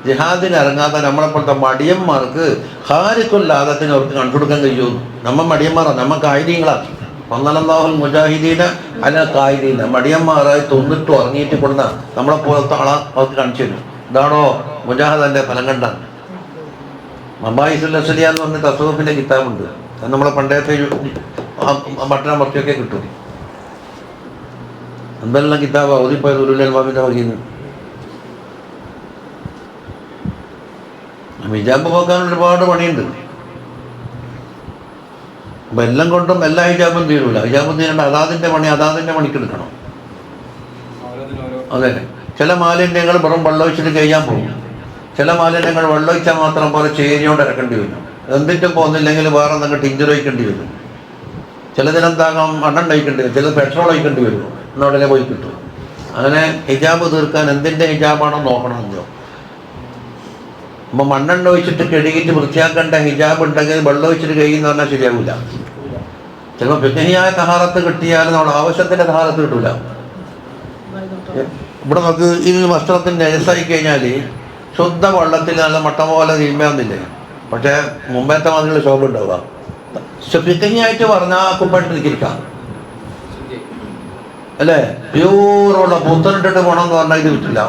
ജിഹാദിന് ഇറങ്ങാത്ത നമ്മളെപ്പോലത്തെ മടിയന്മാർക്ക് ഖാരിഖുൽ ആദത്തിന് അവർക്ക് കണ്ടുകൊടുക്കാൻ കഴിയും. നമ്മൾ മടിയന്മാരാണ്, നമ്മൾ കായികങ്ങളാക്കി. വന്നല്ലാഹുൽ മുജാഹിദീന അല കായിദീന മടിയന്മാരായി തൊന്നിട്ട് ഉറങ്ങിയിട്ട് കൊടുന്ന നമ്മളെപ്പോലത്തെ ആളെ അവർക്ക് കാണിച്ചു തരും. ഇതാണോ മുജാഹിദിൻ്റെ ഫലം കണ്ടാണ്. മബായിസുൽ അസ്ലിയ എന്ന് പറഞ്ഞ തസവൂഫിൻ്റെ കിതാബുണ്ട്. അത് നമ്മളെ പണ്ടത്തെ ബട്ടന മർച്ചൊക്കെ കിട്ടും. എന്തെല്ലാം കിതാബ് ഓതിപ്പോയത് ഉലുൽ അൽബാബിൻ്റെ വകയിൽ നിന്ന്. ഹിജാബ് പോക്കാൻ ഒരുപാട് പണിയുണ്ട്. അപ്പം എല്ലാം കൊണ്ടും എല്ലാ ഹിജാബും തീരൂല. ഹിജാബും തീരേണ്ട അതാതിൻ്റെ പണി അതാതിൻ്റെ പണിക്കെടുക്കണം. അതെ, ചില മാലിന്യങ്ങൾ വെറും വെള്ളമൊഴിച്ചിട്ട് കഴിയാൻ പോകും. ചില മാലിന്യങ്ങൾ വെള്ളമൊഴിച്ചാൽ മാത്രം പോലെ ചേരിയോണ്ട് ഇറക്കേണ്ടി വരും. എന്തിട്ടും പോകുന്നില്ലെങ്കിൽ വേറെ എന്തെങ്കിലും ടിഞ്ചർ ഒഴിക്കേണ്ടി വരും. ചിലതിനെന്താകാം മണ്ണെണ്ണ ഒഴിക്കേണ്ടി വരും, ചിലത് പെട്രോൾ ഒഴിക്കേണ്ടി വരും. എന്നോടനെ പോയി കിട്ടും. അങ്ങനെ ഹിജാബ് തീർക്കാൻ എന്തിൻ്റെ ഹിജാബാണോ നോക്കണമെന്നോ. അപ്പോൾ മണ്ണെണ്ണ ഒഴിച്ചിട്ട് കഴുകിയിട്ട് വൃത്തിയാക്കേണ്ട ഹിജാബ് ഉണ്ടെങ്കിൽ വെള്ളം ഒഴിച്ചിട്ട് കഴിയുമെന്ന് പറഞ്ഞാൽ ശരിയാവില്ല. ചിലപ്പോൾ ഫിഖ്ഹിയായ തഹാറത്ത് കിട്ടിയാലും നമ്മുടെ ആവശ്യത്തിൻ്റെ തഹാറത്ത് കിട്ടില്ല. ഇവിടെ നമുക്ക് ഈ വസ്ത്രത്തിൻ്റെ നജസായി കഴിഞ്ഞാൽ ശുദ്ധ വെള്ളത്തിൽ നല്ല മട്ട പോലെ തീരുമാനില്ലേ. പക്ഷേ മുമ്പത്തെ മാതിരിയുള്ള ശോഭ ഉണ്ടാവുക. ഫിഖ്ഹിയായിട്ട് പറഞ്ഞാൽ കുമ്പായിട്ടിരിക്കാം അല്ലേ. പ്യൂറുള്ള പുത്തനിട്ടിട്ട് പോകണമെന്ന് പറഞ്ഞാൽ ഇത് കിട്ടില്ല.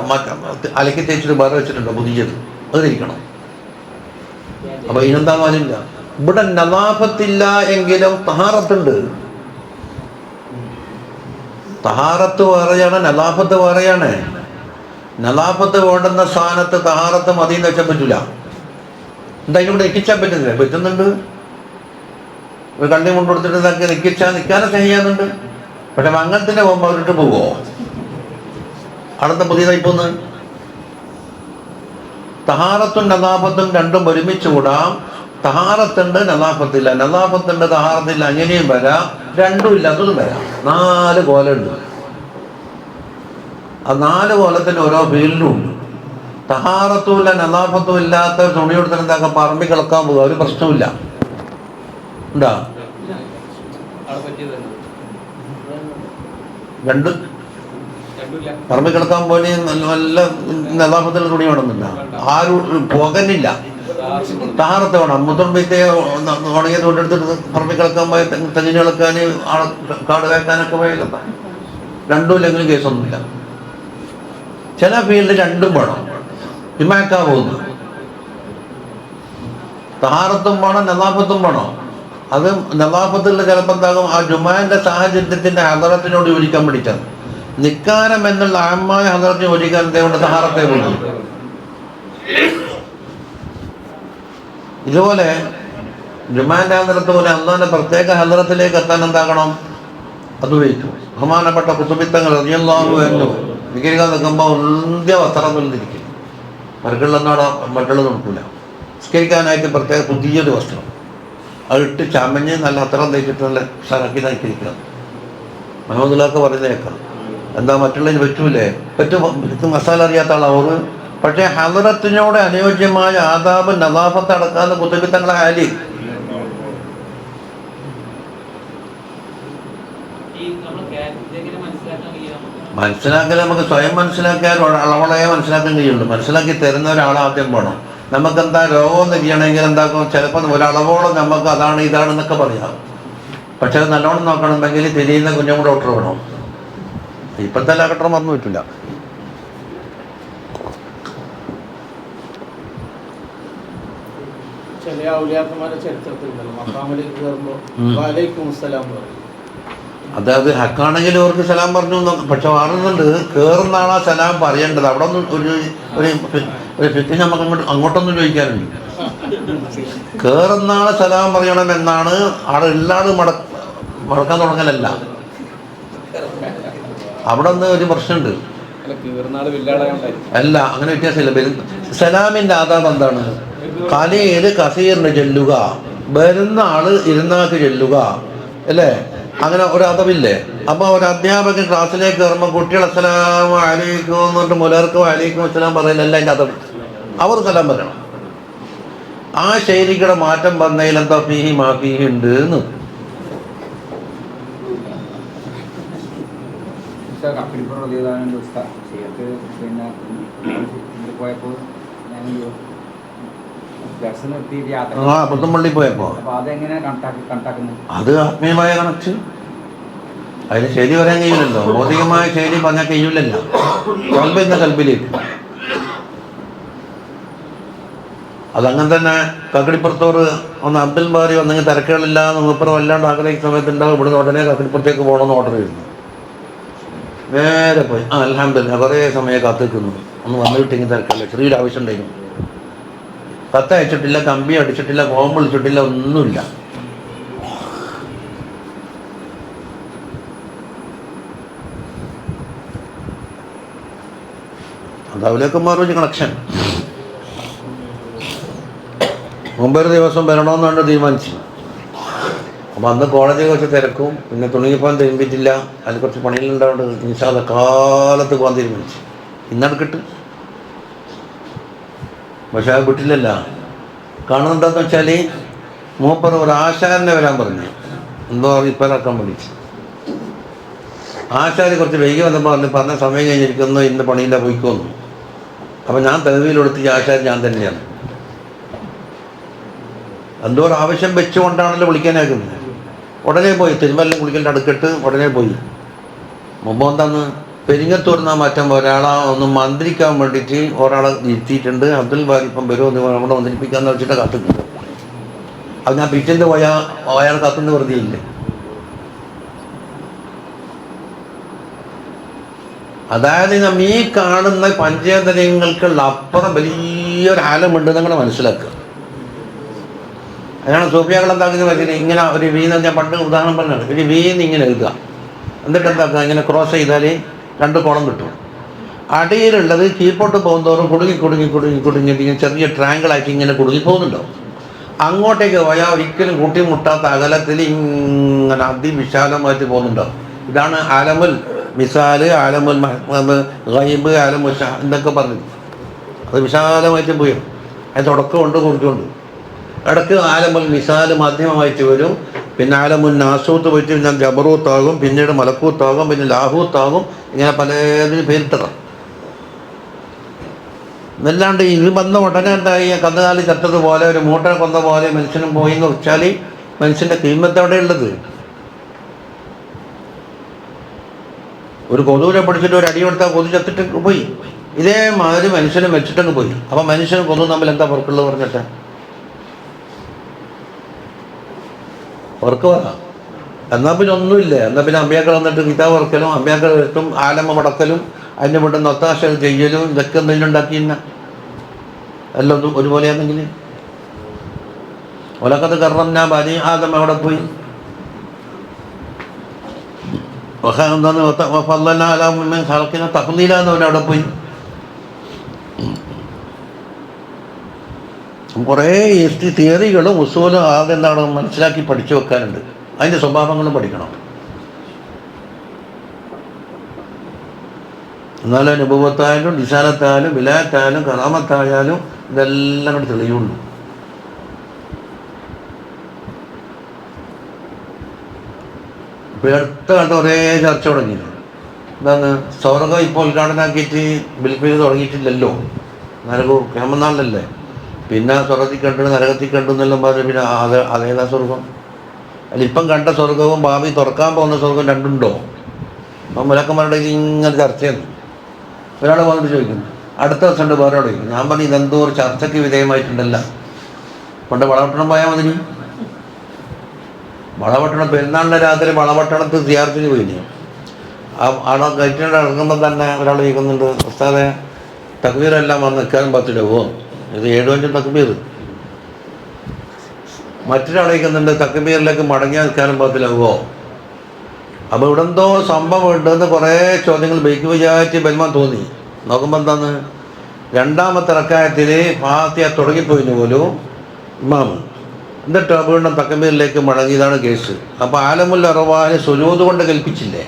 അലക്കി തേച്ചിട്ട് വേറെ വെച്ചിട്ടുണ്ടോ പുതിയത്, അത് ഇരിക്കണം. അപ്പോൾ ഇതിനെന്താ മാലില്ല. ഇവിടെ നദാഫത്തില്ല എങ്കിലും തഹാറത്തുണ്ട്. തഹാറത്ത് വേറെയാണ്, നദാഫത്ത് വേറെയാണ്. നദാഫത്ത് വേണ്ടുന്ന സ്ഥാനത്ത് തഹാറത്ത് മതിയെന്ന് വെച്ചാൽ പറ്റില്ല. എന്തായാലും ഇവിടെ എത്തിച്ചാൽ പറ്റുന്നില്ല. പറ്റുന്നുണ്ട്. ഒരു കണ്ണി കൊണ്ടുകൊടുത്തിട്ട് ഇതാക്കി നിൽക്കാനൊക്കെ ചെയ്യാനുണ്ട്. പക്ഷെ മംഗലത്തിൻ്റെ പോകുമ്പോൾ അവരിട്ട് പോവോ? അടുത്ത പുതിയതായി പോന്ന് തഹാറത്തും നദാഫത്തും രണ്ടും ഒരുമിച്ച് കൂടാം. തഹാറത്തുണ്ട്, നദാഫത്തില്ല, നദാഫത്തുണ്ട്, തഹാറത്തില്ല, അങ്ങനെയും വരാം. രണ്ടും ഇല്ലാത്തതും വരാം. 4 കോലുണ്ട്. ആ 4 കോലത്തിന് ഓരോ ഫീൽഡും ഉണ്ട്. തഹാറത്തും ഇല്ല നദാഫത്തും ഇല്ലാത്ത തുണി കൊടുത്തിട്ട് എന്താക്കാം പറമ്പി കിളക്കാൻ പോകുക, ഒരു പ്രശ്നമില്ല. ഉണ്ടാ രണ്ട് പറമ്പി കിടക്കാൻ പോലെ നല്ല നദാഫത്തിലുള്ള തുണി വേണമെന്നില്ല. ആരും പുകനില്ല. തഹാറത്ത് വേണം. മുത്തമ്പത്തെ ഉണങ്ങിയ തുണ്ടെടുത്തിട്ട് പറമ്പി കിടക്കാൻ പോയ തെങ്ങിന് കിളക്കാൻ കാട് വേക്കാനൊക്കെ പോയ രണ്ടും ഇല്ലെങ്കിലും കേസൊന്നുമില്ല. ചില ഫീൽഡ് രണ്ടും വേണം. ഇമാക്കാൻ പോകുന്നു തഹാറത്തും വേണം നദാഫത്തും വേണം. അത് നദാഫത്തുള്ള ചിലപ്പോൾ എന്താകും ആ ജുമാന്റെ സാഹചര്യത്തിന്റെ ഹദറത്തിനോട് യോജിക്കാൻ പിടിച്ചത്. നിക്കാരം എന്നുള്ള ആമായ ഹദറത്തിന് യോജിക്കാൻ എന്തുകൊണ്ട് തഹാറത്തെ പോകുന്നു. ഇതുപോലെ ജുമാന്റെ ഹദറത്ത് പോലെ അള്ളാന്റെ പ്രത്യേക ഹദറത്തിലേക്ക് എത്താൻ എന്താകണം, അത് ഉപയോഗിക്കും. ബഹുമാനപ്പെട്ട കുത്തുബിത്തങ്ങൾ റളിയല്ലാഹു അൻഹു നിൽക്കാൻ നിൽക്കുമ്പോൾ ഉന്ത്യ വസ്ത്രം തുന്നിരിക്കും. മറ്റുള്ളതോടെ മറ്റുള്ളത് നോക്കൂല. നിസ്കരിക്കാനായിട്ട് പ്രത്യേക പുതിയൊരു വസ്ത്രം അതിട്ട് ചമഞ്ഞ് നല്ല അത്രം തേച്ചിട്ട് നല്ല സറക്കി നയിച്ചിരിക്കണം. മുഹമ്മദുള്ളാഹ് പറയുന്നേക്കാം. എന്താ മറ്റുള്ളതിന് പറ്റൂലേ? പറ്റും. മസാല അറിയാത്ത ആളാവറ്. പക്ഷേ ഹദറത്തിനോട് അനുയോജ്യമായ ആദാബ് നദാഫത്ത് അടക്കാന്ന് കുത്തുബിത്തങ്ങളെ ഹാലി. മനസ്സിലാക്കൽ നമുക്ക് സ്വയം മനസ്സിലാക്കാൻ അളവളയെ മനസ്സിലാക്കാൻ കഴിയുള്ളൂ. മനസ്സിലാക്കി തരുന്ന ഒരാളാദ്യം വേണം. നമുക്കെന്താ രോഗം തിരിയണമെങ്കിൽ എന്താക്കും, ചിലപ്പോൾ ഒരളവോളം നമുക്ക് അതാണ് ഇതാണെന്നൊക്കെ പറയാം. പക്ഷെ അത് നല്ലോണം നോക്കണമെങ്കിൽ തിരിയുന്ന കുഞ്ഞും ഡോക്ടർ വേണം. ഇപ്പോഴത്തെ ഡോക്ടർ മറന്നു പറ്റില്ല. ചില ഔലിയാക്കന്മാരുടെ ചരിത്രത്തിൽ മക്കാമിലേക്ക് കയറുമ്പോൾ വലൈക്കും അസ്സലാം പറയും. അതായത് ഹക്കാണെങ്കിൽ അവർക്ക് സലാം പറഞ്ഞു പക്ഷെ പറയുന്നുണ്ട് കയറുന്ന ആളാ സലാം പറയേണ്ടത്. അവിടെ ഒന്നും ഒരു ഫിറ്റ് നമുക്ക് അങ്ങോട്ടൊന്നും ചോദിക്കാറുണ്ട്. കയറുന്ന ആളെ സലാം പറയണം എന്നാണ്. ആടെ എല്ലാവരും മടക്കാൻ തുടങ്ങലല്ല. അവിടെ ഒന്ന് ഒരു പ്രശ്നമുണ്ട്. അല്ല, അങ്ങനെ വ്യത്യാസമില്ല. സലാമിന്റെ ആധാരം എന്താണ്? കലയില് കസീറിന് ചെല്ലുക, വരുന്ന ആള് ഇരുന്നാക്ക് ചെല്ലുക അല്ലേ? അങ്ങനെ ഒരു അതവില്ലേ? അപ്പൊ ഒരു അധ്യാപകൻ ക്ലാസ്സിലേക്ക് കയറുമ്പോൾ കുട്ടികൾ അസ്സലാമു അലൈക്കും എന്ന് പറഞ്ഞിട്ട് മുലർക്ക് അലൈക്കും അസ്സലാം പറയില്ലല്ല. അതിൻ്റെ അതവ് അവർ സലാം പറയണം. ആ ശൈലിയുടെ മാറ്റം വന്നതിൽ എന്താ ഫീഹി മാഫീഹി ഉണ്ട് എന്ന്. പുത്തമ്പള്ളി പോയപ്പോ അത് ആത്മീയമായ കണക്ഷൻ. അതിന് ശൈലി പറയാൻ കഴിയില്ലല്ലോ. ഭൗതികമായ ശൈലി പറഞ്ഞാൽ കഴിയില്ലല്ലോ. കൽബിന്ന കൽബിലേക്ക് അതങ്ങനെ തന്നെ. കക്കടിപ്പുറത്തോട് ഒന്ന് അബ്ദുൽ ബാരി വന്നെങ്കിൽ തിരക്കുകളില്ല മൂപ്പറ വല്ലാണ്ട് ആഗ്രഹിക്കുന്ന സമയത്തുണ്ടാവും. ഇവിടുന്ന് ഉടനെ കക്കടിപ്പുറത്തേക്ക് പോകണമെന്ന് ഓർഡർ ചെയ്യുന്നു. നേരെ പോയി അൽഹംദുലില്ലാ കുറേ സമയം കാത്തിക്കുന്നു. ഒന്ന് വന്നു കിട്ടിയെങ്കിൽ തിരക്കല്ല. ചെറിയൊരു ആവശ്യം ഉണ്ടായിരുന്നു. കത്ത് അയച്ചിട്ടില്ല, കമ്പി അടിച്ചിട്ടില്ല, ഫോം വിളിച്ചിട്ടില്ല, ഒന്നുമില്ല. അതവിലേക്ക് മാറി കണക്ഷൻ. മുമ്പൊരു ദിവസം വരണമെന്നാണ് തീരുമാനിച്ചു. അപ്പം അന്ന് കോളേജിൽ കുറച്ച് തിരക്കും, പിന്നെ തുണിയിപ്പോൻ തിരുമ്പിച്ചില്ല, അതിൽ കുറച്ച് പണികളുണ്ടാവുന്നുണ്ട്. നിശാദ കാലത്ത് പോകാൻ തീരുമാനിച്ചു. ഇന്നടക്കിട്ട് പക്ഷെ അത് വിട്ടില്ലല്ല. കാണുന്നുണ്ടെന്ന് വെച്ചാൽ മൂപ്പർ ഒരു ആശാരനെ വരാൻ പറഞ്ഞു. എന്തോ ഇപ്പറാക്കാൻ വിളിച്ചു. ആശാരി കുറച്ച് വൈകി വന്നപ്പോൾ പറഞ്ഞ സമയം കഴിഞ്ഞിരിക്കുന്നു, ഇന്ന് പണിയില്ല പോയിക്കോന്നു. അപ്പം ഞാൻ തെളിവിലെടുത്ത് ഈ ആശാരി ഞാൻ തന്നെയാണ്. എന്തോ ഒരു ആവശ്യം വെച്ചുകൊണ്ടാണല്ലോ വിളിക്കാനാക്കുന്നത്. ഉടനെ പോയി തിരുമല്ലം കുളിക്കലിൻ്റെ അടുക്കിട്ട് ഉടനെ പോയി. മുമ്പ് എന്താന്ന് പെരിങ്ങത്തൂർന്ന മാറ്റം ഒരാളെ ഒന്ന് മന്ത്രിക്കാൻ വേണ്ടിയിട്ട് ഒരാളെ ഇരുത്തിയിട്ടുണ്ട്. അബ്ദുൽ ബാരി ഇപ്പം വരുമോ അവിടെ മന്ത്രിപ്പിക്കാന്ന് വെച്ചിട്ട് കാത്തുന്നു. അത് ഞാൻ പിറ്റേന്ന് പോയാൽ അയാൾ കാത്തുന്ന വെറുതെ ഇല്ല. അതായത് നമ്മ ഈ കാണുന്ന പഞ്ചേന്ദ്രിയങ്ങൾക്കുള്ള അപ്പുറം വലിയൊരു ആലമുണ്ട് നിങ്ങൾ മനസ്സിലാക്കുക. അതിനാണ് സൂഫിയാക്കൾ എന്താക്കുന്നത് വെച്ചാൽ ഇങ്ങനെ ഒരു വീന്ന് ഞാൻ പണ്ട് ഉദാഹരണം പറഞ്ഞാണ്. ഒരു വീന്ന് ഇങ്ങനെ എഴുതുക, എന്നിട്ട് എന്താക്കുക ഇങ്ങനെ ക്രോസ് ചെയ്താൽ 2 കോളം കിട്ടും. അടിയിലുള്ളത് കീഴ്പോട്ട് പോകുന്നതോറും കുടുങ്ങി ചെറിയ ട്രയാങ്കിളായിട്ട് ഇങ്ങനെ കുടുങ്ങി പോകുന്നുണ്ടാവും. അങ്ങോട്ടേക്ക് പോയാൽ ഒരിക്കലും കൂട്ടിമുട്ടാത്ത അകലത്തിൽ ഇങ്ങനെ അതിവിശാലമായിട്ട് പോകുന്നുണ്ടാവും. ഇതാണ് ആലമുൽ മിസാല്, ആലമുൽ ഗൈബ്, ആലമുൽ എന്നൊക്കെ പറഞ്ഞു. അത് വിശാലമായിട്ട് പോയി. അത് തുടക്കമുണ്ട് കുറിച്ചുകൊണ്ട്. ഇടയ്ക്ക് ആലമുൽ മിസാല് മാധ്യമമായിട്ട് വരും. പിന്നെ ആലമുൽ നാസൂത്ത് പോയിട്ട് പിന്നെ ജബറൂത്താകും, പിന്നീട് മലക്കൂത്താകും, പിന്നെ ലാഹൂത്താകും. ഇങ്ങനെ പലതിന് പേരിട്ടതാണ്. എന്നല്ലാണ്ട് ഇത് വന്ന ഉടനെ എന്തായി കന്നുകാലി ചത്തതുപോലെ ഒരു മൂട്ട കൊന്ന പോലെ മനുഷ്യനും പോയി എന്ന് വെച്ചാൽ മനുഷ്യൻ്റെ കീമത്ത് എവിടെയുള്ളത്? ഒരു കൊതുവിനെ പിടിച്ചിട്ട് ഒരു അടി കൊടുത്താൽ കൊതു ചത്തിട്ട് പോയി. ഇതേമാതിരി മനുഷ്യനെ വെച്ചിട്ടങ്ങ് പോയി. അപ്പം മനുഷ്യനും കൊതുവും തമ്മിൽ എന്താ പുറക്കുള്ളത് പറഞ്ഞിട്ട് വർക്ക് പറയാം. എന്നാൽ പിന്നെ ഒന്നുമില്ല. എന്നാൽ പിന്നെ അമ്പ്യാക്കൾ വന്നിട്ട് കിതാബ് വറക്കലും അമ്പ്യാക്കൾ എത്തും ആലമ മടക്കലും അതിൻ്റെ വീട്ടിൽ നിന്ന് ഒത്താശ ചെയ്യലും ഇതൊക്കെ എന്തെങ്കിലും ഉണ്ടാക്കിയില്ല. എല്ലാം ഒന്നും ഒരുപോലെയാണെങ്കിൽ ഒലക്കത്ത് കറന്ന ബനി ആദം അവിടെ പോയി. തഖ്ലീല എന്നവൻ അവിടെ പോയി. കുറേ തിയറികളും ഉസൂലും അതെന്താണ് മനസ്സിലാക്കി പഠിച്ചു വെക്കാനുണ്ട്. അതിൻ്റെ സ്വഭാവങ്ങളും പഠിക്കണം. എന്നാലും അനുഭവത്തായാലും നിസാനത്തായാലും വിലായത്തായാലും കറാമത്തായാലും ഇതെല്ലാം കൂടി തെളിയുള്ളൂ. ഇപ്പോൾ അടുത്ത കണ്ട ഒരേ ചർച്ച തുടങ്ങിയില്ല. എന്താണ് സ്വർഗം ഇപ്പോൾ ഉദ്ഘാടനമാക്കിയിട്ട് ബിൽഫിൽ തുടങ്ങിയിട്ടില്ലല്ലോ. നരകവും കേമനാളിലല്ലേ. പിന്നെ സ്വർഗത്തിൽ കണ്ടു നരകത്തിൽ കണ്ടു എന്നെല്ലാം പറഞ്ഞു. പിന്നെ അതേതാ സ്വർഗം? അല്ല ഇപ്പം കണ്ട സ്വർഗവും ഭാവി തുറക്കാൻ പോകുന്ന സ്വർഗം രണ്ടുണ്ടോ? അപ്പം മുലക്കന്മാരുടെ ഇങ്ങനെ ചർച്ചയാണ്. ഒരാൾ വന്നിട്ട് ചോദിക്കുന്നു, അടുത്ത ദിവസം ഉണ്ട് വേറെ ചോദിക്കും. ഞാൻ പറഞ്ഞു ഇതെന്തോ ഒരു ചർച്ചയ്ക്ക് വിധേയമായിട്ടുണ്ടല്ല. പണ്ട് വളപട്ടണം പോയാൽ മതി. വളപട്ടണം പെരുന്നാളിൻ്റെ രാത്രി വളപട്ടണത്ത് സിയാർത്തിന് പോയിന്. അവിടെ ഗൈറ്റിനോട് ഇറങ്ങുമ്പോൾ തന്നെ ഒരാൾ ചോദിക്കുന്നുണ്ട്, ഉസ്താദെ തക്ബീറെല്ലാം വന്ന് നിൽക്കാനും പറ്റില്ലവോ? ഇത് 7-5 തക്ബീർ. മറ്റൊരാൾ ചോദിക്കുന്നുണ്ട്, തക്ബീറിലേക്ക് മടങ്ങിയാൽ നിൽക്കാനും പറ്റില്ലവോ? അപ്പോൾ ഇവിടെ എന്തോ സംഭവം ഉണ്ടെന്ന് കുറേ ചോദ്യങ്ങൾ ബൈക്ക് വിചാരിച്ച് ബൽമാൻ തോന്നി. നോക്കുമ്പോൾ എന്താന്ന്, രണ്ടാമത്തെ റക്അത്തിൽ ഫാത്തിഹ തുടങ്ങിപ്പോയിന് പോലും ഇമാം, എന്നിട്ട് വീണ്ടും തക്ബീറിലേക്ക് മടങ്ങി. ഇതാണ് കേസ്. അപ്പോൾ ആലമുൽ അർവാഹിന് സുജൂദ് കൊണ്ട് കൽപ്പിച്ചില്ലേ?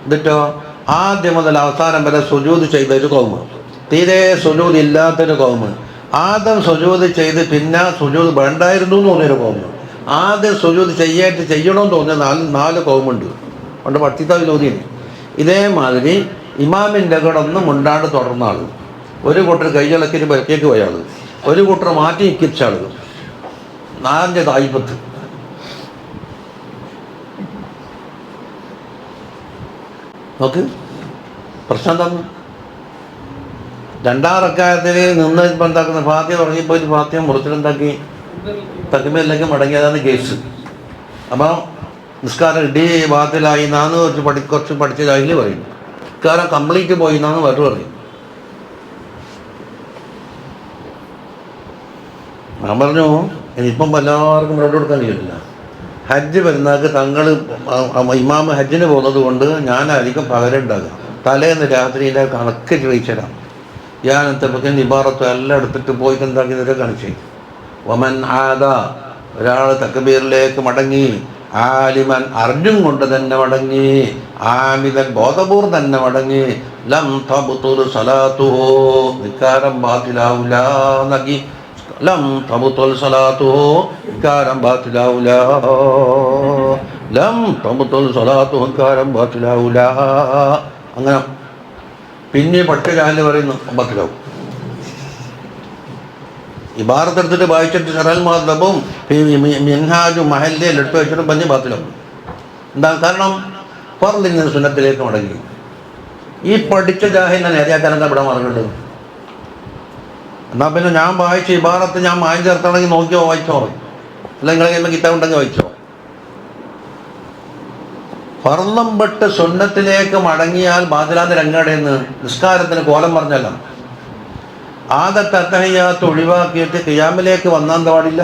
എന്നിട്ടോ ആദ്യം മുതൽ അവസാനം വരെ സുജൂദ് ചെയ്ത ഒരു കൗമ്, തീരെ സുജൂദ് ഇല്ലാത്തൊരു കൗമ്, ആദ്യം സുജൂദ് ചെയ്ത് പിന്നെ സുജൂദ് വേണ്ടായിരുന്നു എന്ന് തോന്നിയൊരു കൗമ്, ആദ്യം സുജൂദ് ചെയ്യണമെന്ന് തോന്നിയ 4 കൗമുണ്ട്. പണ്ട് പട്ടിത്താവിൽ ഓതിയാണ്. ഇതേമാതിരി ഇമാമിൻ്റെ കൂടെ ഒന്നും മുണ്ടാണ്ട് തുടർന്ന ആൾ, ഒരു കൂട്ടർ കൈയിളക്കിന് ബലക്കേക്ക് പോയ ആൾ, ഒരു കൂട്ടർ മാറ്റി നിൽക്കിച്ച ആൾ, 4 തായ്പത്ത്. നോക്ക് പ്രശ്നം തന്നു. 2ാം റക്അത്തിൽ നിന്ന് ഇപ്പം എന്താക്കുന്ന, ഫാത്തിഹ തുടങ്ങിപ്പോയിട്ട് ഫാത്തിഹ മുറിച്ചിട്ടുണ്ടാക്കി തക്ബീറിലേക്ക് മടങ്ങിയതാണ് കേസ്. അപ്പം നിസ്കാരം ഇടി ബാത്തിലായി എന്നാന്ന് കുറച്ച് പഠിച്ചതായി പറയും. നിസ്കാരം കംപ്ലീറ്റ് പോയി എന്നാണ് വേറെ പറയും. ഞാൻ പറഞ്ഞു ഇനിയിപ്പം എല്ലാവർക്കും ബ്രെഡ് കൊടുക്കാൻ കഴിയില്ല. ഹജ്ജ് പെരുന്നാൾക്ക് തങ്ങൾ ഇമാമ് ഹജ്ജിന് പോകുന്നത് കൊണ്ട് ഞാനായിരിക്കും പകരം ഉണ്ടാകുക. തലേന്ന് രാത്രിയിലെ കണക്ക് ചോദിച്ചരാം. ഞാനത്തെ നിബാറത്തും എല്ലാം എടുത്തിട്ട് പോയിട്ട് എന്താക്കിയതൊക്കെ കാണിച്ചു. വമൻ ആദ, ഒരാൾ തക്ബീറിലേക്ക് മടങ്ങി, ആലിമൻ അറിഞ്ഞും കൊണ്ട് തന്നെ മടങ്ങി, ആമിദൻ ബോധപൂർവ്വം തന്നെ മടങ്ങി, ലം തബ്തുൽ സലാത്തുഹു, നിസ്കാരം ബാത്തിലാവൂല നഗി, ലം തബ്തുൽ സലാത്തുഹു, നിസ്കാരം ബാത്തിലാവൂല, ലം തബ്തുൽ സലാത്തുഹു, നിസ്കാരം ബാത്തിലാവൂല. അങ്ങനെ പിന്നെ പട്ടികാല് പറയുന്നു ബാത്തിലാവും. ഇബാറത്തെടുത്തിട്ട് വായിച്ചിട്ട് ഷറൽ മാദബും മിൻഹാജും മഹല്ലയിൽ എടുത്ത് വെച്ചിട്ട് പഞ്ഞ് ബാത്തിലാവും. എന്താ കാരണം? ഫർളിൽ നിന്ന് സുന്നത്തിലേക്ക് മടങ്ങി. ഈ പഠിച്ച ജാഹിലിനെ നേരെയാക്കാനെന്താ ഇവിടെ മറങ്ങുന്നത്? എന്നാൽ പിന്നെ ഞാൻ വായിച്ച ഇബാറത്ത് ഞാൻ മായം ചേർത്താണെങ്കിൽ നോക്കിയോ വായിച്ചോ, അല്ലെങ്കിൽ നിങ്ങളെ കിതാബ് ഉണ്ടെങ്കിൽ വായിച്ചോ. ഫർളം പെട്ട് സുന്നത്തിലേക്ക് മടങ്ങിയാൽ ബാത്തിലാന്ന് രംഗടേന്ന് നിസ്കാരത്തിന് കോലം പറഞ്ഞല്ല. ആദത്തെ അത്തഹിയ്യാത്ത് ഒഴിവാക്കിയിട്ട് ഖിയാമിലേക്ക് വന്നാൻ പാടില്ല,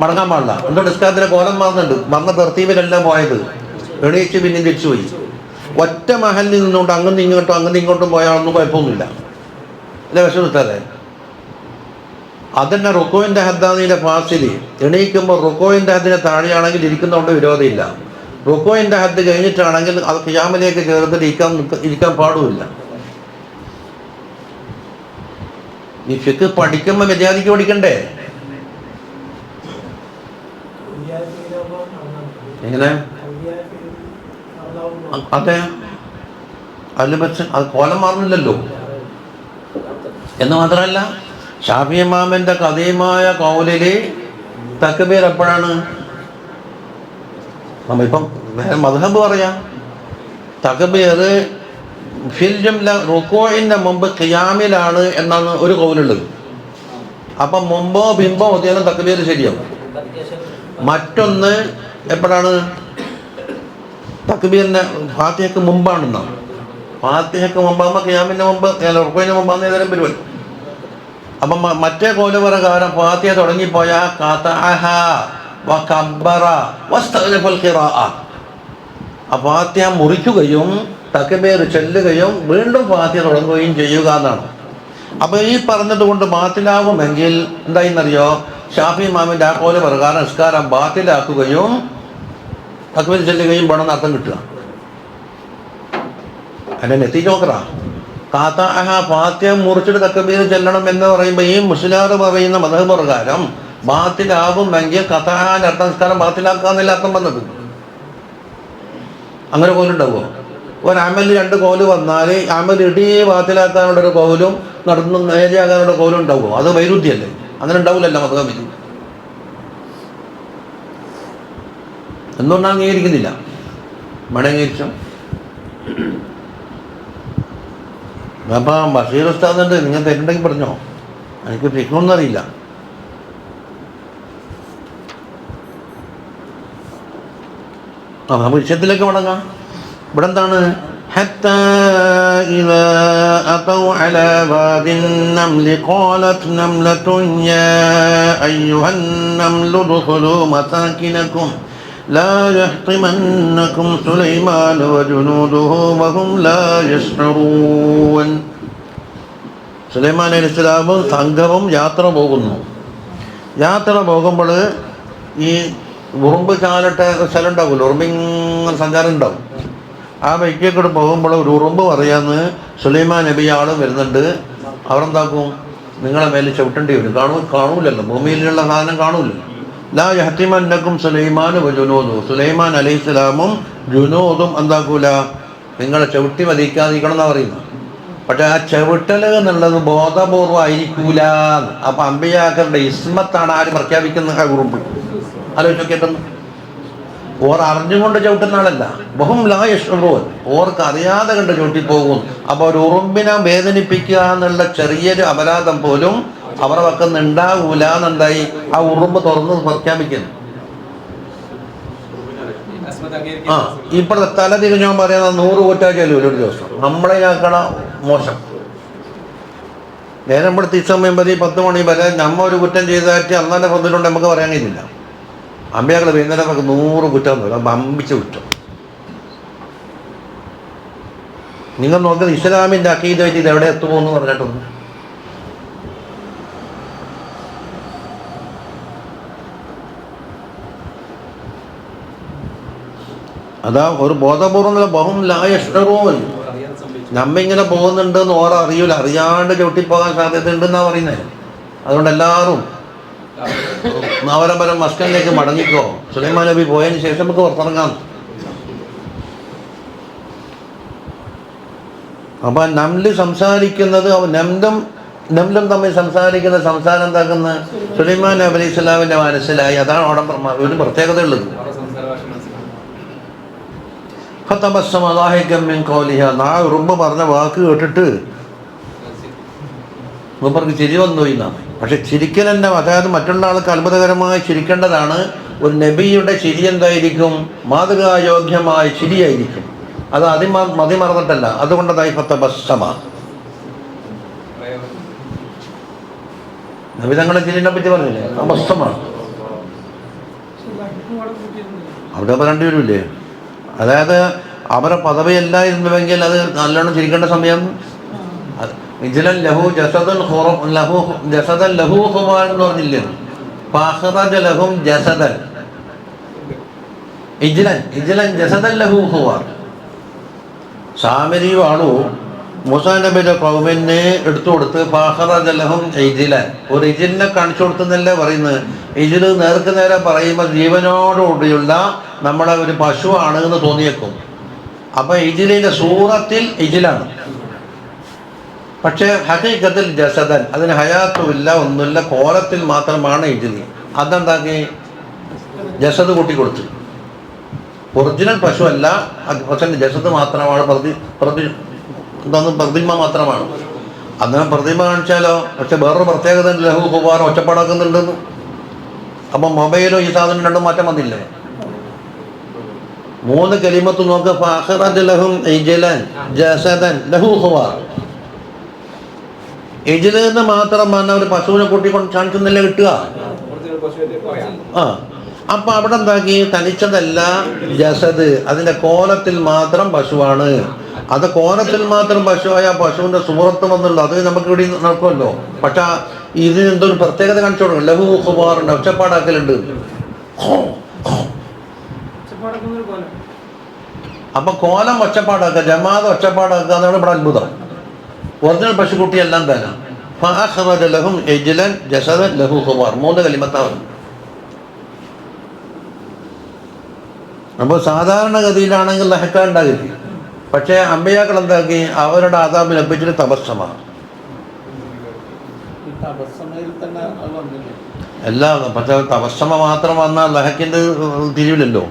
മടങ്ങാൻ പാടില്ല. എന്തോ നിസ്കാരത്തിന് കോലം മറന്നുണ്ട്, മറന്ന തെർത്തീബിലെല്ലാം പോയത്, എണീച്ച് പിന്നെയും തിരിച്ചുപോയി. ഒറ്റ മഹലിൽ നിന്നുകൊണ്ട് അങ്ങും ഇങ്ങോട്ടും പോയാലൊന്നും കുഴപ്പമൊന്നുമില്ല, അല്ലേ? വിഷമിത്താതെ അതന്നെ റുക്കോയിൻ്റെ ഹദ്ദാദിൻ്റെ ഫാസിൽ എണീക്കുമ്പോൾ റുക്കോയിൻ്റെ ഹദ്ദിന് താഴെയാണെങ്കിൽ ഇരിക്കുന്നതുകൊണ്ട് വിരോധമില്ല. റുക്കോയിൻ്റെ ഹദ്ദ് കഴിഞ്ഞിട്ടാണെങ്കിൽ അത് ഖിയാമിലേക്ക് ചേർത്തിട്ട് ഇരിക്കാൻ പാടുമില്ല. ഈ ഫിഖ് പഠിക്കുമ്പോൾ മര്യാദയ്ക്ക് പഠിക്കണ്ടേ? എങ്ങനെ? അതെ, അതിൽ പക്ഷെ അത് കോലം മാറുന്നില്ലല്ലോ. എന്ന് മാത്രമല്ല, ഷാഫി ഇമാമിൻ്റെ കദീമായ കൗലില് തക്ബീർ എപ്പോഴാണ്? നമ്മളിപ്പം വേറെ മദ്ഹബ് പറയാം. തക്ബീർ ഫിൽ ജംല റുക്കോയിൻ്റെ മുമ്പ് ഖിയാമിലാണ് എന്നാണ് ഒരു കൗലുള്ളത്. അപ്പം മുമ്പോ ബിംബോ ഒത്തിയാലും തക്ബീർ ശരിയാവും. മറ്റൊന്ന് എപ്പോഴാണ്? തക്ബീറിൻ്റെ ഫാത്തിഹയ്ക്ക് മുമ്പാണെന്നാണ്. ഫാത്തിഹയ്ക്ക് മുമ്പാകുമ്പോൾ ഖിയാമിൻ്റെ മുമ്പ് റുക്കോയിൻ്റെ മുമ്പാന്ന് ഏതായാലും പരിപാടി. അപ്പം മറ്റേ കൗല് പ്രകാരം ഫാത്തിഹ തുടങ്ങിപ്പോയ ഫാത്തിഹ മുറിക്കുകയും തക്ബീർ ചൊല്ലുകയും വീണ്ടും ഫാത്തിഹ തുടങ്ങുകയും ചെയ്യുക എന്നാണ്. അപ്പോൾ ഈ പറഞ്ഞത് കൊണ്ട് ബാത്തിലാകുമെങ്കിൽ എന്തായിന്നറിയോ? ഷാഫി ഇമാമിൻ്റെ ആ കൗല് പ്രകാരം നിസ്കാരം ബാത്തിലാക്കുകയും തക്ബീർ ചൊല്ലുകയും വേണമെന്ന് അർത്ഥം കിട്ടുക. അതിൻ്റെ നെത്തി നോക്കറാ. ഫാത്തിഹ മുറിച്ചിട്ട് തക്ബീർ ചെല്ലണം എന്ന് പറയുമ്പോൾ ഈ മുസ്ലിയാർ പറയുന്ന മദ്ഹബ് പ്രകാരം ബാത്തിലാകുമെങ്കിൽ ഖതാഅന്റെ അർത്ഥം നിസ്കാരം ബാത്തിലാക്കാന്നല്ല അർത്ഥം വന്നത്. അങ്ങനെ കോലുണ്ടാവുമോ? ഒരമൽ 2 കോല് വന്നാൽ അമൽ ഇടീ ബാത്തിലാക്കാനുള്ളൊരു കോലും നടന്നു നേരെയാകാനുള്ള കോലും ഉണ്ടാവുമോ? അത് വൈരുദ്ധ്യല്ലേ? അങ്ങനെ ഉണ്ടാവില്ലല്ലോ മദ്ഹബിൽ. എന്തുകൊണ്ടാണ് അംഗീകരിക്കുന്നില്ല? മടങ്ങിയിരിച്ചോ? അപ്പം ബഷീർ ഉസ്താദുണ്ട്, നിങ്ങൾ തരുന്നുണ്ടെങ്കിൽ പറഞ്ഞോ, എനിക്ക് ഫിഖൊന്നും അറിയില്ല. നമുക്ക് വിഷയത്തിലേക്ക് മടങ്ങാം. ഇവിടെ എന്താണ്? حتى إذا أتوا على واد النمل قالت نملة يا أيها النمل ادخلوا مساكنكم لا يحطمنكم سليمان وجنوده وهم لا يشعرون. സുലൈമാൻ അലൈഹിസ്സലാമും സംഘവും യാത്ര പോകുമ്പോൾ ഈ ഉറുമ്പ് ചാലട്ടെ സ്ഥലം ഉണ്ടാവില്ല, ഉറുമ്പിങ്ങനെ സഞ്ചാരം ഉണ്ടാവും. ആ വൈക്കേക്കൂടെ പോകുമ്പോൾ ഒരു ഉറുമ്പ് പറയാന്ന് സുലൈമാൻ നബി ആളും വരുന്നുണ്ട്. അവരെന്താക്കും? നിങ്ങളെ മേലെ ചവിട്ടേണ്ടി വരും. കാണൂലല്ലോ, ഭൂമിയിലുള്ള സാധനം കാണൂലല്ലോ. ലാ യഹ്തിമന്നക്കും സുലൈമാൻ ജുനൂദും, സുലൈമാൻ അലൈഹിസ്സലാമും ജുനൂദും എന്താക്കൂല, നിങ്ങളെ ചവിട്ടി മതിക്കാതിരിക്കണം എന്നാണ് പറയുന്നത്. പക്ഷെ ആ ചവിട്ടൽ എന്നുള്ളത് ബോധപൂർവം ആയിരിക്കൂല. അപ്പൊ അമ്പിയാക്കളുടെ ഇസ്മത്താണ് ആര് പ്രഖ്യാപിക്കുന്ന ആ ഉറുമ്പ്. ആലോചിച്ചോക്കിയിട്ടൊന്ന്. ഓർ അറിഞ്ഞുകൊണ്ട് ചവിട്ടുന്ന ആളല്ല. ബഹും ലാ യശ്ഉറൂൻ, ഓർക്ക് അറിയാതെ കണ്ട് ചവിട്ടിപ്പോകും. അപ്പോൾ ഒരു ഉറുമ്പിനെ വേദനിപ്പിക്കുക എന്നുള്ള ചെറിയൊരു അപരാധം പോലും അവരുടെ പക്കന്ന് ഉണ്ടാകൂല എന്നുണ്ടായി ആ ഉറുമ്പ് തുറന്ന് പ്രഖ്യാപിക്കുന്നു. ഇപ്പോഴത്തെ തല തിരിഞ്ഞോ പറയുന്ന 100 കൂറ്റാഴ്ചയല്ലോ ഒരു ദിവസം. നമ്മളെ ആക്കണ മോശം. നേരം ഇവിടെ സമയം വരെ 10 മണി വരെ നമ്മ ഒരു കുറ്റം ചെയ്തായിട്ട് അന്നത്തെ പന്തിലുണ്ട് നമുക്ക് പറയാൻ കഴിയില്ല. അമ്പയാക്കൾ വൈകുന്നേരം നമുക്ക് 100 കുറ്റം വരും. അമ്പിച്ച കുറ്റം. നിങ്ങൾ നോക്കുന്നത് ഇസ്ലാമിൻ്റെ അഖീദായിട്ട് ഇത് എവിടെ എത്തുമോന്ന് പറഞ്ഞിട്ടൊന്നും. അതാ ഒരു ബോധപൂർവ്വം ബഹും ലാ യശ്ഉറൂൻ, നമ്മ ഇങ്ങനെ പോകുന്നുണ്ടെന്ന് ഓരോ അറിയൂല, അറിയാണ്ട് ചവിട്ടിപ്പോകാൻ സാധ്യത ഉണ്ടെന്നാണ് പറയുന്നത്. അതുകൊണ്ട് എല്ലാവരും അവരവരെ മസ്കനിലേക്ക് മടങ്ങിക്കോ. സുലൈമാൻ നബി പോയതിന് ശേഷം നമുക്ക് പുറത്തിറങ്ങാം. അപ്പൊ നംല് സംസാരിക്കുന്നത് നംലും തമ്മിൽ സംസാരിക്കുന്ന സംസാരം എന്താക്കുന്ന സുലൈമാൻ നബി അലൈഹി സ്വലാമിന്റെ മനസ്സിലായി. അതാണ് അവിടെ ഒരു പ്രത്യേകത ഉള്ളത്. ഉറുമ്പ് പറഞ്ഞ വാക്ക് കേട്ടിട്ട് മൂപ്പർക്ക് ചിരി വന്നു എന്നാണ്. പക്ഷെ ചിരിക്കൽ തന്നെ, അതായത് മറ്റുള്ള ആൾക്ക് അത്ഭുതകരമായി ചിരിക്കേണ്ടതാണ്. ഒരു നബിയുടെ ചിരി എന്തായിരിക്കും? മാതൃകായോഗ്യമായ ചിരിയായിരിക്കും. അത് മതിമറന്നിട്ടല്ല. അതുകൊണ്ടതായി ഫതബസ്സമ. നബി തങ്ങളുടെ ചിരിനെ പറ്റി പറഞ്ഞില്ലേ? തബസ്സമാണ്. അവിടെ രണ്ടുപേരുമില്ലേ? അതായത് അവരെ പദവിയല്ലായിരുന്നുവെങ്കിൽ അത് നല്ലോണം ചിരിക്കേണ്ട സമയം. ഇജ്ലൻ ലഹു ജസദൻ ലഹു ഖുമാർ എന്ന് പറഞ്ഞില്ലേ? ഫഖറജ ലഹും ജസദൻ ഇജ്ലൻ ജസദൻ ലഹു ഖുമാർ. സാമരി വാളു മൂസാ നബിയുടെ ഖൗമിനെ എടുത്തു കൊടുത്ത് ഫഖറജ ലഹും ഇജ്ലൻ, ഒരു ഇജ്ലിനെ കാണിച്ചു കൊടുത്തെന്നല്ലേ പറയുന്നത്. ഇജ്ല് നേർക്ക് നേരെ പറയുമ്പോൾ ജീവനോടുകൂടിയുള്ള നമ്മുടെ ഒരു പശുവാണ് എന്ന് തോന്നിയേക്കും. അപ്പൊ ഇജ്ലിന്റെ സൂറത്തിൽ ഇജ്ലാണ്, പക്ഷേ ഹഖീഖത്തിൽ ജസദൻ, അതിന് ഹയാത്തുമില്ല, ഒന്നുമില്ല, കോലത്തിൽ മാത്രമാണ് ഇജ്ലി. അതെന്താക്കി? ജസദ് കൂട്ടിക്കൊടുത്തു. ഒറിജിനൽ പശു അല്ല, പക്ഷേ ജസദ് മാത്രമാണ്, പ്രതിമ മാത്രമാണ്. അതിനെ പ്രതിമ കാണിച്ചാലോ? പക്ഷെ വേറൊരു പ്രത്യേകത ലഹു ഖുബാർ ഒച്ചപ്പാടാക്കുന്നുണ്ടെന്ന്. അപ്പം മൊബൈലും ഈ സാധനം രണ്ടും മാറ്റം വന്നില്ലേ? 3 കലിമത്ത് നോക്ക്. ഫഖറജ ലഹും ഇജ്ലൻ ജസദൻ ലഹു ഖുബാർ. ഇജ്ല് എന്ന് മാത്രം പറഞ്ഞ ഒരു പശുവിനെ കൂട്ടിക്കൊണ്ട് കാണിക്കുന്നില്ല കിട്ടുക. അപ്പൊ അവിടെ എന്താക്കി? തനിച്ചതല്ല ജസദ്, അതിന്റെ കോലത്തിൽ മാത്രം പശുവാണ്. അത് കോലത്തിൽ മാത്രം പശുവായ പശുവിന്റെ സൂറത്ത് വന്നുള്ളൂ. അത് നമുക്ക് ഇവിടെ നടക്കുമല്ലോ. പക്ഷെ ഇതിന് എന്തൊരു പ്രത്യേകത കാണിച്ചു കൊടുക്കണം. ലഹു ഖുബാറുണ്ട്, ഒച്ചപ്പാടാക്കലുണ്ട്. അപ്പൊ കോലം ഒച്ചപ്പാടാക്കുക, ജമാഅത്ത് ഒച്ചപ്പാടാക്കുക എന്നാണ് ഇവിടെ അത്ഭുതം. ഒറിജിനൽ പശുക്കുട്ടി എല്ലാം തന്നെ. ഫഅഖറജ ലഹും ഇജ്ലൻ ജസദൻ ലഹു ഖുബാർ. 3 കലിമത്താണ്. അപ്പോൾ സാധാരണഗതിയിലാണെങ്കിൽ ലഹക്ക ഉണ്ടാകില്ല. പക്ഷേ അമ്പയാക്കൾ എന്താക്കി? അവരുടെ ആദാബ് ലഭിച്ചിട്ട് തബസ്സമാണ്. എല്ലാ പക്ഷേ തബസ്സമ മാത്രം വന്നാൽ ലഹക്കിൻ്റെ തിരിവില്ലല്ലോ.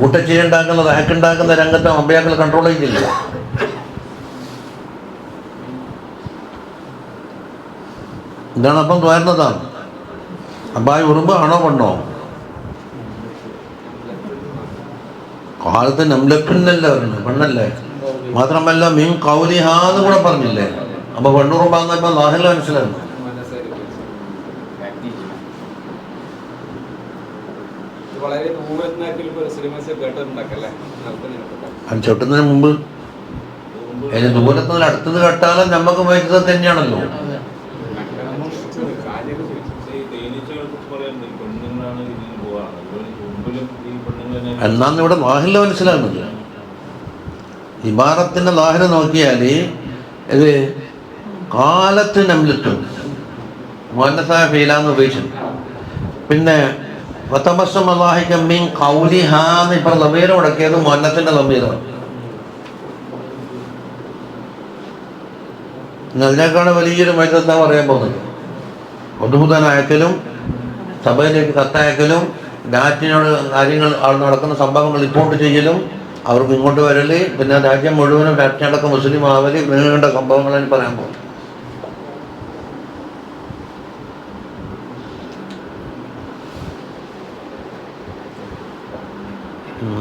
കൂട്ടച്ചിരി ഉണ്ടാക്കുന്ന ലഹക്കുണ്ടാക്കുന്ന രംഗത്ത് അമ്പയാക്കൾ കൺട്രോൾ ചെയ്യുന്നില്ല. ഇതാണ് അപ്പം തോരുന്നതാണ്. അപ്പം ആ ഉറുമ്പ് ആണോ പെണ്ണോ? കാലത്ത് നംലത്തുന്നല്ല പറഞ്ഞു, പെണ്ണല്ലേ. മാത്രമല്ല മീൻ കൗലിഹാന്ന് കൂടെ പറഞ്ഞില്ലേ. അപ്പൊ പെണ്ണൂറ് പറഞ്ഞപ്പോ ലാഹില മനസ്സിലായിരുന്നു. ചൊട്ടുന്നതിന് മുമ്പ് അതിന് ദൂരത്തുനിന്ന് അടുത്തത് കേട്ടാലും നമുക്ക് വൈദ്യുത തന്നെയാണല്ലോ. എന്നാന്ന് ഇവിടെ ലാഹില മനസ്സിലാകുന്നത്. ഇബാറത്തിന്റെ ലാഹില നോക്കിയാൽ ഇത് കാലത്ത് നംലത്തും മുഅന്നസായ ഫീലാന്ന് ഉപയോഗിച്ചു. പിന്നെ മീൻ കൗലിഹാന്ന് ഇപ്പൊ ലമീർ മുടക്കിയത് മുഅന്നസിന്റെ ലമീറാണ്. അതിനേക്കാണ് വലിയൊരു മൈതാ പറയാൻ പോകുന്നത്. ഉദ്ഹുദൻ അയക്കലും സഭയിലേക്ക് കത്തയക്കലും രാജ്യത്തിനോട് കാര്യങ്ങൾ നടക്കുന്ന സംഭവങ്ങൾ റിപ്പോർട്ട് ചെയ്യലും അവർക്ക് ഇങ്ങോട്ട് വരല്, പിന്നെ രാജ്യം മുഴുവനും രാജ്യടക്കം മുസ്ലിം ആവല്, നീണ്ട സംഭവങ്ങളാണ് പറയാൻ പോകുന്നത്.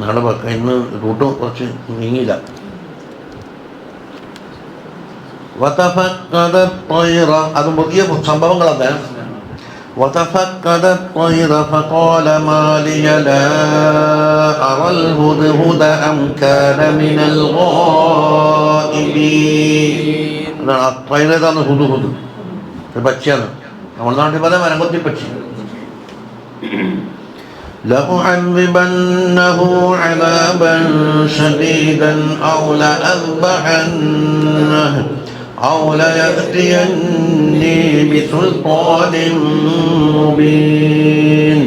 നാളെ ഇന്ന് റൂട്ട് കുറച്ച് നീങ്ങില്ല. അത് പുതിയ സംഭവങ്ങളൊക്കെ. وتفقد الطير فقال ما لي لا أرى الهدهد أم كان من الغائبين. അതാണ് ഹുദ്ഹുദ്, പക്ഷിയാണ്. നമ്മുടെ നാട്ടിൽ പറയാൻ മരംകൊത്തിപ്പക്ഷി. لأعذبنه عذابا شديدا أو لأذبحنه أو ليأتيني بسلطان مبين.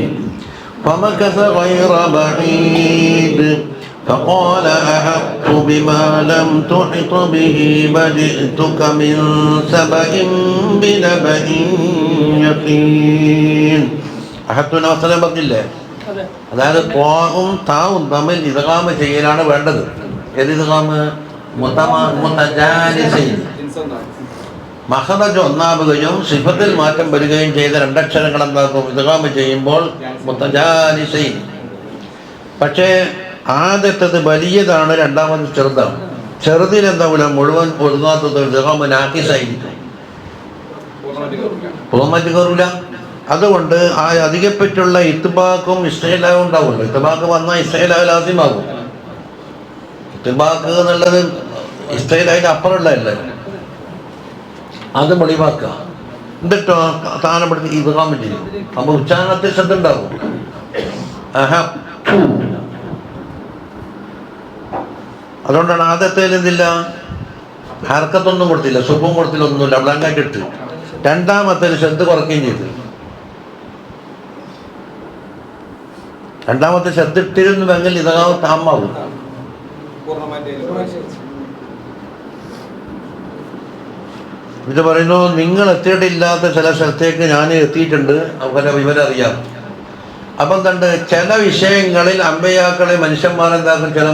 فمكث غير بعيد فقال أحطت بما لم تحط به وجئتك من سبأ بنبأ يقين. أحطت نوصل بقلة. അതായത് ത്വാഉം താവും തമ്മിൽ ഇദ്ഗാം ചെയ്യലാണ് വേണ്ടത്. ഏത് ഇദ്ഗാം? മുതജാനിസൈൻ. മഖറജ് ഒന്നാവുകയും സിഫത്തിൽ മാറ്റം വരികയും ചെയ്ത രണ്ടക്ഷരങ്ങൾ എന്താക്കും? ഇദ്ഗാം ചെയ്യുമ്പോൾ മുതജാനിസൈൻ. പക്ഷേ ആദ്യത്തത് വലിയതാണ്, രണ്ടാമത് ചെറുതാണ്. ചെറുതിനെന്താവില്ല, മുഴുവൻ ഒതുങ്ങാത്തത് ഇദ്ഗാം നാഖിസായിരിക്കും, പൂർണ്ണമായിട്ട് കയറൂല. അതുകൊണ്ട് ആ അധികപ്പറ്റുള്ള ഇത്ബാക്കും ഇസ്തിലാവും ഉണ്ടാവുമല്ലോ. ഇത്ബാക്ക് വന്നാൽ ഇസ്തിലാവ് ലാസിമാകും. ഇത്ബാക്ക് എന്നുള്ളത് ഇസ്തിലാഹിന്റെ അപ്പുറമുള്ളതല്ലേ, അത് ഒഴിവാക്കുക. എന്നിട്ടോ സ്ഥാനപ്പെടുത്തി ഇദ്ഗാം ചെയ്യും. അപ്പൊ ഉച്ചാരണത്തിൽ ശ്രദ്ധ ഉണ്ടാവും. അതുകൊണ്ടാണ് ആദ്യത്തേൽ എന്തില്ല, ഹർക്കത്തൊന്നും കൊടുത്തില്ല, സുഖവും കൊടുത്തില്ല, ഒന്നുമില്ല, ബ്ലാങ്കായിട്ട് ഇട്ട്. രണ്ടാമത്തേൽ ശ്രദ്ധ കുറയ്ക്കുകയും ചെയ്തു. രണ്ടാമത്തെ ശ്രദ്ധ ഇട്ടിരുന്നുവെങ്കിൽ ഇതാവും താമാവും. ഇത് പറയുന്നു, നിങ്ങൾ എത്തിയിട്ടില്ലാത്ത ചില സ്ഥലത്തേക്ക് ഞാൻ എത്തിയിട്ടുണ്ട്, അവരെ വിവരം അറിയാം. അപ്പം കണ്ട് ചില വിഷയങ്ങളിൽ അമ്പയാക്കളെ മനുഷ്യന്മാരെന്താക്കും, ചില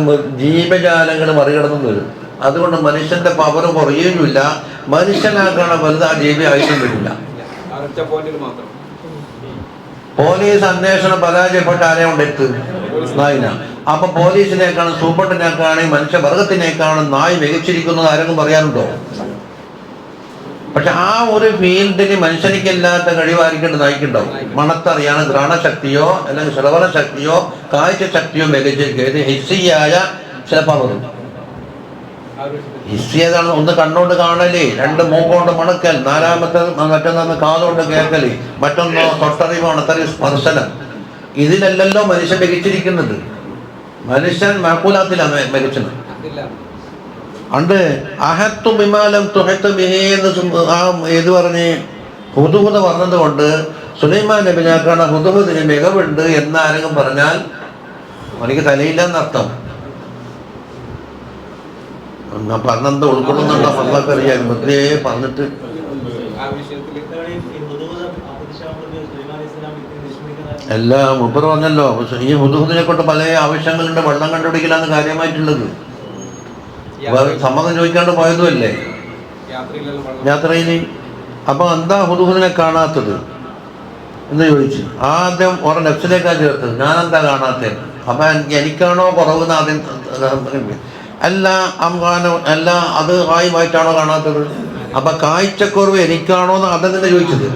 ജീവജാലങ്ങൾ മറികടന്നു വരും. അതുകൊണ്ട് മനുഷ്യന്റെ പവർ കുറയുകയുമില്ല, മനുഷ്യനാക്കാണ് വലുത് ആ ജീവി ആയിട്ടും വരില്ല. പോലീസ് അന്വേഷണം പരാജയപ്പെട്ട ആരെ കൊണ്ടെത്തു? നായിന. അപ്പൊ പോലീസിനേക്കാളും സൂപ്രണ്ടിനേക്കാണ് മനുഷ്യവർഗത്തിനേക്കാളും നായ് മികച്ചിരിക്കുന്നത് ആരെങ്കിലും പറയാനുണ്ടോ? പക്ഷെ ആ ഒരു ഫീൽഡിന് മനുഷ്യനിക്കില്ലാത്ത കഴിവായിരിക്കേണ്ട നായിക്കുണ്ടാവും. മണത്തറിയാണ് ഘ്രാണശക്തിയോ അല്ലെങ്കിൽ ശ്രവണ ശക്തിയോ കാഴ്ച ശക്തിയോ മികച്ചിരിക്കും. ഹിസ്സിയായ ചില പവറും. ഹിസ്സിയതാണ് ഒന്ന് കണ്ണുകൊണ്ട് കാണല്, രണ്ട് മൂക്കുകൊണ്ട് മണക്കൽ, നാലാമത്തെ മറ്റൊന്ന് കാതുകൊണ്ട് കേൾക്കല്, മറ്റൊന്നോ തൊട്ടറിവാണ് സ്പർശനം. ഇതിലല്ലല്ലോ മനുഷ്യൻ മികച്ചിരിക്കുന്നത്. മനുഷ്യൻ മഅഖൂലാത്തിലാണ് മികച്ചത്. അണ്ട് അഹത്തു ബിമാലം തുഹത്തു ബിഹി എന്ന് ഏത് പറഞ്ഞ് ഹുദ്ഹുദ് പറഞ്ഞത് കൊണ്ട് സുലൈമാൻ നബിനാക്കാണ് ഹുദ്ഹുദിന് മികവുണ്ട് എന്ന് ആരെങ്കിലും പറഞ്ഞാൽ എനിക്ക് തലയില്ല എന്നർത്ഥം. ഞാൻ പറഞ്ഞെന്താ ഉൾക്കൊള്ളുന്നുണ്ടോ അള്ളാഹ്ക്ക് അറിയാം. വെറുതെ പറഞ്ഞിട്ട് എല്ലാ മുപ്പർ പറഞ്ഞല്ലോ. ഈ ഹുദ്ഹുദിനെ കൊണ്ട് പല ആവശ്യങ്ങളുണ്ട്. വെള്ളം കണ്ടുപിടിക്കലാണ് കാര്യമായിട്ടുള്ളത്. സമ്മതം ചോദിക്കാണ്ട് പോയതുമല്ലേ യാത്രയിൽ. അപ്പൊ എന്താ ഹുദ്ഹുദിനെ കാണാത്തത് എന്ന് ചോദിച്ചു. ആദ്യം ഓരോ നെഫ്സിലേക്കാ ചേർത്തത്. ഞാനെന്താ കാണാത്തത്? അപ്പം എനിക്കാണോ കുറവ് എന്ന് ആദ്യം അല്ല അംഗാനോ അല്ല അത് ഗായിബായിട്ടാണോ കാണാത്തത്? അപ്പം കാഴ്ചക്കുറവ് എനിക്കാണോ എന്ന് ആദ്യം തന്നെ ചോദിച്ചത്.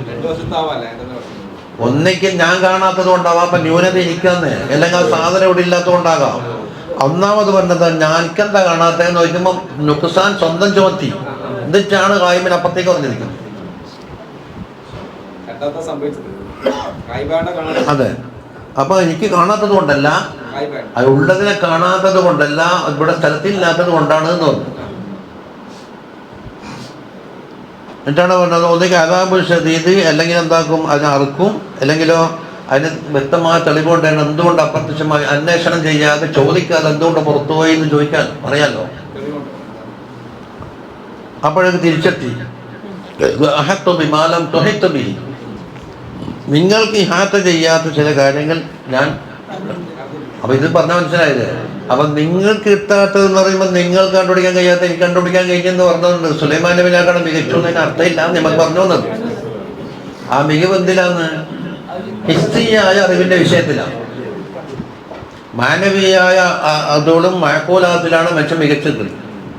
ഒന്നിക്കും ഞാൻ കാണാത്തത് കൊണ്ടാവാം, അപ്പം ന്യൂനത എനിക്കാന്ന്, അല്ലെങ്കിൽ ആ സാധനം ഇവിടെ ഇല്ലാത്തത് കൊണ്ടാകാം. ഒന്നാമത് പറഞ്ഞത് ഞാനിക്കെന്താ കാണാത്തതെന്ന് ചോദിക്കുമ്പോൾ നുക്സാൻ സ്വന്തം ചുമത്തി, എന്നിട്ടാണ് ഗായിബിന് അപ്പുറത്തേക്ക് പറഞ്ഞിരിക്കുന്നത്. അതെ, അപ്പൊ എനിക്ക് കാണാത്തത് കൊണ്ടല്ല, അത് ഉള്ളതിനെ കാണാത്തത് കൊണ്ടല്ല, ഇവിടെ സ്ഥലത്തില്ലാത്തത് കൊണ്ടാണ് എന്ന് പറഞ്ഞു. എന്നിട്ടാണ് പറഞ്ഞത് ഒന്നിക്ക് അദാബുൽ ശദീദ്, അല്ലെങ്കിൽ എന്താക്കും അതിനെ അറുക്കും, അല്ലെങ്കിലോ അതിന് വ്യക്തമായ തെളിവുകൊണ്ടാണ് എന്തുകൊണ്ട് അപ്രത്യക്ഷമായി അന്വേഷണം ചെയ്യാതെ ചോദിക്കാതെ എന്തുകൊണ്ട് പുറത്തുപോയി എന്ന് ചോദിക്കാൻ പറയാമല്ലോ. അപ്പോഴേക്ക് തിരിച്ചെത്തി നിങ്ങൾക്ക് ഇഹാത്ത ചെയ്യാത്ത ചില കാര്യങ്ങൾ ഞാൻ. അപ്പൊ ഇത് പറഞ്ഞാൽ മനസ്സിലായില്ലേ? അപ്പൊ നിങ്ങൾക്ക് കിട്ടാത്തതെന്ന് പറയുമ്പോൾ നിങ്ങൾക്ക് കണ്ടുപിടിക്കാൻ കഴിയാത്ത എനിക്ക് കണ്ടുപിടിക്കാൻ കഴിഞ്ഞെന്ന് പറഞ്ഞതുണ്ട്. സുലൈമാൻ നബിനാക്കാണ് മികച്ചു എന്നതിന് അർത്ഥമില്ല നമ്മൾ പറഞ്ഞു വന്നത്. ആ മികവ് എന്തിലാന്ന്? ഹിസ്തിയായ അറിവിന്റെ വിഷയത്തിലാണ്. മാനവീയായ അതോടും മഴക്കോലാത്തിലാണ് മനുഷ്യൻ മികച്ചത്,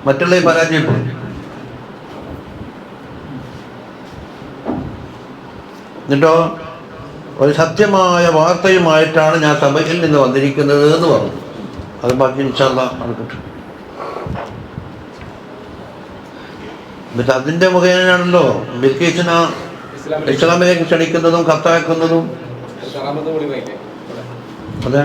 മറ്റുള്ള പരാജയപ്പെടും. എന്നിട്ടോ ഒരു സത്യമായ വാർത്തയുമായിട്ടാണ് ഞാൻ സഭയിൽ നിന്ന് വന്നിരിക്കുന്നത് എന്ന് പറഞ്ഞു. അത് ബാക്കി ഇൻഷാ അല്ലാഹ് നടക്കട്ടെ. എന്നിട്ട് അതിൻ്റെ മുഖേനയാണല്ലോ ബിൽക്കീസിനെ ഇസ്ലാമിലേക്ക് ക്ഷണിക്കുന്നതും കത്തയക്കുന്നതും. അതെ.